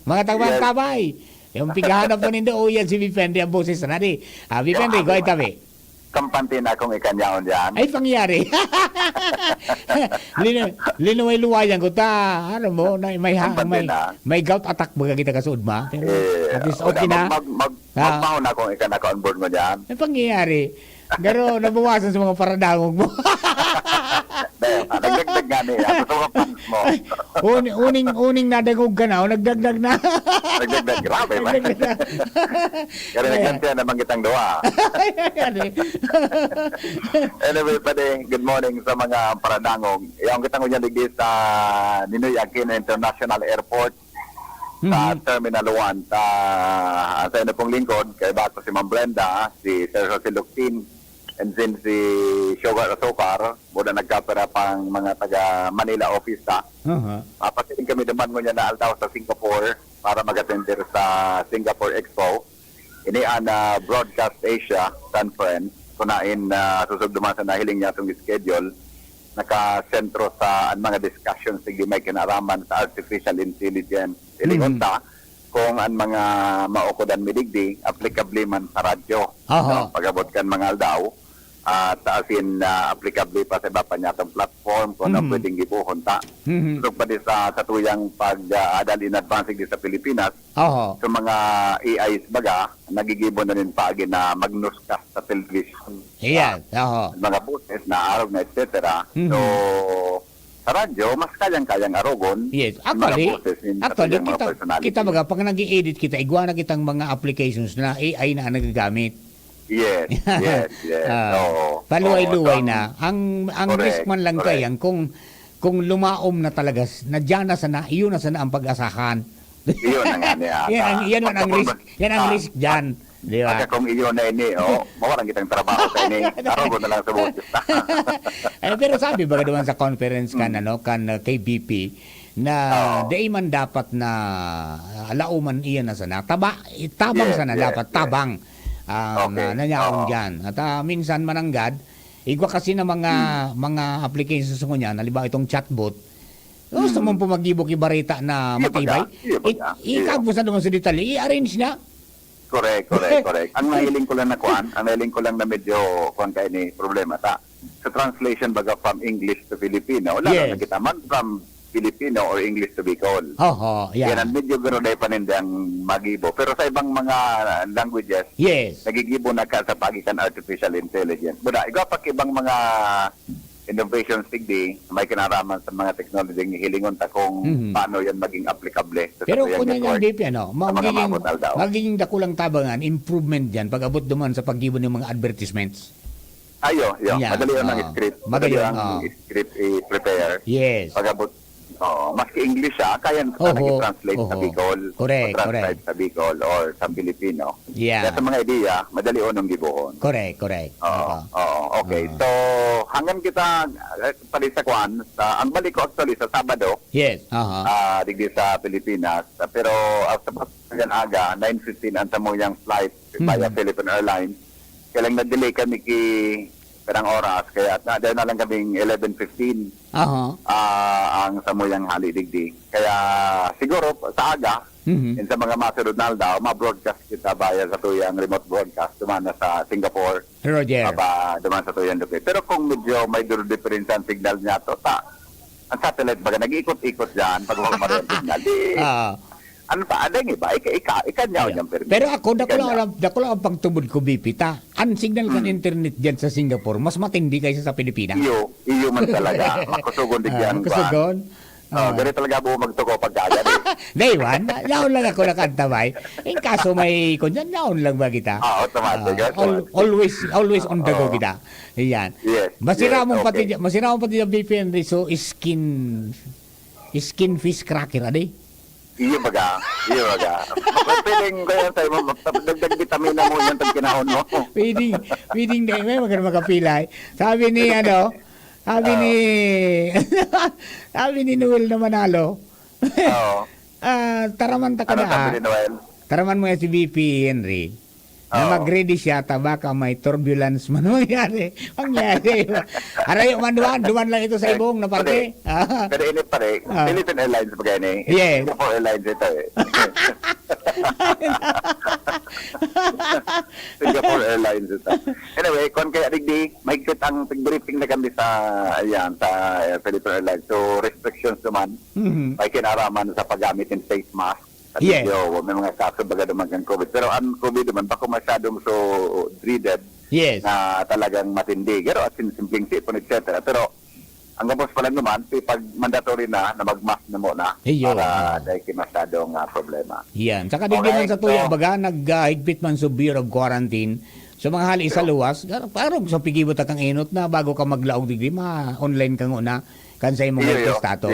mga tagmang-tabay. Yung pigahanap po nindo, yan si BP Henry ang busis na di. BP Henry, go ahead, tabi. Kampante na akong ikanyaon dyan. Ay, pangyari. Linuway-luwayan ko ta. May gout attack baga kita kasud ma. Pero at least okay na. Magmahon na akong ikanaka-on board mo dyan. Ay, pangyari. Pero nabawasan sa mga paradangog mo. Nagdagdag nga niya. Gusto ko pants mo. Uning nadagog ka na o nagdagdag na. Nagdagdag. Grabe ba? Kaya nagkantiyan naman kitang doa. Anyway, pwede, good morning sa mga paradangog. Yung kitang unyan digdi sa Ninoy Aquino International Airport sa Terminal 1 sa ino pong lingkod kay bato si Ma'am Brenda, si Sir Jose Luctin, and then si Sugar Asokar, muna nagkapera pang mga taga Manila office ta. Pasiling kami naman mo niya na altaw sa Singapore para mag-attender sa Singapore Expo. Ini ang Broadcast Asia Conference. Kunain susugduman sa nahiling niya itong schedule. Nakasentro sa mga discussions sige may kinaraman sa artificial intelligence. Ilingunta kung ang mga maukodan midigdi, applicable man sa radyo. Pagabot kan mga aldaw, at asin applicable pa sa iba pa niya itong platform kung ano pwedeng gibuhon ta. So pa di sa tuyang pag-adal in advancing di sa Pilipinas, so mga AIs baga, nagigibon na rin paagi na magnuskas sa television. Mga boses na arog na etc. So, sa radyo, mas kayang-kayang arogon. Yes, actually, kita baga, pag nag-i-edit kita, igwa na kitang mga applications na AI na nagagamit. Yes. Paluway-luway na. Ang risk man lang kayang kung lumaom na talaga, nadyan na sana, iyon na sana ang pag-asahan. Iyon na nga niya. Yan ang risk dyan. Di ba? Kaya kung iyo na ini, mawalan kitang trabaho sa ini. Araw ko na lang sa butis. Pero sabi ba naman sa conference kan KBP na di man dapat na lauman iyan na sana. Tabang sana dapat, tabang. Nanyaon dyan. At minsan mananggad, igwa kasi na mga applications sa kanya, naliba itong chatbot, gusto mong pumagibok ibarita na matibay, ikagbo sa naman sa detalye, i-arrange na. Correct. Ang nahiling ko lang na medyo kayo ni problema sa translation baga from English to Filipino. Wala na kita man from Filipino or English to Bicol. Yan. Yan, medyo gano'n na panindang magibo. Pero sa ibang mga languages, nagigibo na ka sa pagitan artificial intelligence. Buda, ikaw pa ibang mga innovations tigdi, may kinaraman sa mga technology ng hilingon ta kung paano yan maging applicable. Pero kung yan yung DP, magiging dakulang tabangan, improvement dyan pag abot duman sa paggibo ng mga advertisements. Madali yun ang script. Madali yun ang script i-prepare. Yes. Pag abot, maski English kaya nag-translate sa Bicol. Correct. Sa Bicol or sa Filipino. Yeah. Kaya sa mga ideya, madali yun ang gibuhon. Correct. Okay. So, hanggang kita palisakuan, ang balik ko actually sa Sabado. Yes. Digdi sa Pilipinas. Pero, sa pagkagan aga, 9:15 ang tamuyang flight via Philippine Airlines. Kailang na-delay kami perang oras, kaya dahil na lang kaming 11:15 ang samuyang halidigdi. Kaya siguro sa aga, sa mga masunod na daw, ma-broadcast kita via sa tuyang remote broadcast, duman na sa Singapore, duman sa tuyang Dubai. Pero kung medyo may difference ang signal niya to, ang satellite baga nag-ikot-ikot dyan pag humarin ang signal. Ano pa, adang iba, ikanyaw niyang permit. Pero ako, dako lang ang pagtubod ko, Bipita. Ang signal kan internet dyan sa Singapore, mas matindi kaysa sa Pilipinas. Iyo man talaga. Makusugon din yan. Makusugon? Ganito talaga buo magtuko pagkagan eh. Daywan, naon lang ako nakantabay. In kaso may kunyan, naon lang ba kita? Automatic. Always on the go kita. Yan. Yes. Masira mo pati yung BPN so skin fish cracker, aday? Iyo baga. Pwedeng kaya tayo dagdag vitamina mo yan pag kinahon mo. Pwedeng na may magandang makapilay. Sabi ni Noel na Manalo. Taraman ta ka na. Sabi ni Noel? Taraman mo yan si BP Henry. Na mag-ready siya, baka may turbulence man mangyari. Arayo man duman lang ito sa ibong na parte. Pero ini pare, Philippine Airlines ba gani? Yes. Singapore Airlines ito eh. Singapore Airlines ito. Anyway, kung kaya digdi, may kit ang briefing na kami sa Philippine Airlines. So restrictions naman, may kinaraman sa paggamit ng face mask. At may mga kaso baga naman ng COVID. Pero ang COVID naman, bako masyadong so dreaded na talagang matindi. Pero at simpleng sipon, etc. Pero ang gabos pala naman, pag mandatory na mag-mask na muna para dahil masyadong problema. Yan. Saka din man sa tuya, baga naghigpit man sa Bureau of Quarantine. So mga hali sa luwas, parang sa pigibot kang inot na bago ka maglaog digdi, ma-online kang una. Kan sa imong health status.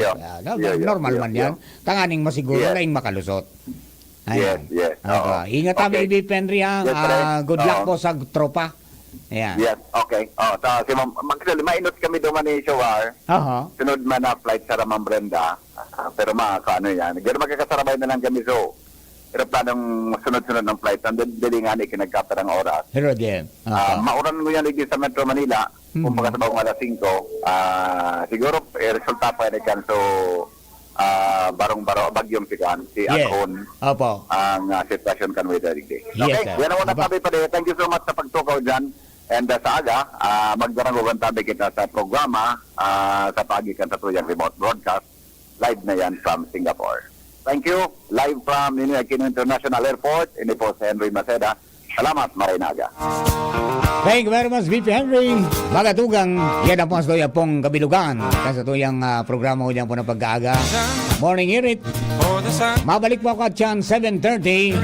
Normal man yan. Tanganing masiguro na yung makalusot. Yes. Ingat kami, Ibip Henry. Good luck po sa tropa. Ayan. Yes, okay. Si actually, mainot kami duman ni Shawar. Sunod man na flight sa Ramang Brenda. Pero ano yan. Gano'n magkakasarabay na lang kami. So, pero planong sunod-sunod ng flight. Ang dali nga ni kinagkapta ng oras. Pero din. Mauran mo yan sa Metro Manila. Kung pagkasabang alas 5, siguro resulta pa rin kan. So, barong-baro, bagyong si Akon. Ang sitwasyon kan with digdi. Okay, yan ang unang tabi pa rin. Thank you so much sa pagtukaw dyan. And sa aga, magdarang tabi kita sa programa sa pagikan sa tuyang remote broadcast. Live na yan from Singapore. Thank you. Live from Ninoy Aquino International Airport. Ini po si Henry Maceda. Salamat, Marinaga. Thank you very much, VP Henry. Magatugang, yan ang pong pong kabilugan. Kasi ito yung programa ko dyan po na pag-aaga. Morning Irit. Mabalik po ako at yan 7:30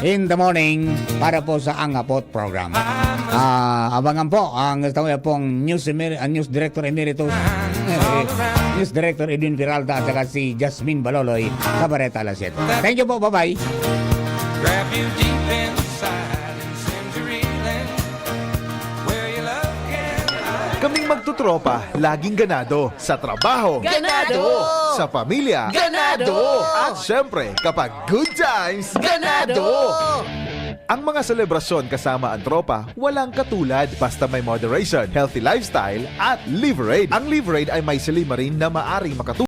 in the morning para po sa Angapot program. Abangan po ang pong News Director Emeritus, News Director Edwin Viralda at saka si Jasmine Baloloy sa Bareta Alas 7. Thank you po, bye-bye. Grab you deep inside. Ang magtutropa, laging ganado. Sa trabaho, Ganado! Sa pamilya, Ganado! At syempre, kapag good times, ganado! Ang mga selebrasyon kasama ang tropa, walang katulad basta may moderation, healthy lifestyle at Liverade. Ang Liverade ay may silimarin na maaring makatulong